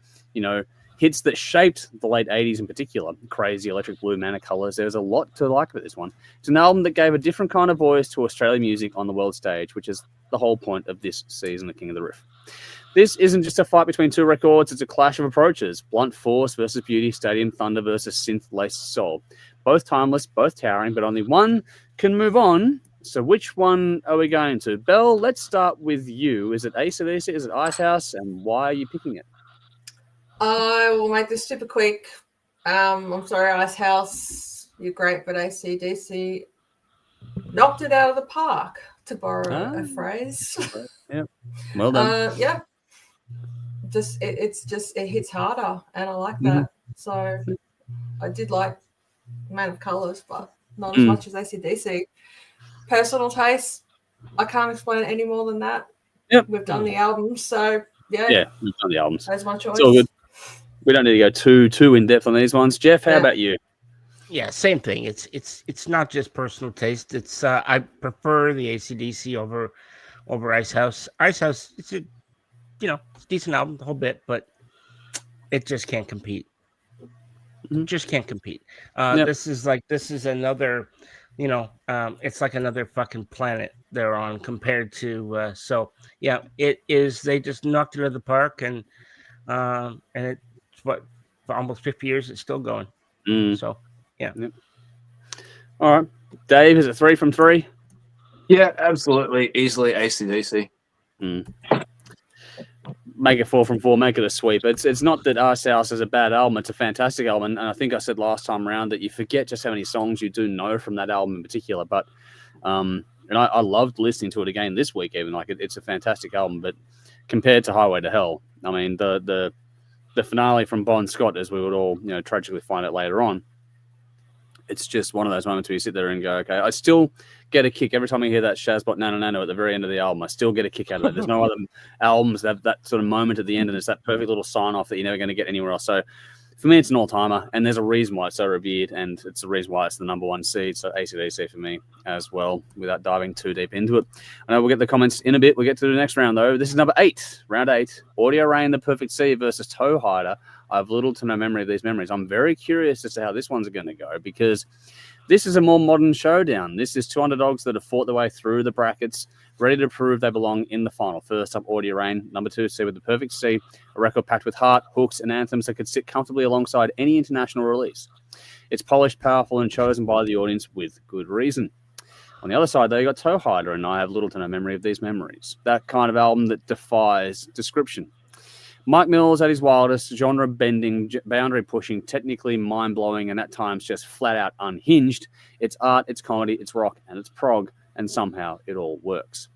[SPEAKER 1] hits that shaped the late 80s in particular. Crazy, Electric Blue, Man of Colours. There's a lot to like about this one. It's an album that gave a different kind of voice to Australian music on the world stage, which is the whole point of this season of King of the Riff. This isn't just a fight between 2 records, it's a clash of approaches. Blunt force versus beauty, stadium thunder versus synth-laced soul. Both timeless, both towering, but only one can move on. So which one are we going to? Belle, let's start with you. Is it AC/DC? Is it Icehouse? And why are you picking it?
[SPEAKER 4] I will make this super quick. I'm sorry, Icehouse. You're great, but AC/DC knocked it out of the park, to borrow a phrase.
[SPEAKER 1] Yeah. Well done.
[SPEAKER 4] Yeah. It hits harder, and I like that. So I did like Man of Colours, but not as much as AC/DC. Personal taste, I can't explain it any more than that.
[SPEAKER 1] Yep.
[SPEAKER 4] We've done the albums, so yeah.
[SPEAKER 1] Yeah, we've done the albums.
[SPEAKER 4] That's my choice.
[SPEAKER 1] It's all good. We don't need to go too in depth on these ones. Jeff, how about you?
[SPEAKER 2] Yeah, same thing. It's not just personal taste. It's I prefer the AC/DC over Icehouse. Icehouse, it's a it's a decent album, the whole bit, but it just can't compete. Just can't compete. This is another, it's like another fucking planet they're on compared to. So yeah, it is. They just knocked it out of the park, and it's what, for almost 50 years, it's still going. So yeah.
[SPEAKER 1] All right, Dave, is it 3 from 3?
[SPEAKER 3] Yeah, absolutely, easily AC/DC.
[SPEAKER 1] Make it 4 from 4. Make it a sweep. It's not that Icehouse is a bad album. It's a fantastic album, and I think I said last time around that you forget just how many songs you do know from that album in particular. But and I loved listening to it again this week. Even it's a fantastic album. But compared to Highway to Hell, I mean the finale from Bon Scott, as we would all tragically find out later on, it's just one of those moments where you sit there and go, okay, I still get a kick every time I hear that Shazbot Nano Nano at the very end of the album. I still get a kick out of it. There's no other albums that have that sort of moment at the end, and it's that perfect little sign off that you're never going to get anywhere else. So for me, it's an all-timer, and there's a reason why it's so revered, and it's the reason why it's the number 1 seed. So AC/DC for me as well, without diving too deep into it. I know we'll get the comments in a bit. We'll get to the next round, though. This is number 8, round 8. Audio Rain, The Perfect Sea versus Toehider. I have little to no memory of these memories. I'm very curious as to how this one's going to go, because this is a more modern showdown. This is 2 underdogs that have fought their way through the brackets, ready to prove they belong in the final. First up, Audio Rain. Number 2, seed with The Perfect Sea, a record packed with heart, hooks, and anthems that could sit comfortably alongside any international release. It's polished, powerful, and chosen by the audience with good reason. On the other side, though, you got Toehider, and I have little to no memory of these memories. That kind of album that defies description. Mike Mills at his wildest, genre-bending, boundary-pushing, technically mind-blowing, and at times just flat-out unhinged. It's art, it's comedy, it's rock, and it's prog, and somehow it all works.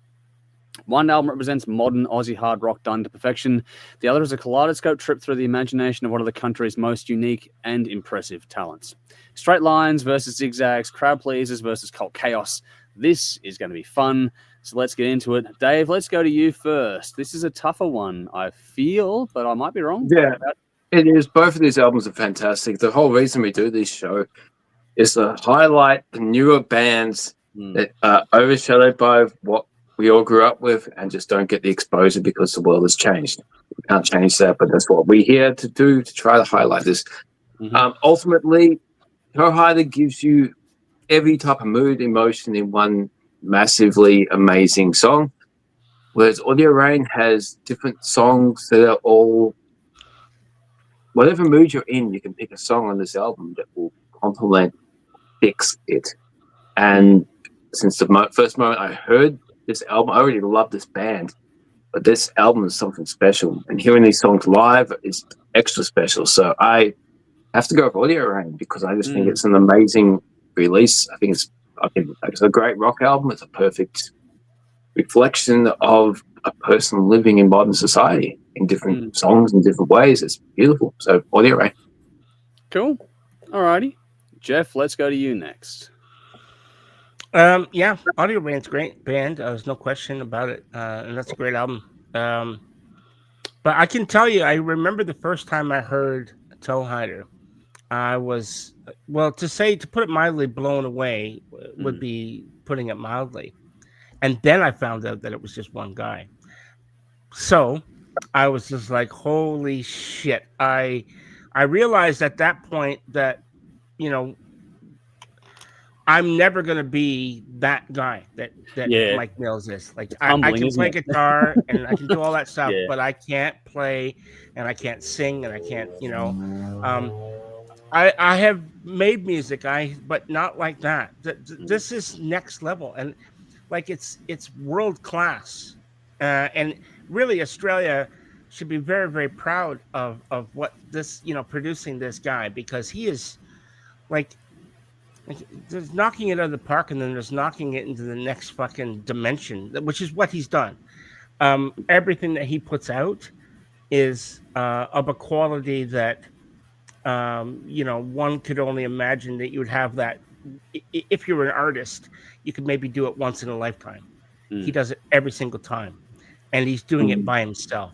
[SPEAKER 1] One album represents modern Aussie hard rock done to perfection. The other is a kaleidoscope trip through the imagination of one of the country's most unique and impressive talents. Straight lines versus zigzags, crowd pleasers versus cult chaos. This is going to be fun, so let's get into it. Dave, let's go to you first. This is a tougher one, I feel, but I might be wrong.
[SPEAKER 3] Yeah, it is. Both of these albums are fantastic. The whole reason we do this show is to highlight the newer bands that are overshadowed by what we all grew up with and just don't get the exposure because the world has changed. We can't change that, but that's what we're here to do, to try to highlight this. Ultimately, Toehider gives you every type of mood, emotion in one massively amazing song, whereas Audio Rain has different songs that are all, whatever mood you're in, you can pick a song on this album that will complement, fix it. And since the first moment I heard this album, I already love this band, but this album is something special, and hearing these songs live is extra special. So I have to go with Audio Rain because I just think it's an amazing release. I think it's a great rock album. It's a perfect reflection of a person living in modern society in different songs in different ways. It's beautiful. So Audio Rain.
[SPEAKER 1] Cool. Alrighty. Jeff, let's go to you next.
[SPEAKER 2] Yeah, Audio Rain's great band. There's no question about it, and that's a great album. But I can tell you, I remember the first time I heard Toehider, I was, well, to put it mildly, blown away would be putting it mildly. And then I found out that it was just one guy. So I was just like, holy shit! I realized at that point that, you know, I'm never going to be that guy that Mike Mills is. Like, I can play guitar and I can do all that stuff, but I can't play and I can't sing and I can't, you know. I have made music, but not like that. This is next level, and like it's world class. And really, Australia should be very, very proud of what this, you know, producing this guy, because he is like there's knocking it out of the park, and then there's knocking it into the next fucking dimension, which is what he's done. Everything that he puts out is of a quality that, you know, one could only imagine that you would have that. If you're an artist, you could maybe do it once in a lifetime. He does it every single time, and he's doing it by himself.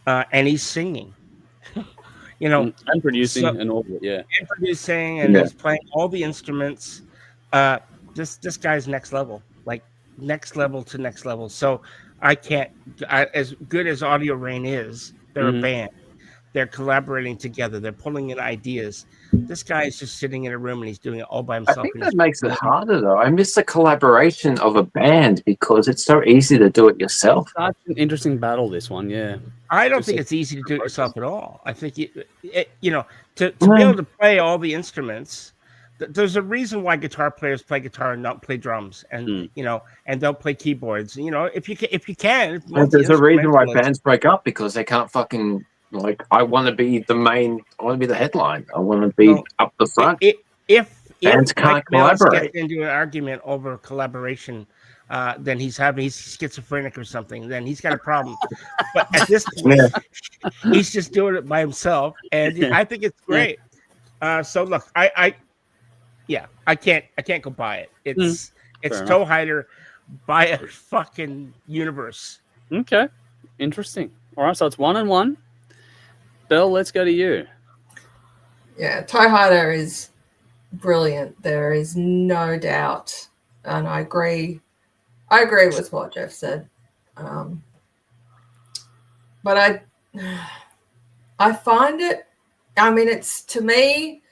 [SPEAKER 2] And he's singing. You know,
[SPEAKER 1] and producing and all that,
[SPEAKER 2] and producing, and he's playing all the instruments. This guy's next level, like next level to next level. So as good as Audio Rain is, they're a band. They're collaborating together. They're pulling in ideas. This guy is just sitting in a room and he's doing it all by himself.
[SPEAKER 3] I think that makes it harder, though. I miss the collaboration of a band because it's so easy to do it yourself.
[SPEAKER 1] Such an interesting battle, this one,
[SPEAKER 2] I don't think it's easy to do it yourself at all. I think, you know, to be able to play all the instruments, there's a reason why guitar players play guitar and not play drums, and you know, and don't play keyboards. You know, if you can,
[SPEAKER 3] there's a reason why bands break up, because they can't fucking. Like, I want to be the main. I want to be the headline. I want to be up the front.
[SPEAKER 2] If
[SPEAKER 3] bands can't collaborate,
[SPEAKER 2] gets into an argument over collaboration, then he's schizophrenic or something. Then he's got a problem. But at this point, he's just doing it by himself, and I think it's great. So look, I can't go buy it. It's Toehider by a fucking universe.
[SPEAKER 1] Okay, interesting. All right, so it's 1-1. Bill, let's go to you.
[SPEAKER 4] Yeah, Toehider is brilliant. There is no doubt, and I agree with what Jeff said. But I find it. I mean, it's to me,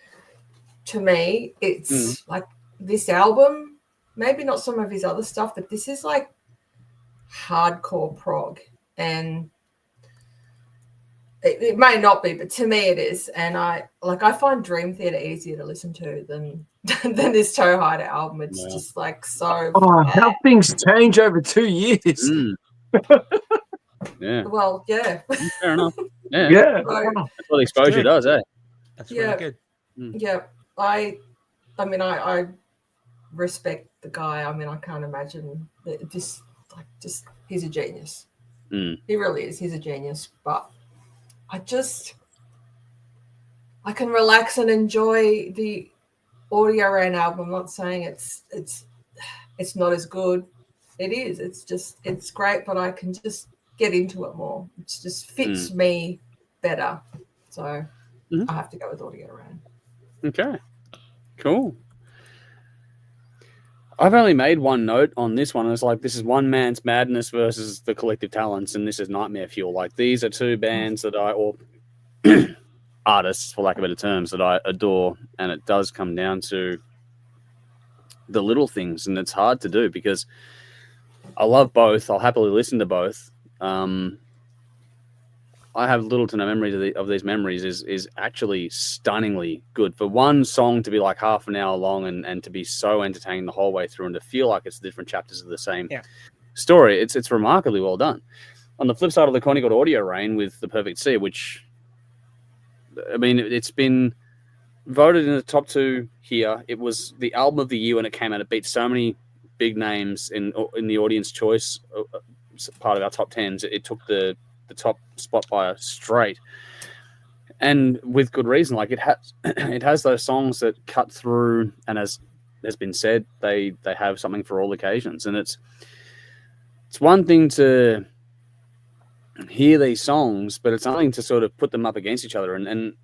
[SPEAKER 4] it's like this album. Maybe not some of his other stuff, but this is like hardcore prog, and it may not be, but to me it is. And I find Dream Theater easier to listen to than this Toehider album. It's just like so.
[SPEAKER 3] Oh, how things change over 2 years.
[SPEAKER 1] Yeah.
[SPEAKER 4] Well, yeah.
[SPEAKER 1] Fair enough. Yeah.
[SPEAKER 3] Yeah.
[SPEAKER 1] That's what exposure does, eh?
[SPEAKER 2] That's really good.
[SPEAKER 4] Yeah. I mean, I respect the guy. I mean, I can't imagine this he's a genius.
[SPEAKER 1] Mm.
[SPEAKER 4] He really is. He's a genius. But I can relax and enjoy the Audio Rain album. I'm not saying it's not as good. It is. It's great, but I can just get into it more. It just fits me better. So I have to go with Audio Rain.
[SPEAKER 1] Okay. Cool. I've only made one note on this one. It's like, this is one man's madness versus the collective talents, and this is Nightmare Fuel. Like, these are two bands that or artists, for lack of better terms, that I adore, and it does come down to the little things, and it's hard to do because I love both. I'll happily listen to both. I have little to no memory of these memories is actually stunningly good. For one song to be like half an hour long and to be so entertaining the whole way through and to feel like it's different chapters of the same story, it's remarkably well done. On the flip side of the coin, you got Audio Rain with The Perfect Sea, which, I mean, it's been voted in the top 2 here. It was the album of the year when it came out. It beat so many big names in the audience choice part of our top 10s. It took the top spot by a straight, and with good reason. Like, it has those songs that cut through, and as has been said, they have something for all occasions. And it's one thing to hear these songs, but it's something to sort of put them up against each other, and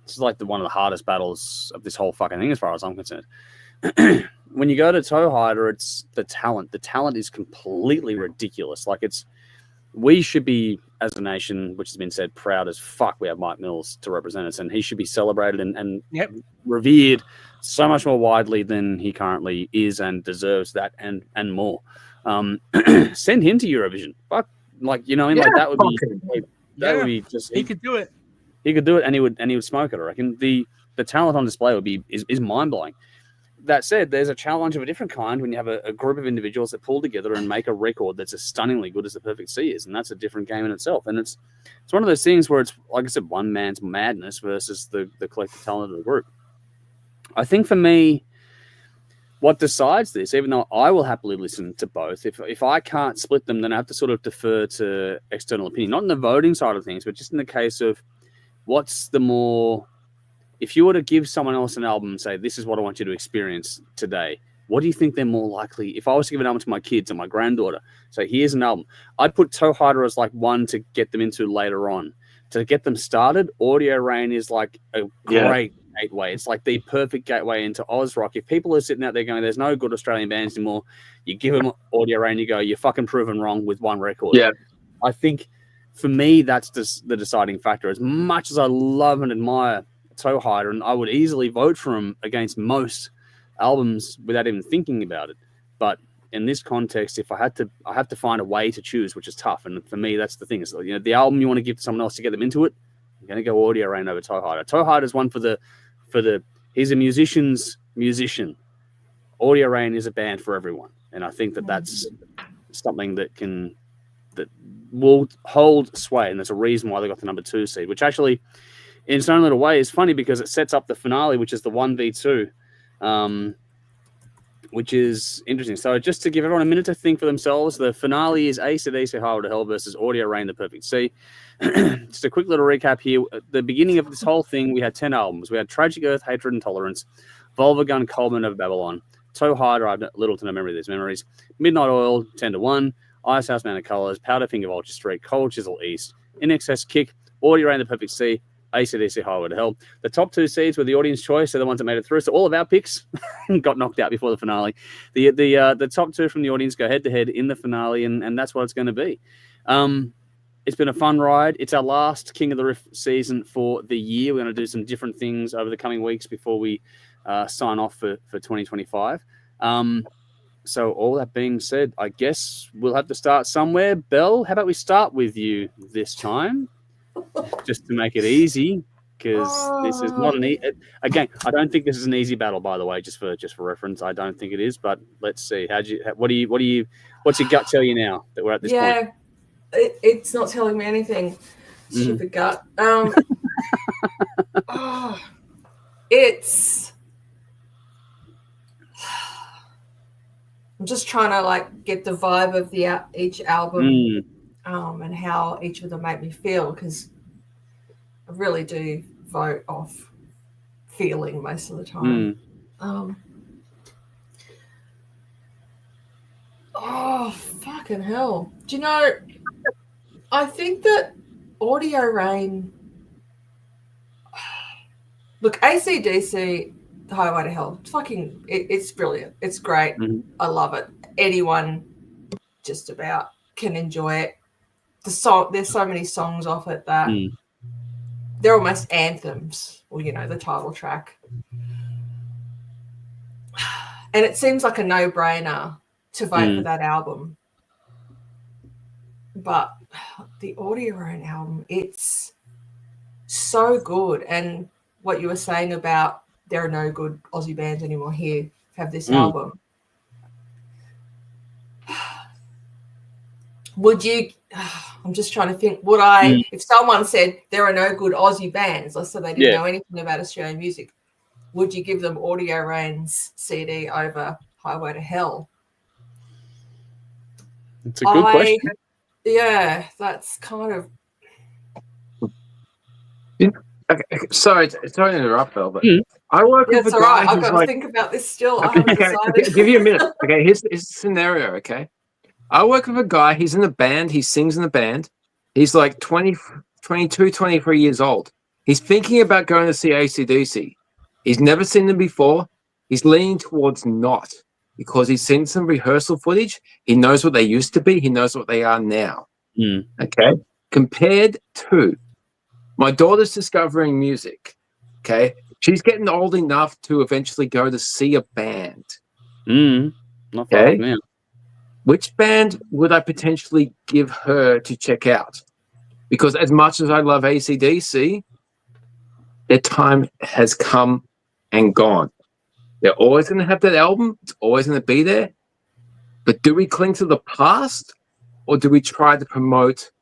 [SPEAKER 1] this is like one of the hardest battles of this whole fucking thing as far as I'm concerned. When you go to Toehider, it's the talent. The talent is completely ridiculous. Like, we should be, as a nation, which has been said, proud as fuck we have Mike Mills to represent us, and he should be celebrated and revered so much more widely than he currently is, and deserves that and more. Send him to Eurovision. Fuck, like, you know, like that would be just
[SPEAKER 2] he could do it.
[SPEAKER 1] He could do it, and he would smoke it. I reckon the talent on display is mind blowing. That said, there's a challenge of a different kind when you have a group of individuals that pull together and make a record that's as stunningly good as The Perfect Sea is, and that's a different game in itself. And it's one of those things where it's, like I said, one man's madness versus the collective talent of the group. I think for me, what decides this, even though I will happily listen to both, if I can't split them, then I have to sort of defer to external opinion, not in the voting side of things, but just in the case of what's the more. If you were to give someone else an album and say, this is what I want you to experience today, what do you think they're more likely? If I was to give an album to my kids and my granddaughter, say, here's an album, I'd put Toehider as like one to get them into later on. To get them started, Audio Rain is like a great gateway. It's like the perfect gateway into Oz rock. If people are sitting out there going, there's no good Australian bands anymore, you give them Audio Rain, you go, you're fucking proven wrong with one record.
[SPEAKER 3] Yeah.
[SPEAKER 1] I think for me, that's just the deciding factor. As much as I love and admire Toehider, and I would easily vote for him against most albums without even thinking about it. But in this context, if I have to find a way to choose, which is tough. And for me, that's the thing. Is, you know, the album you want to give to someone else to get them into it, you're going to go Audio Rain over Toehider. Toehider is one for the he's a musician's musician. Audio Rain is a band for everyone, and I think that's something that will hold sway, and there's a reason why they got the number 2 seed, which actually, in its own little way, is funny because it sets up the finale, which is the 1v2, which is interesting. So just to give everyone a minute to think for themselves, the finale is AC/DC Highway to Hell versus Audio Rain, The Perfect Sea. Just a quick little recap here. At the beginning of this whole thing, we had 10 albums. We had Tragic Earth, Hatred and Tolerance, Volvagun, Coleman of Babylon, Toehider, I have little to no memory of these memories, Midnight Oil, 10-1, Icehouse, Man of Colors, Powderfinger, Vulture Street, Cold Chisel East, In Excess, Kick, Audio Rain, The Perfect Sea, AC/DC Highway to Hell. The top 2 seeds were the audience choice, so the ones that made it through. So all of our picks got knocked out before the finale. The top 2 from the audience go head to head in the finale, and that's what it's going to be. It's been a fun ride. It's our last King of the Riff season for the year. We're going to do some different things over the coming weeks before we sign off for 2025. So all that being said, I guess we'll have to start somewhere. Belle, how about we start with you this time? Just to make it easy, because this is not again, I don't think this is an easy battle, by the way, just for reference. I don't think it is, but let's see. What's your gut tell you now that we're at this point?
[SPEAKER 4] It's not telling me anything. Stupid gut. I'm just trying to like get the vibe of the each album and how each of them make me feel, because I really do vote off feeling most of the time. Oh, fucking hell. Do you know, I think that Audio Rain, look, AC/DC, The Highway to Hell, it's brilliant. It's great. I love it. Anyone just about can enjoy it. There's so many songs off it that they're almost anthems, or, you know, the title track. And it seems like a no-brainer to vote for that album. But the Audio Rain album, it's so good. And what you were saying about there are no good Aussie bands anymore here have this album. Would you, I'm just trying to think, would I, if someone said there are no good Aussie bands, let's say they didn't know anything about Australian music, would you give them Audio Rain's CD over Highway to Hell?
[SPEAKER 1] It's a good question.
[SPEAKER 4] Yeah, that's kind of.
[SPEAKER 3] Okay, sorry to interrupt, Bill, but I work with a guy
[SPEAKER 4] right. I've
[SPEAKER 3] who's
[SPEAKER 4] got to
[SPEAKER 3] like,
[SPEAKER 4] think about this still. I haven't decided.
[SPEAKER 3] Okay, give you a minute. Okay, here's the scenario, okay? I work with a guy, he's in a band, he sings in a band. He's like 22, 23 years old. He's thinking about going to see AC/DC. He's never seen them before. He's leaning towards not, because he's seen some rehearsal footage. He knows what they used to be. He knows what they are now. Okay? Compared to my daughter's discovering music, okay? She's getting old enough to eventually go to see a band.
[SPEAKER 1] Not far off now.
[SPEAKER 3] Which band would I potentially give her to check out? Because as much as I love AC/DC, their time has come and gone. They're always going to have that album. It's always going to be there. But do we cling to the past, or do we try to promote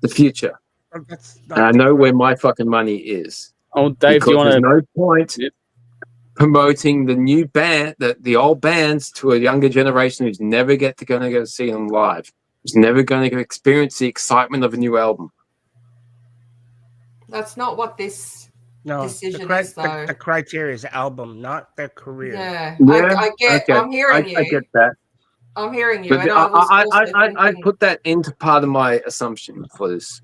[SPEAKER 3] the future? And I know where my fucking money is.
[SPEAKER 1] Oh, Dave, do you want to?
[SPEAKER 3] There's no point promoting the new band, the old bands, to a younger generation who's never going to go see them live. Who's never going to experience the excitement of a new album.
[SPEAKER 4] That's not what this decision is, though.
[SPEAKER 2] The criteria is album, not their career.
[SPEAKER 4] Yeah,
[SPEAKER 3] I
[SPEAKER 4] get.
[SPEAKER 3] Okay.
[SPEAKER 4] I'm hearing you.
[SPEAKER 3] I get that.
[SPEAKER 4] I'm hearing you.
[SPEAKER 3] But
[SPEAKER 4] And
[SPEAKER 3] I put that into part of my assumption for this.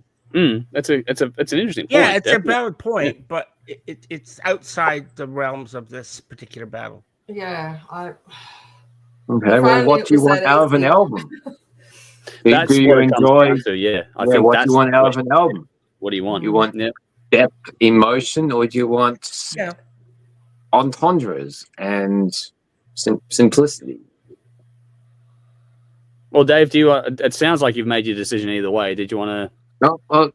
[SPEAKER 1] That's an interesting point.
[SPEAKER 2] Yeah, it's definitely a valid point, but it's outside the realms of this particular battle.
[SPEAKER 4] Yeah,
[SPEAKER 3] Okay, well, what do you want out of an album? Do you enjoy?
[SPEAKER 1] I think
[SPEAKER 3] what do you want out of an album?
[SPEAKER 1] What do you want?
[SPEAKER 3] You want depth, emotion, or do you want entendres and simplicity?
[SPEAKER 1] Well, Dave, do you? It sounds like you've made your decision either way. Did you want to?
[SPEAKER 3] No. Well,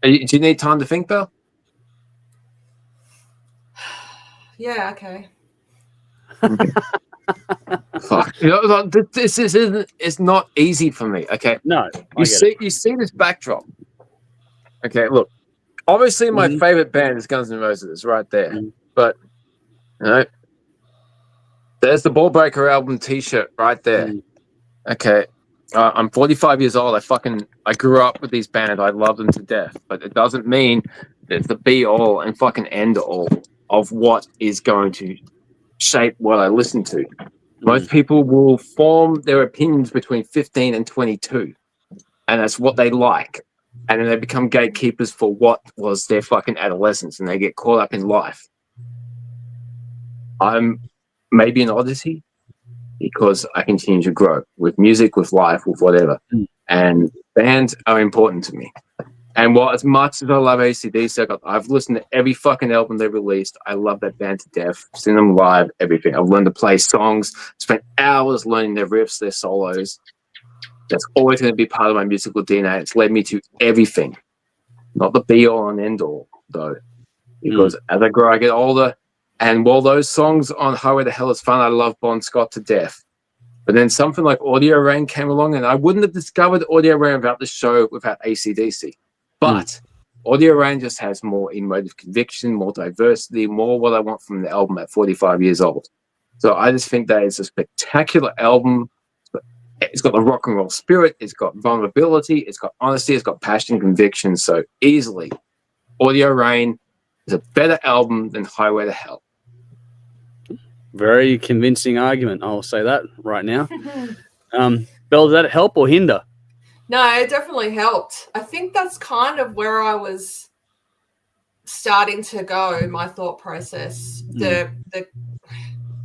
[SPEAKER 3] do you need time to think, Bill?
[SPEAKER 4] Yeah. Okay.
[SPEAKER 3] Fuck. This isn't. It's not easy for me. Okay.
[SPEAKER 1] No.
[SPEAKER 3] You see this backdrop. Okay. Look. Obviously, my favorite band is Guns N' Roses, right there. But there's the Ball Breaker album T-shirt right there. Okay. I'm 45 years old. I grew up with these bands. I love them to death. But it doesn't mean it's the be all and fucking end all of what is going to shape what I listen to. Most people will form their opinions between 15 and 22. And that's what they like. And then they become gatekeepers for what was their fucking adolescence, and they get caught up in life. I'm maybe an oddity, because I continue to grow with music, with life, with whatever. And bands are important to me. And while as much as I love AC/DC, I've listened to every fucking album they released. I love that band to death. Seen them live, everything. I've learned to play songs, spent hours learning their riffs, their solos. That's always going to be part of my musical DNA. It's led me to everything. Not the be-all and end-all, though. Because as I grow, I get older. And while those songs on Highway to Hell is fun, I love Bon Scott to death. But then something like Audio Rain came along, and I wouldn't have discovered Audio Rain without the show, without AC/DC. But Audio Rain just has more emotive conviction, more diversity, more what I want from the album at 45 years old. So I just think that it's a spectacular album. It's got the rock and roll spirit. It's got vulnerability. It's got honesty. It's got passion and conviction. So easily, Audio Rain is a better album than Highway to Hell.
[SPEAKER 1] Very convincing argument. I'll say that right now. Belle, did that help or hinder?
[SPEAKER 4] No, it definitely helped. I think that's kind of where I was starting to go in my thought process.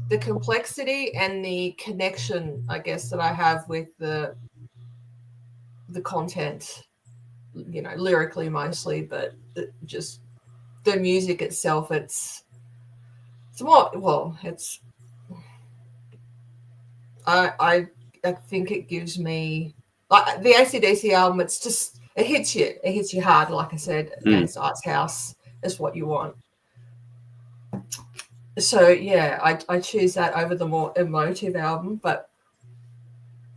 [SPEAKER 4] The complexity and the connection, I guess, that I have with the content, you know, lyrically mostly, but just the music itself, it's more, well, it's, I think it gives me, like the AC/DC album, it's just, it hits you hard, like I said, against Icehouse. Is what you want. So yeah, I choose that over the more emotive album, but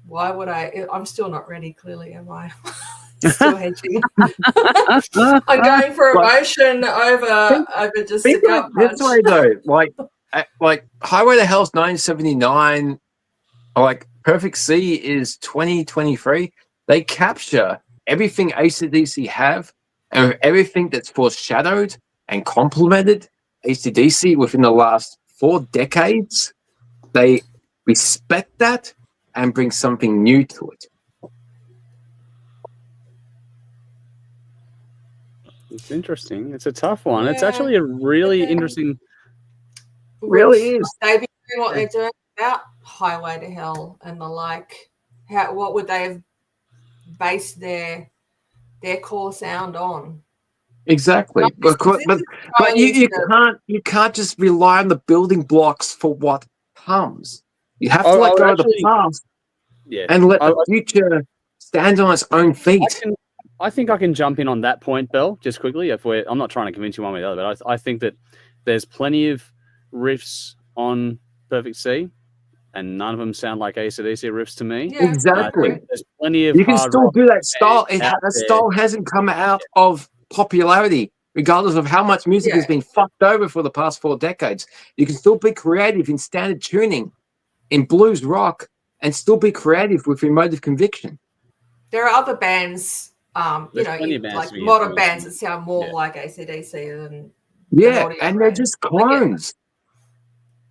[SPEAKER 4] why would I? I'm still not ready, clearly, am I? Still hedging. I'm going for emotion over just a gut punch.
[SPEAKER 3] This way though, like Highway to Hell's 1979, like Perfect Sea is 2023. They capture everything AC/DC have and everything that's foreshadowed and complemented AC/DC within the last 4 decades. They respect that and bring something new to it.
[SPEAKER 1] It's interesting. It's a tough one. Yeah. It's actually a really interesting.
[SPEAKER 3] Really is.
[SPEAKER 4] They be doing what they're doing about Highway to Hell and the like. What would they have based their core sound on?
[SPEAKER 3] Exactly, but you can't just rely on the building blocks for what comes. You have to let go of the past, and let the future stand on its own feet.
[SPEAKER 1] I think I can jump in on that point, Belle, just quickly. I'm not trying to convince you one way or the other, but I think that there's plenty of riffs on Perfect Sea, and none of them sound like AC/DC riffs to me.
[SPEAKER 4] Yeah.
[SPEAKER 3] Exactly.
[SPEAKER 1] There's plenty of.
[SPEAKER 3] You can still do that style. That style hasn't come out of popularity, regardless of how much music has been fucked over for the past 4 decades. You can still be creative in standard tuning, in blues rock, and still be creative with emotive conviction.
[SPEAKER 4] There are other bands, like modern bands that sound more like AC/DC than
[SPEAKER 3] and they're just clones.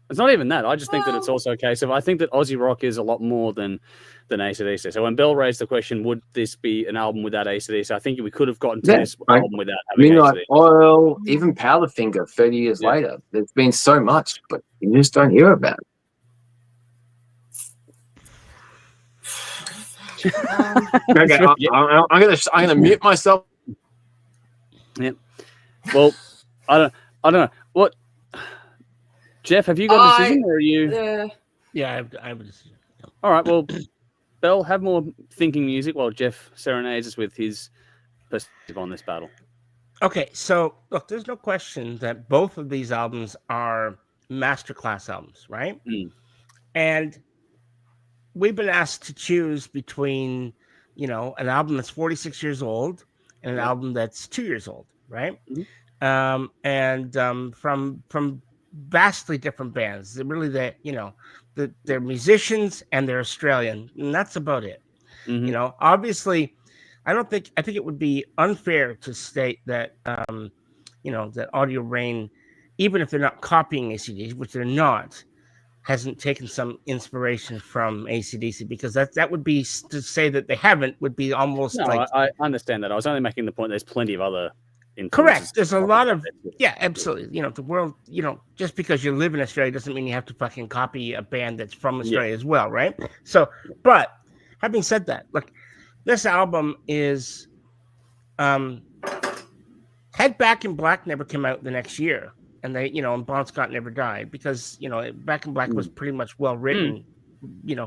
[SPEAKER 1] It's not even that. I just think that it's also a case of, I think that Aussie rock is a lot more than AC/DC. So when Belle raised the question, would this be an album without AC/DC? I think we could have gotten to this album without having AC/DC.
[SPEAKER 3] Like Oil, even Powderfinger 30 years later. There's been so much, but you just don't hear about it. Okay, I'm gonna mute myself.
[SPEAKER 1] Yeah. Well, I don't know. What, Jeff, have you got a decision, or are you?
[SPEAKER 2] Yeah, I have a decision.
[SPEAKER 1] All right. Well, Belle, have more thinking music while Jeff serenades us with his perspective on this battle.
[SPEAKER 2] Okay, so look, there's no question that both of these albums are masterclass albums, right? And we've been asked to choose between, an album that's 46 years old and an album that's 2 years old, right? From vastly different bands. They're really they're musicians and they're Australian, and that's about it. Obviously, I think it would be unfair to state that that Audio Rain, even if they're not copying AC/DC, which they're not, hasn't taken some inspiration from AC/DC, because that would be, to say that they haven't would be almost
[SPEAKER 1] I understand that. I was only making the point there's plenty of other influences.
[SPEAKER 2] Correct. There's a lot of absolutely. The world, just because you live in Australia doesn't mean you have to fucking copy a band that's from Australia as well, right? So, but having said that, look, this album is Head Back in Black never came out the next year. And they, and Bon Scott never died, because, Back in Black was pretty much well written,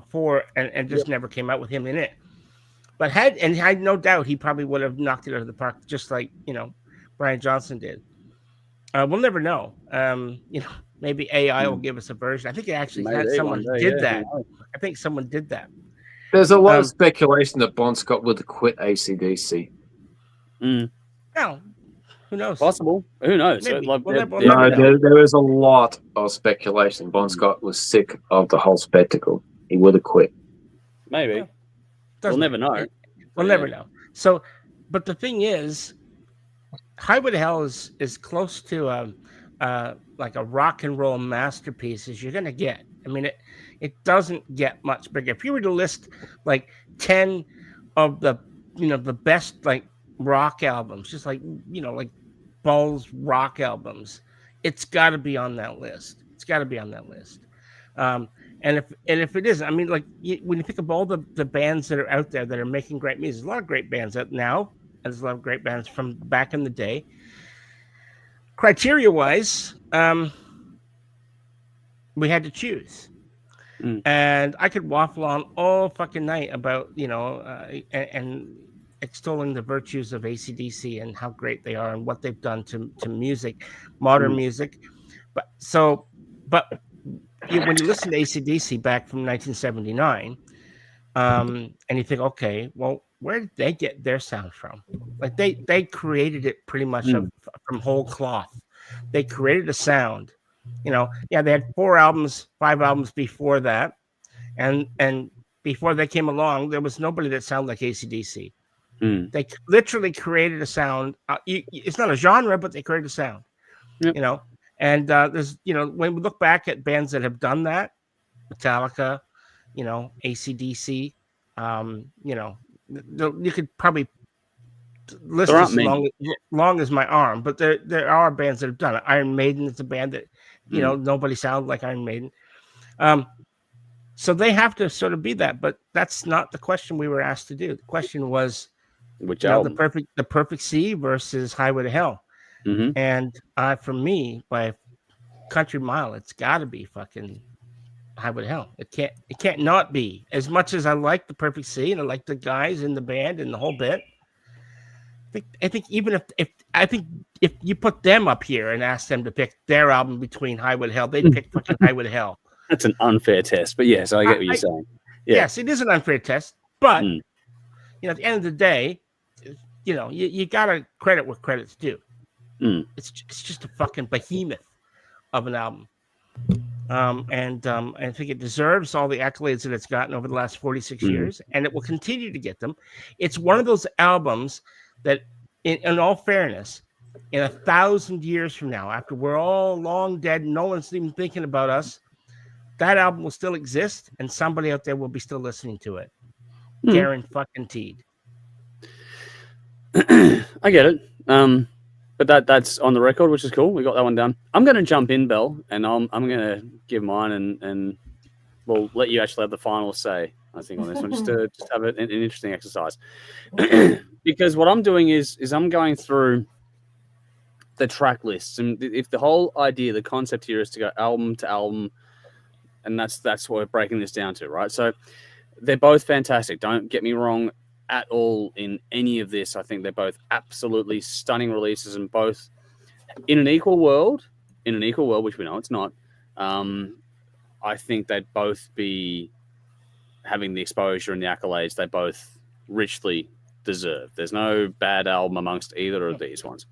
[SPEAKER 2] for, and just never came out with him in it. But I had no doubt he probably would have knocked it out of the park, just like, Brian Johnson did. We'll never know. Maybe AI will give us a version. I think it actually had someone did that. I think someone did that.
[SPEAKER 3] There's a lot of speculation that Bon Scott would have quit AC/DC.
[SPEAKER 2] No. Who knows?
[SPEAKER 1] Possible. Who knows?
[SPEAKER 2] Maybe.
[SPEAKER 1] Like,
[SPEAKER 2] We'll never
[SPEAKER 3] No,
[SPEAKER 2] know.
[SPEAKER 3] there is a lot of speculation. Bon Scott was sick of the whole spectacle. He would have quit.
[SPEAKER 1] maybe.
[SPEAKER 2] Yeah.
[SPEAKER 1] We'll
[SPEAKER 2] Doesn't
[SPEAKER 1] never know.
[SPEAKER 2] We'll
[SPEAKER 1] But,
[SPEAKER 2] never
[SPEAKER 1] yeah.
[SPEAKER 2] know. So, but the thing is, Highway to Hell is close to like a rock and roll masterpiece as you're gonna get. I mean, it doesn't get much bigger. If you were to list like 10 of the the best like rock albums, just like like Ball's rock albums, it's got to be on that list. It's got to be on that list. And if it isn't, I mean, like when you think of all the bands that are out there that are making great music, there's a lot of great bands out now, and there's a lot of great bands from back in the day. Criteria wise, we had to choose. And I could waffle on all fucking night about, and extolling the virtues of AC/DC and how great they are and what they've done to music, modern music. But when you listen to AC/DC back from 1979, and you think, okay, well, where did they get their sound from? Like they created it pretty much from whole cloth. They created a sound. They had 5 albums before that. And before they came along, there was nobody that sounded like AC/DC. They literally created a sound. It's not a genre, but they created a sound.
[SPEAKER 1] Yep.
[SPEAKER 2] And there's when we look back at bands that have done that, Metallica, AC/DC, you could probably list this long as my arm, but there are bands that have done it. Iron Maiden is a band that nobody sounded like Iron Maiden. So they have to sort of be that, but that's not the question we were asked to do. The question was
[SPEAKER 1] which album?
[SPEAKER 2] the perfect C versus Highway to Hell. And for me, by a country mile, it's got to be fucking Highway to Hell. It can't not be. As much as I like the Perfect C and I like the guys in the band and the whole bit, I think even if you put them up here and ask them to pick their album between Highway to Hell, they'd pick fucking Highway to Hell.
[SPEAKER 1] That's an unfair test, but yes, I get what you're saying. Yeah.
[SPEAKER 2] Yes, it is an unfair test, but at the end of the day, you gotta credit what credit's due. It's just a fucking behemoth of an album, and I think it deserves all the accolades that it's gotten over the last 46 years, and it will continue to get them. It's one of those albums that, in all fairness, in 1,000 years from now, after we're all long dead, no one's even thinking about us, that album will still exist, and somebody out there will be still listening to it. Guaranteed.
[SPEAKER 1] I get it. But that's on the record, which is cool. We got that one done. I'm going to jump in, Bell, and I'm going to give mine, and we'll let you actually have the final say, I think, on this one, just to have an interesting exercise. Because what I'm doing is I'm going through the track lists, and if the whole idea, the concept here is to go album to album, and that's what we're breaking this down to, right? So they're both fantastic. Don't get me wrong at all in any of this. I think they're both absolutely stunning releases, and both in an equal world, which we know it's not. I think they'd both be having the exposure and the accolades they both richly deserve. There's no bad album amongst either of these ones.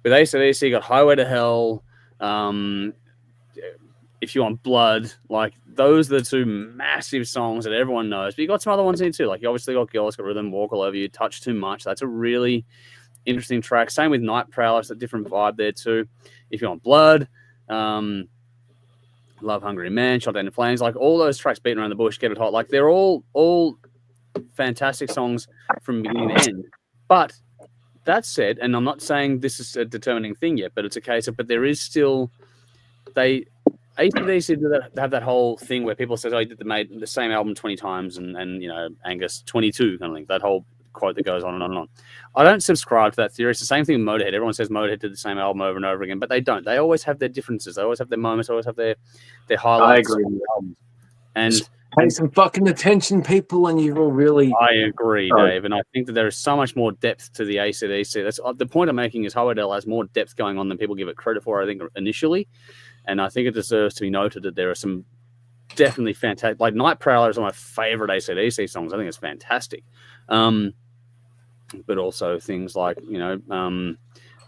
[SPEAKER 1] With AC/DC, you got Highway to Hell. If you want Blood, like those are the two massive songs that everyone knows. But you got some other ones in too. Like you obviously got Girls Got Rhythm, Walk All Over You, Touch Too Much. That's a really interesting track. Same with Night Prowler. It's a different vibe there too. If you want Blood, Love Hungry Man, Shot Down in Flames, like all those tracks, Beating Around the Bush, Get It Hot, like they're all fantastic songs from beginning to end. But that said, and I'm not saying this is a determining thing yet, but it's a case of, but there is still, AC/DC have that whole thing where people say, oh, he made the same album 20 times and Angus 22 kind of thing. That whole quote that goes on and on and on. I don't subscribe to that theory. It's the same thing with Motorhead. Everyone says Motorhead did the same album over and over again, but they don't. They always have their differences. They always have their moments. They always have their highlights.
[SPEAKER 3] I agree.
[SPEAKER 1] And
[SPEAKER 3] pay some fucking attention, people, and you will really.
[SPEAKER 1] I agree, Dave, and I think that there is so much more depth to the AC/DC. That's the point I'm making. Is Highway to Hell has more depth going on than people give it credit for, I think, initially, and I think it deserves to be noted that there are some definitely fantastic. Like Night Prowler is one of my favorite AC/DC songs. I think it's fantastic, but also things like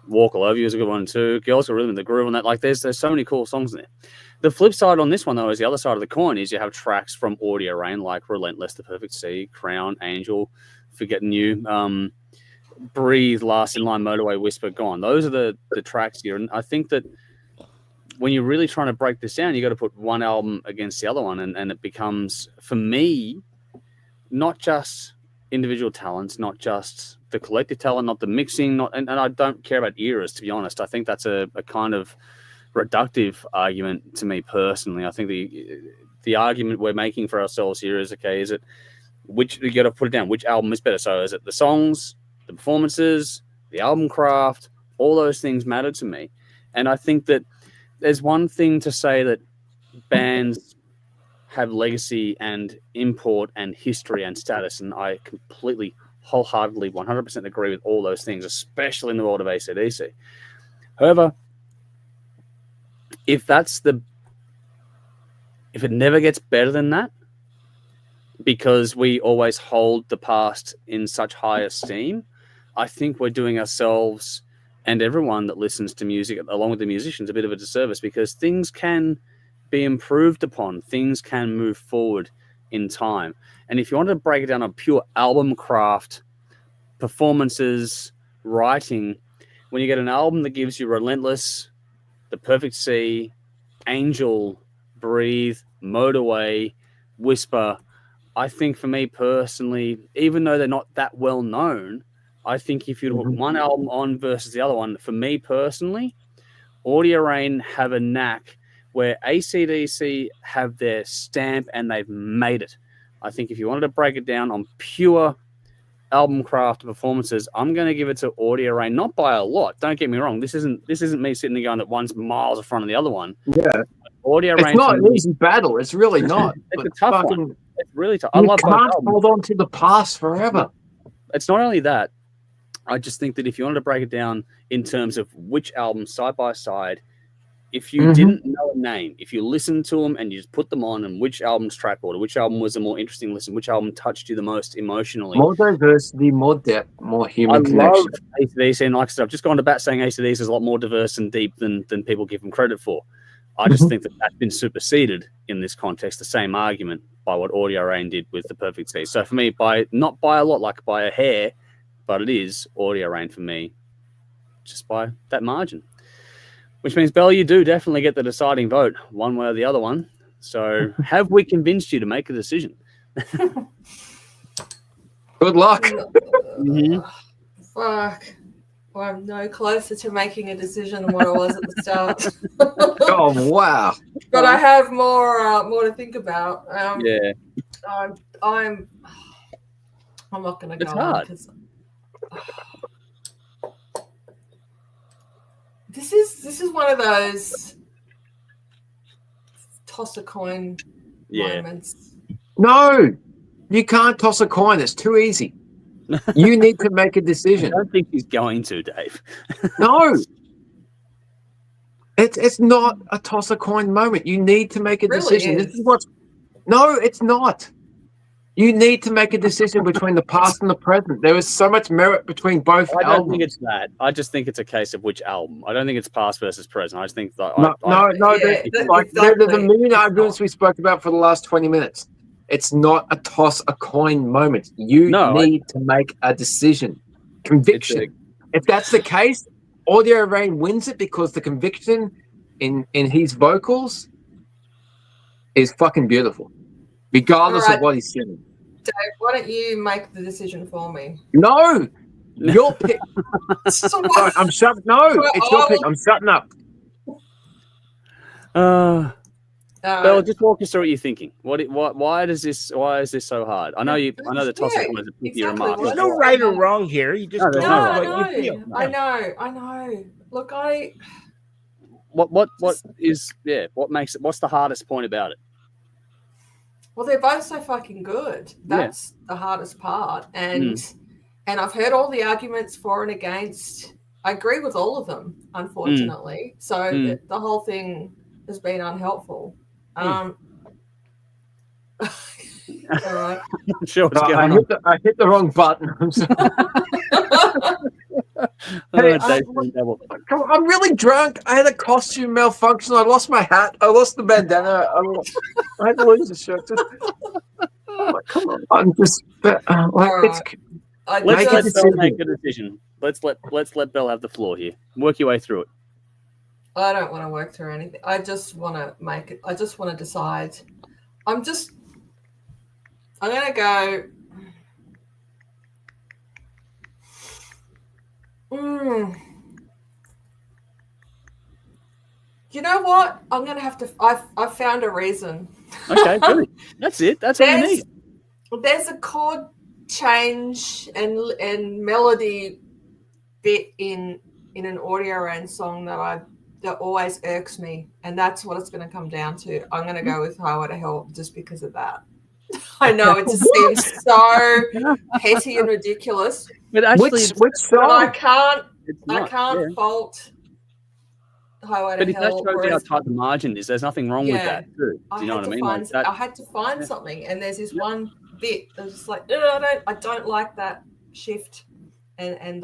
[SPEAKER 1] Walk All Over You is a good one too. Girls Got Rhythm in the Groove on that. Like there's so many cool songs in there. The flip side on this one though is the other side of the coin is you have tracks from Audio Rain like Relentless, The Perfect Sea, Crown, Angel, Forgetting You, Breathe, Last in Line, Motorway, Whisper, Gone. Those are the tracks here. And I think that when you're really trying to break this down, you got to put one album against the other one. And it becomes, for me, not just individual talents, not just the collective talent, not the mixing, and I don't care about eras, to be honest. I think that's a kind of reductive argument to me personally. I think the argument we're making for ourselves here is, okay, is it which you got to put it down, which album is better? So is it the songs, the performances, the album craft? All those things matter to me. And I think that there's one thing to say that bands have legacy and import and history and status, and I completely, wholeheartedly, 100% agree with all those things, especially in the world of AC/DC. However, if it never gets better than that, because we always hold the past in such high esteem, I think we're doing ourselves and everyone that listens to music, along with the musicians, a bit of a disservice, because things can be improved upon. Things can move forward in time. And if you want to break it down on pure album craft, performances, writing, when you get an album that gives you Relentless, The Perfect Sea, Angel, Breathe, Motorway, Whisper, I think for me personally, even though they're not that well known, I think if you put one album on versus the other one, for me personally, Audio Rain have a knack where AC/DC have their stamp and they've made it. I think if you wanted to break it down on pure album craft performances, I'm going to give it to Audio Rain, not by a lot. Don't get me wrong. This isn't me sitting there going that one's miles in front of the other one.
[SPEAKER 3] Yeah.
[SPEAKER 1] Audio Rain.
[SPEAKER 3] It's not an easy battle. It's really not.
[SPEAKER 1] It's a tough one. It's really tough. I love both
[SPEAKER 3] can't
[SPEAKER 1] albums.
[SPEAKER 3] hold on to the past forever.
[SPEAKER 1] It's not only that. I just think that if you wanted to break it down in terms of which album side by side, if you didn't know a name, if you listened to them and you just put them on, and which album's track order, which album was a more interesting listen, which album touched you the most emotionally.
[SPEAKER 3] More diversity, more depth, more human
[SPEAKER 1] I
[SPEAKER 3] connection.
[SPEAKER 1] love AC/DC, and like I said, I've just gone to bat saying AC/DC is a lot more diverse and deep than people give them credit for. I just think that that's been superseded in this context, the same argument, by what Audio Rain did with The Perfect Sea. So for me, not by a lot, like by a hair, but it is Audio Rain for me, just by that margin. Which means, Belle, you do definitely get the deciding vote, one way or the other one. So have we convinced you to make a decision?
[SPEAKER 3] Good luck.
[SPEAKER 4] Fuck. Well, I'm no closer to making a decision than what I was at the start.
[SPEAKER 3] Oh, wow.
[SPEAKER 4] But I have more to think about.
[SPEAKER 1] Yeah.
[SPEAKER 4] I'm not going to go on because this is one of those toss a coin moments.
[SPEAKER 3] No, you can't toss a coin. It's too easy. You need to make a decision.
[SPEAKER 1] I don't think he's going to, Dave.
[SPEAKER 3] No. It's not a toss a coin moment. You need to make a decision. This is what's No, it's not. You need to make a decision between the past and the present. There is so much merit between both albums.
[SPEAKER 1] I don't think it's that. I just think it's a case of which album. I don't think it's past versus present. I just think that
[SPEAKER 3] there's a million arguments we spoke about for the last 20 minutes. It's not a toss a coin moment. You need to make a decision. Conviction. If that's the case, Audio Rain wins it because the conviction in his vocals is fucking beautiful. Regardless of what he's saying.
[SPEAKER 4] Dave, why don't you make the decision for me?
[SPEAKER 3] No! Your pick. I'm shutting. No, it's your pick. I'm shutting up.
[SPEAKER 1] Bella, just walk us through what you're thinking. Why is this so hard? I know the toss-up was a picky remark.
[SPEAKER 2] There's no right or wrong here. You just go with what you feel.
[SPEAKER 4] I know. Look,
[SPEAKER 1] what makes it? What's the hardest point about it?
[SPEAKER 4] Well, they're both so fucking good. That's the hardest part. And I've heard all the arguments for and against. I agree with all of them, unfortunately. So the whole thing has been unhelpful. All right.
[SPEAKER 1] I'm sure what's going on.
[SPEAKER 3] I hit the wrong button. I'm sorry. Hey,
[SPEAKER 1] Dave's been double.
[SPEAKER 3] I'm really drunk. I had a costume malfunction. I lost my hat. I lost the bandana. I had to lose the shirt. Come on. I'm just like,
[SPEAKER 4] Alright.
[SPEAKER 1] Let's let
[SPEAKER 3] just-
[SPEAKER 1] Bell make a decision. Let's let Bell have the floor here. Work your way through it.
[SPEAKER 4] I don't want to work through anything. I just want to make it. I just want to decide. I'm gonna go. You know what? I'm gonna have to. I've found a reason.
[SPEAKER 1] Okay, good. That's it. That's all you need.
[SPEAKER 4] There's a chord change and melody bit in an audio range song that always irks me, and that's what it's going to come down to. I'm going to go with Highway to Hell just because of that. I know it just seems so petty and ridiculous.
[SPEAKER 1] But actually,
[SPEAKER 3] which song?
[SPEAKER 4] But I can't
[SPEAKER 1] yeah.
[SPEAKER 4] fault Highway
[SPEAKER 1] But
[SPEAKER 4] to
[SPEAKER 1] if that
[SPEAKER 4] Hell.
[SPEAKER 1] shows how tight the margin is, there's nothing wrong with that, too. Do you know what I mean?
[SPEAKER 4] I had to find something, and there's this one bit that was just like, I don't like that shift, and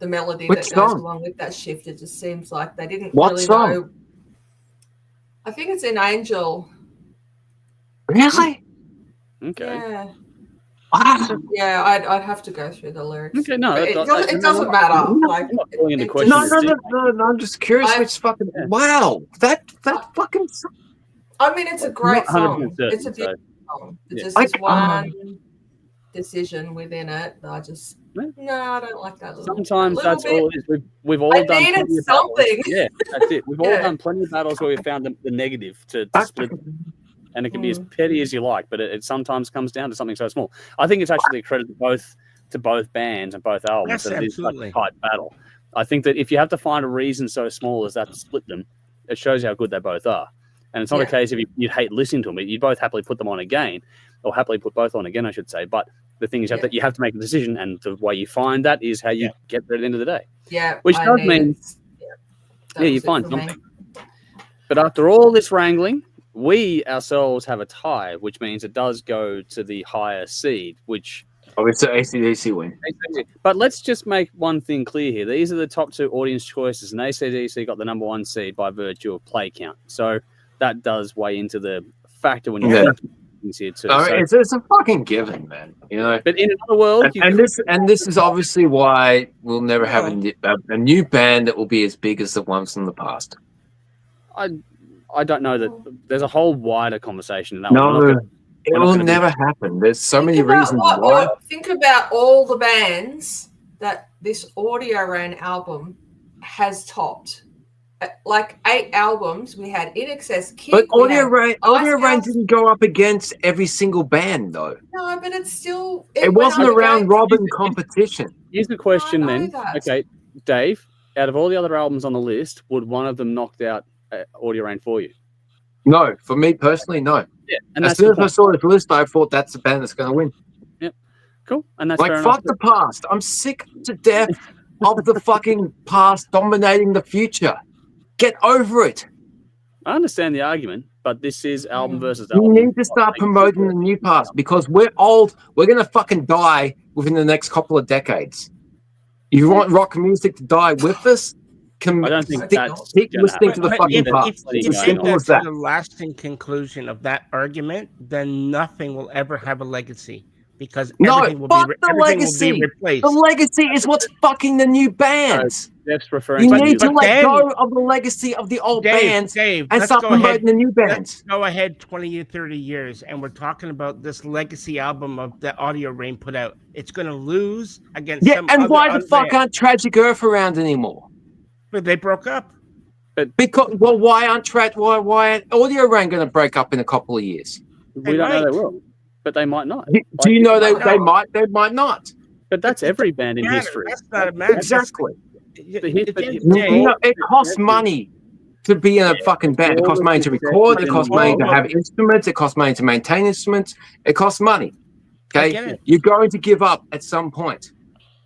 [SPEAKER 4] the melody that goes along with that shift. It just seems like they didn't really know. I think it's in Angel.
[SPEAKER 3] Really?
[SPEAKER 1] Okay.
[SPEAKER 4] Yeah.
[SPEAKER 3] Wow.
[SPEAKER 4] Yeah, I'd have to go through the lyrics.
[SPEAKER 1] Okay, no,
[SPEAKER 4] it doesn't matter. Like,
[SPEAKER 1] I'm not calling into question.
[SPEAKER 3] No, I'm just curious which fucking. Wow, that fucking.
[SPEAKER 4] I mean, it's a great song.
[SPEAKER 1] Certain,
[SPEAKER 4] it's a beautiful song. There's just this one decision within it that I just I don't like that.
[SPEAKER 1] Sometimes that's all it is. We've all done.
[SPEAKER 4] Needed something.
[SPEAKER 1] Yeah, that's it. We've all done plenty of battles where we found the negative to split them. And it can be as petty as you like, but it sometimes comes down to something so small. I think it's actually a credit to both bands and both albums that it is such a tight battle. I think that if you have to find a reason so small as that to split them, it shows how good they both are. And it's not a case of you'd hate listening to them. You'd both happily put them on again, or happily put both on again, I should say. But the thing is that you have to make a decision, and the way you find that is how you get there at the end of the day.
[SPEAKER 4] Yeah.
[SPEAKER 1] Which does mean, you find something. But after all this wrangling, we ourselves have a tie, which means it does go to the higher seed, which...
[SPEAKER 3] Obviously, AC/DC win.
[SPEAKER 1] But let's just make one thing clear here. These are the top two audience choices, and AC/DC got the number one seed by virtue of play count. So that does weigh into the factor when you're things here too.
[SPEAKER 3] It's a fucking given, man. You know.
[SPEAKER 1] But in another world...
[SPEAKER 3] And this is obviously why we'll never have a new band that will be as big as the ones from the past.
[SPEAKER 1] I don't know that there's a whole wider conversation in that
[SPEAKER 3] one. It will never happen. There's so many reasons why.
[SPEAKER 4] Think about all the bands that this Audio Rain album has topped. Like 8 albums, we had In Excess, Kick.
[SPEAKER 3] But Audio Rain didn't go up against every single band, though.
[SPEAKER 4] No, but it's still...
[SPEAKER 3] It wasn't a round robin competition.
[SPEAKER 1] Here's the question then. Okay, Dave, out of all the other albums on the list, would one of them knocked out Audio Rain for you?
[SPEAKER 3] No, for me personally, no.
[SPEAKER 1] Yeah, and
[SPEAKER 3] as soon as I saw this list, I thought that's the band that's going to win.
[SPEAKER 1] Yep, cool. And that's
[SPEAKER 3] like fuck the past. I'm sick to death of the fucking past dominating the future. Get over it.
[SPEAKER 1] I understand the argument, but this is album versus album.
[SPEAKER 3] You need to start promoting the new past because we're old. We're going to fucking die within the next couple of decades. You want rock music to die with us?
[SPEAKER 1] I don't think that's
[SPEAKER 3] keep listening to the fucking past.
[SPEAKER 2] If that's the lasting conclusion of that argument, then nothing will ever have a legacy because everything will be replaced.
[SPEAKER 3] The legacy is what's fucking the new bands. You need to let go of the legacy of the old bands and start promoting the new bands.
[SPEAKER 2] Let's go ahead 20 or 30 years, and we're talking about this legacy album of the Audio Rain put out. It's going to lose against some
[SPEAKER 3] and
[SPEAKER 2] other
[SPEAKER 3] why the fuck aren't Tragic Earth around anymore?
[SPEAKER 2] But they broke up.
[SPEAKER 3] Because why aren't Audio Rain going to break up in a couple of years?
[SPEAKER 1] We don't know they will, but they might not.
[SPEAKER 3] Do you know they might not?
[SPEAKER 1] But that's every band in history.
[SPEAKER 2] That's not a matter.
[SPEAKER 3] Exactly. It costs money to be in a fucking band. It costs money to record. It costs money to have instruments. It costs money to maintain instruments. It costs money. Okay, you're going to give up at some point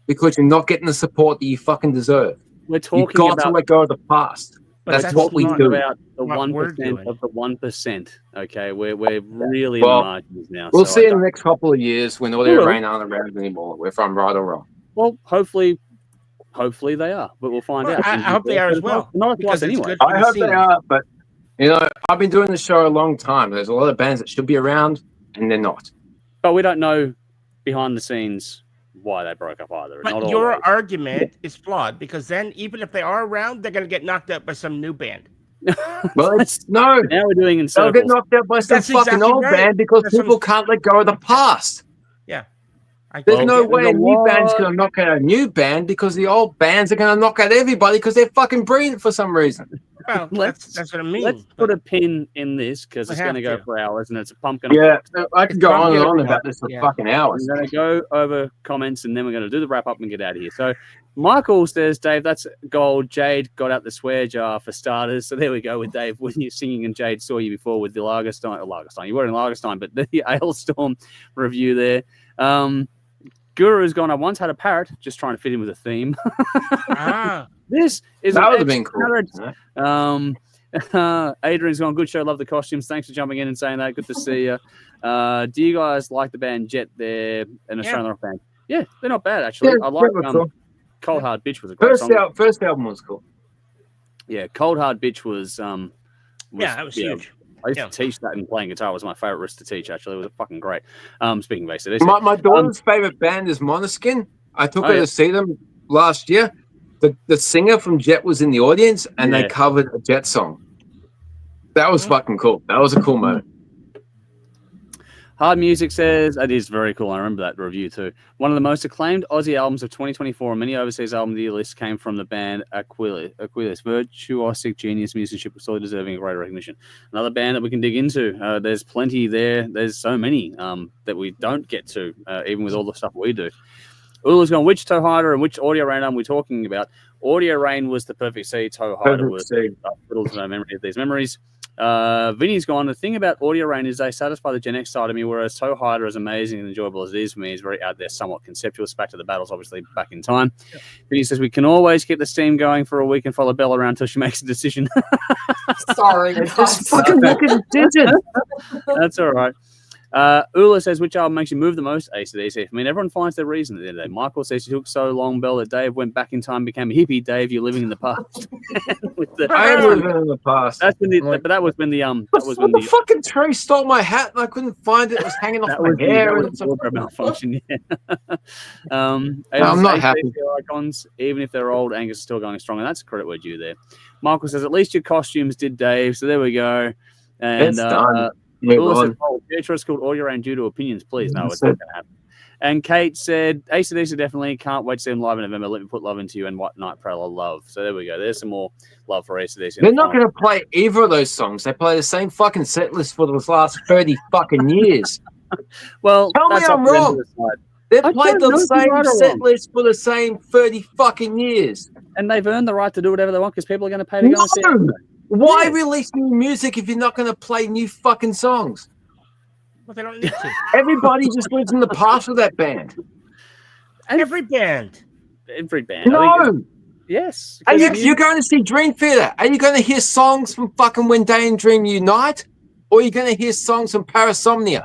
[SPEAKER 3] because you're not getting the support that you fucking deserve.
[SPEAKER 1] We're talking
[SPEAKER 3] You've got to let go of the past. That's what we do.
[SPEAKER 1] About the 1% of the 1%. Okay, we're really in the margins now.
[SPEAKER 3] We'll see in the next couple of years when Audio Rain aren't around anymore. If I'm right or wrong.
[SPEAKER 1] Well, hopefully they are, but we'll find
[SPEAKER 2] Well,
[SPEAKER 1] out.
[SPEAKER 2] I hope they are as well.
[SPEAKER 1] Not to us
[SPEAKER 2] because it's
[SPEAKER 1] anyway.
[SPEAKER 2] good for
[SPEAKER 3] I
[SPEAKER 2] the
[SPEAKER 3] hope they
[SPEAKER 2] scene.
[SPEAKER 3] are, but I've been doing the show a long time. There's a lot of bands that should be around, and they're not.
[SPEAKER 1] But we don't know behind the scenes why they broke up either.
[SPEAKER 2] But
[SPEAKER 1] Not
[SPEAKER 2] your
[SPEAKER 1] always.
[SPEAKER 2] argument is flawed because then even if they are around, they're going to get knocked out by some new band.
[SPEAKER 3] Well, no.
[SPEAKER 1] Now we're doing in
[SPEAKER 3] They'll get
[SPEAKER 1] circles.
[SPEAKER 3] knocked out by some
[SPEAKER 2] That's
[SPEAKER 3] fucking
[SPEAKER 2] exactly
[SPEAKER 3] old
[SPEAKER 2] right.
[SPEAKER 3] band because
[SPEAKER 2] That's
[SPEAKER 3] people can't let go of the past.
[SPEAKER 2] Yeah.
[SPEAKER 3] There's
[SPEAKER 1] Well,
[SPEAKER 3] no
[SPEAKER 1] you
[SPEAKER 3] way
[SPEAKER 1] know
[SPEAKER 3] a new
[SPEAKER 1] what?
[SPEAKER 3] band's going to knock out a new band because the old bands are going to knock out everybody because they're fucking brilliant for some reason.
[SPEAKER 2] Well, that's what I mean.
[SPEAKER 1] Let's put a pin in this because
[SPEAKER 2] We
[SPEAKER 1] it's going to
[SPEAKER 2] have
[SPEAKER 1] go
[SPEAKER 2] to.
[SPEAKER 1] for hours and it's a pumpkin.
[SPEAKER 3] Yeah, I could go on and on
[SPEAKER 2] Yeah.
[SPEAKER 3] about this for
[SPEAKER 2] Yeah.
[SPEAKER 3] fucking
[SPEAKER 1] I'm
[SPEAKER 3] hours.
[SPEAKER 1] going to go over comments and then we're going to do the wrap up and get out of here. So Michael says, Dave, that's gold. Jade got out the swear jar for starters. So there we go with Dave when you're singing and Jade saw you before with the Lagerstein. You were in Lagerstein, but the Alestorm review there. Guru's gone, I once had a parrot, just trying to fit in with a theme. This is
[SPEAKER 3] That
[SPEAKER 1] an
[SPEAKER 3] would have been cool.
[SPEAKER 1] parrot. Adrian's gone, good show, love the costumes. Thanks for jumping in and saying that. Good to see you. Do you guys like the band Jet? They're an Australian rock band. Yeah, they're not bad actually.
[SPEAKER 3] Yeah,
[SPEAKER 1] I like
[SPEAKER 3] yeah, cool.
[SPEAKER 1] Cold Hard Bitch was a great song.
[SPEAKER 3] First album was cool.
[SPEAKER 1] Yeah, Cold Hard Bitch was
[SPEAKER 2] that was huge.
[SPEAKER 1] I used to teach that and playing guitar was my favorite riff to teach actually. It was fucking great. Speaking of AC/DC.
[SPEAKER 3] My daughter's favorite band is Måneskin. I took her to see them last year. The singer from Jet was in the audience and they covered a Jet song. That was fucking cool. That was a cool moment.
[SPEAKER 1] Hard Music says, it is very cool. I remember that review too. One of the most acclaimed Aussie albums of 2024 and many overseas album of the year lists came from the band Aquiles. Virtuosic genius musicianship, sorely deserving of greater recognition. Another band that we can dig into. There's plenty there. There's so many that we don't get to, even with all the stuff we do. Ula's gone, which Toehider and which Audio Rain are we talking about? Audio Rain was the perfect seed. Toehider was little to no memory of these memories. Vinny's gone, the thing about Audio Rain is they satisfy the Gen X side of me, whereas Toehider, as amazing and enjoyable as it is for me, is very out there, somewhat conceptual. Back to the battles, obviously, back in time. Yeah. Vinny says, we can always keep the steam going for a week and follow Bella around until she makes a decision.
[SPEAKER 4] Sorry.
[SPEAKER 3] Just fucking make a decision.
[SPEAKER 1] That's all right. Ula says, which album makes you move the most? AC/DC. I mean, everyone finds their reason at the end of the day. Michael says, you took so long, Bell, that Dave went back in time, became a hippie. Dave, you're living in the past.
[SPEAKER 3] I am living in the past.
[SPEAKER 1] That's when but that was when the
[SPEAKER 3] the fucking tree stole my hat and I couldn't find it. It was hanging off my hair.
[SPEAKER 1] That was wardrobe malfunction. Yeah.
[SPEAKER 3] I'm not happy.
[SPEAKER 1] Icons, even if they're old, Angus is still going strong, and that's a credit word due there. Michael says, at least your costumes did, Dave. So there we go. And
[SPEAKER 3] it's done.
[SPEAKER 1] Says, future is called Audio Rain due to opinions, please. No, it's not going to happen. And Kate said, AC/DC definitely can't wait to see them live in November. Let me put love into you and What Night Prowler love. So there we go. There's some more love for AC/DC.
[SPEAKER 3] They're not going to play either of those songs. They play the same fucking set list for the last 30 fucking years.
[SPEAKER 1] Well,
[SPEAKER 3] tell me I'm wrong. They've played the same set list for the same 30 fucking years.
[SPEAKER 1] And they've earned the right to do whatever they want because people are going to pay to go and see it.
[SPEAKER 3] Why release new music if you're not going to play new fucking songs?
[SPEAKER 2] Well, they don't need to.
[SPEAKER 3] Everybody just lives in the past of that band.
[SPEAKER 2] Every band.
[SPEAKER 3] No.
[SPEAKER 1] Yes.
[SPEAKER 3] You're going to see Dream Theater. Are you going to hear songs from fucking When Day and Dream Unite? Or are you going to hear songs from Parasomnia?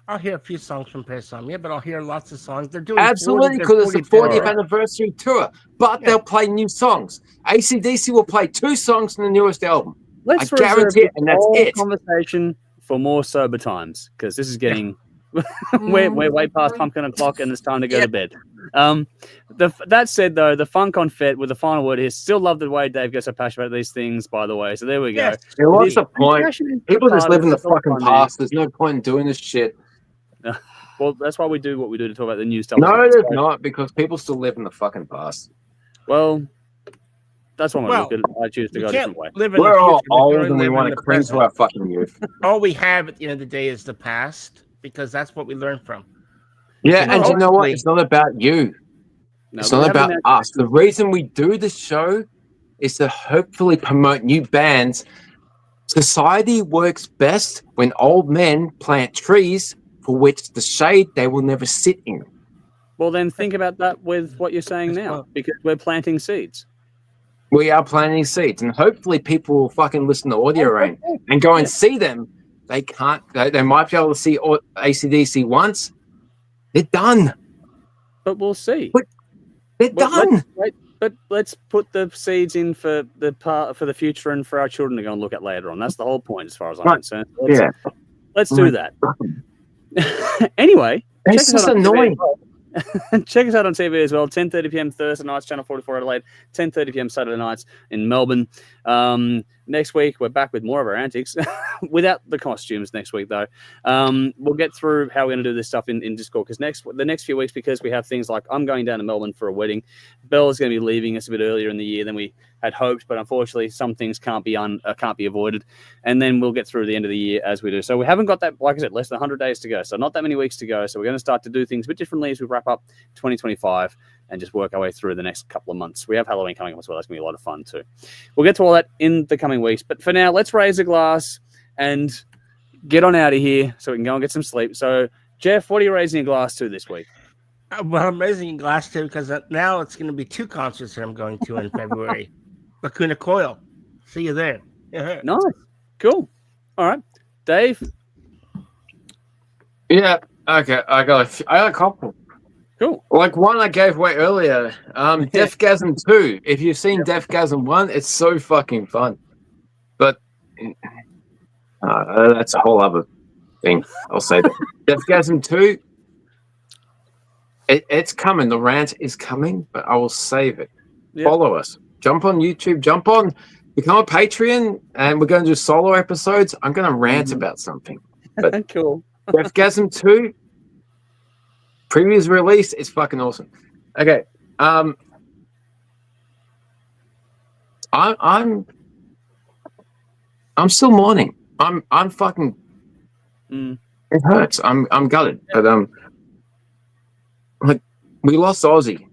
[SPEAKER 2] I'll hear a few songs from Parasomnia, but I'll hear lots of songs. They're doing
[SPEAKER 3] absolutely because it's the 40th anniversary tour, but they'll play new songs. AC/DC will play 2 songs from the newest album. I guarantee it, and that's it.
[SPEAKER 1] Conversation for more sober times because this is getting we're way past pumpkin o'clock and it's time to go to bed. That said, though, the Funk on Fet with the final word here. Still love the way Dave gets so passionate about these things. By the way, so there we go.
[SPEAKER 3] Yeah, what's the point? People just live in the fucking past. There's no point in doing this shit.
[SPEAKER 1] Well, that's why we do what we do to talk about the new stuff.
[SPEAKER 3] No, there's not, because people still live in the fucking past.
[SPEAKER 1] Well, that's why I choose to go a different way.
[SPEAKER 3] We're all old and we want to cling to our fucking youth.
[SPEAKER 2] All we have at the end of the day is the past, because that's what we learn from.
[SPEAKER 3] Yeah, and you know what? It's not about you. It's not about us. The reason we do the show is to hopefully promote new bands. Society works best when old men plant trees for which the shade they will never sit in.
[SPEAKER 1] Well, then think about that with what you're saying now, because we're planting seeds.
[SPEAKER 3] We are planting seeds, and hopefully people will fucking listen to Audio Rain and go and see them. They can't. They might be able to see AC/DC once. They're done.
[SPEAKER 1] But we'll see.
[SPEAKER 3] They're done.
[SPEAKER 1] But let's put the seeds in for the future and for our children to go and look at later on. That's the whole point, as far as I'm concerned. Let's do that. Anyway,
[SPEAKER 3] It's just annoying.
[SPEAKER 1] Check us out on TV as well. 10:30 p.m. Thursday nights, Channel 44 Adelaide. 10:30 p.m. Saturday nights in Melbourne. Next week we're back with more of our antics, without the costumes. Next week though, we'll get through how we're going to do this stuff in Discord because the next few weeks, because we have things like I'm going down to Melbourne for a wedding. Belle's going to be leaving us a bit earlier in the year than we had hoped, but unfortunately some things can't be avoided. And then we'll get through the end of the year as we do. So we haven't got that, like I said, less than 100 days to go. So not that many weeks to go. So we're going to start to do things a bit differently as we wrap up 2025 and just work our way through the next couple of months. We have Halloween coming up as well. That's going to be a lot of fun too. We'll get to all that in the coming weeks. But for now, let's raise a glass and get on out of here so we can go and get some sleep. So, Jeff, what are you raising a glass to this week?
[SPEAKER 2] Well, I'm raising a glass to because now it's going to be 2 concerts that I'm going to in February. Lacuna Coil. See you there.
[SPEAKER 1] Nice. Cool. All right. Dave?
[SPEAKER 3] Yeah. Okay. I got a couple.
[SPEAKER 1] Cool.
[SPEAKER 3] Like one I gave away earlier. Deathgasm 2. If you've seen Deathgasm 1, it's so fucking fun. But that's a whole other thing. I'll say that. Deathgasm 2, it's coming. The rant is coming, but I will save it. Yep. Follow us. Jump on YouTube. Become a Patreon, and we're going to do solo episodes. I'm going to rant about something. But
[SPEAKER 1] cool.
[SPEAKER 3] Deathgasm 2, previous release, is fucking awesome. Okay. I'm still mourning. I'm fucking. It hurts. I'm gutted. But like we lost Aussie,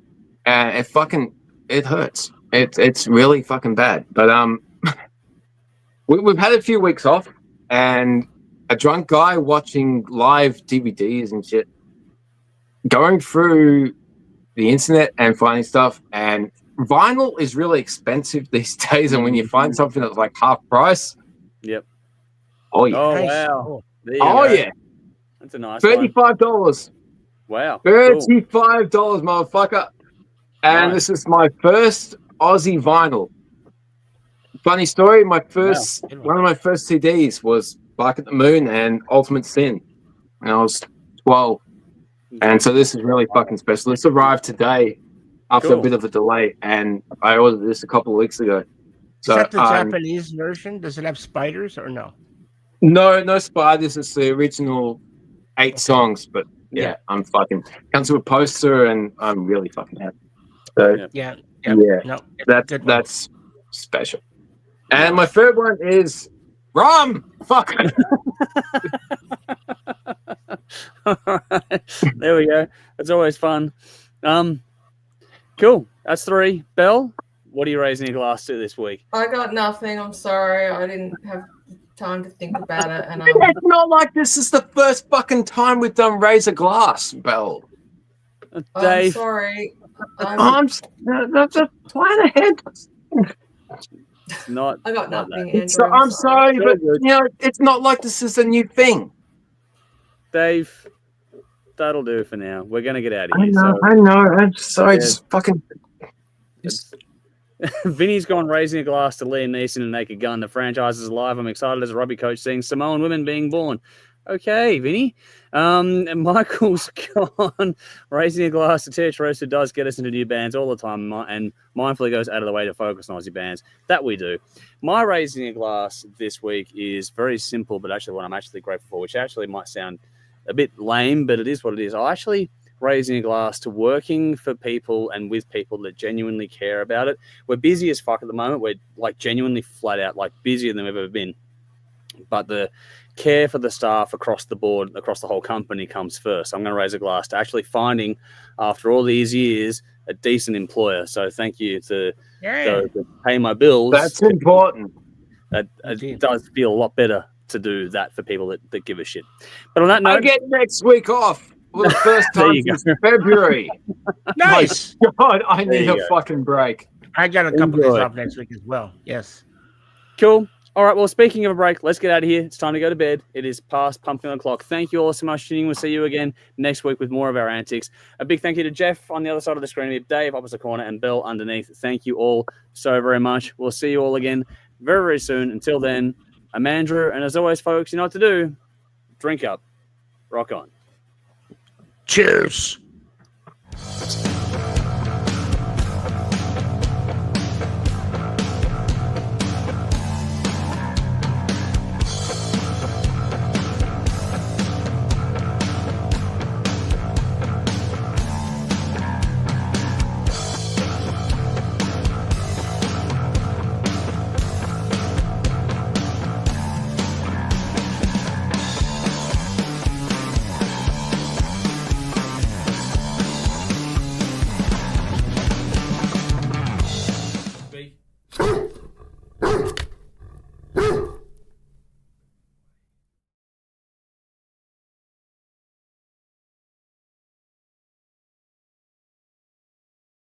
[SPEAKER 3] and it hurts. It's really fucking bad. But we've had a few weeks off, and a drunk guy watching live DVDs and shit, going through the internet and finding stuff. And vinyl is really expensive these days, and when you find something that's like half price,
[SPEAKER 1] yep.
[SPEAKER 3] Oh yeah.
[SPEAKER 1] Oh wow.
[SPEAKER 3] Yeah.
[SPEAKER 1] That's a nice
[SPEAKER 3] $35.
[SPEAKER 1] Wow.
[SPEAKER 3] $35, motherfucker. And This is my first Aussie vinyl. Funny story, one of my first CDs was Bark at the Moon and Ultimate Sin. And I was 12. And so this is really fucking special. This arrived today after a bit of a delay, and I ordered this a couple of weeks ago. So,
[SPEAKER 2] is that the Japanese version? Does it have spiders or no?
[SPEAKER 3] No spiders. It's the original 8 songs, but yeah, I'm fucking comes with a poster, and I'm really fucking happy. So
[SPEAKER 2] yeah.
[SPEAKER 3] No, that's special. And my third one is rum. Fuck.
[SPEAKER 1] All right. There we go. It's always fun. Cool. That's 3. Belle, what are you raising your glass to this week?
[SPEAKER 4] I got nothing. I'm sorry. I didn't have time to think about it. And
[SPEAKER 3] it's not like this is the first fucking time we've done raise a glass, Belle.
[SPEAKER 1] Dave.
[SPEAKER 4] I'm sorry.
[SPEAKER 3] I'm just plan ahead.
[SPEAKER 4] I got nothing, Andrew.
[SPEAKER 3] So, I'm sorry, but it's not like this is a new thing.
[SPEAKER 1] Dave, that'll do for now. We're gonna get out of here.
[SPEAKER 3] I know. I'm sorry. Just fucking.
[SPEAKER 1] Vinny's gone raising a glass to Liam Neeson and Naked Gun. The franchise is alive. I'm excited as a rugby coach seeing Samoan women being born. Okay, Vinny. And Michael's gone raising a glass to Teach Roast, who does get us into new bands all the time and mindfully goes out of the way to focus on Aussie bands. That we do. My raising a glass this week is very simple, but actually what I'm actually grateful for, which actually might sound a bit lame, but it is what it is. I actually raising a glass to working for people and with people that genuinely care about it. We're busy as fuck at the moment. We're like genuinely flat out, like busier than we've ever been. But the care for the staff across the board, across the whole company comes first. I'm going to raise a glass to actually finding, after all these years, a decent employer. So thank you to pay my bills.
[SPEAKER 3] That's important.
[SPEAKER 1] It does feel a lot better to do that for people that give a shit. But on that note,
[SPEAKER 3] I get next week off for the first time since February.
[SPEAKER 2] Nice.
[SPEAKER 3] Oh, God, I need a fucking break.
[SPEAKER 2] I got a couple of days off next week as well. Yes.
[SPEAKER 1] Cool. All right, well, speaking of a break, let's get out of here. It's time to go to bed. It is past pumpkin o'clock. Thank you all so much for tuning in. We'll see you again next week with more of our antics. A big thank you to Jeff on the other side of the screen, Dave opposite corner, and Bill underneath. Thank you all so very much. We'll see you all again very, very soon. Until then, I'm Andrew, and as always, folks, you know what to do. Drink up. Rock on.
[SPEAKER 2] Cheers.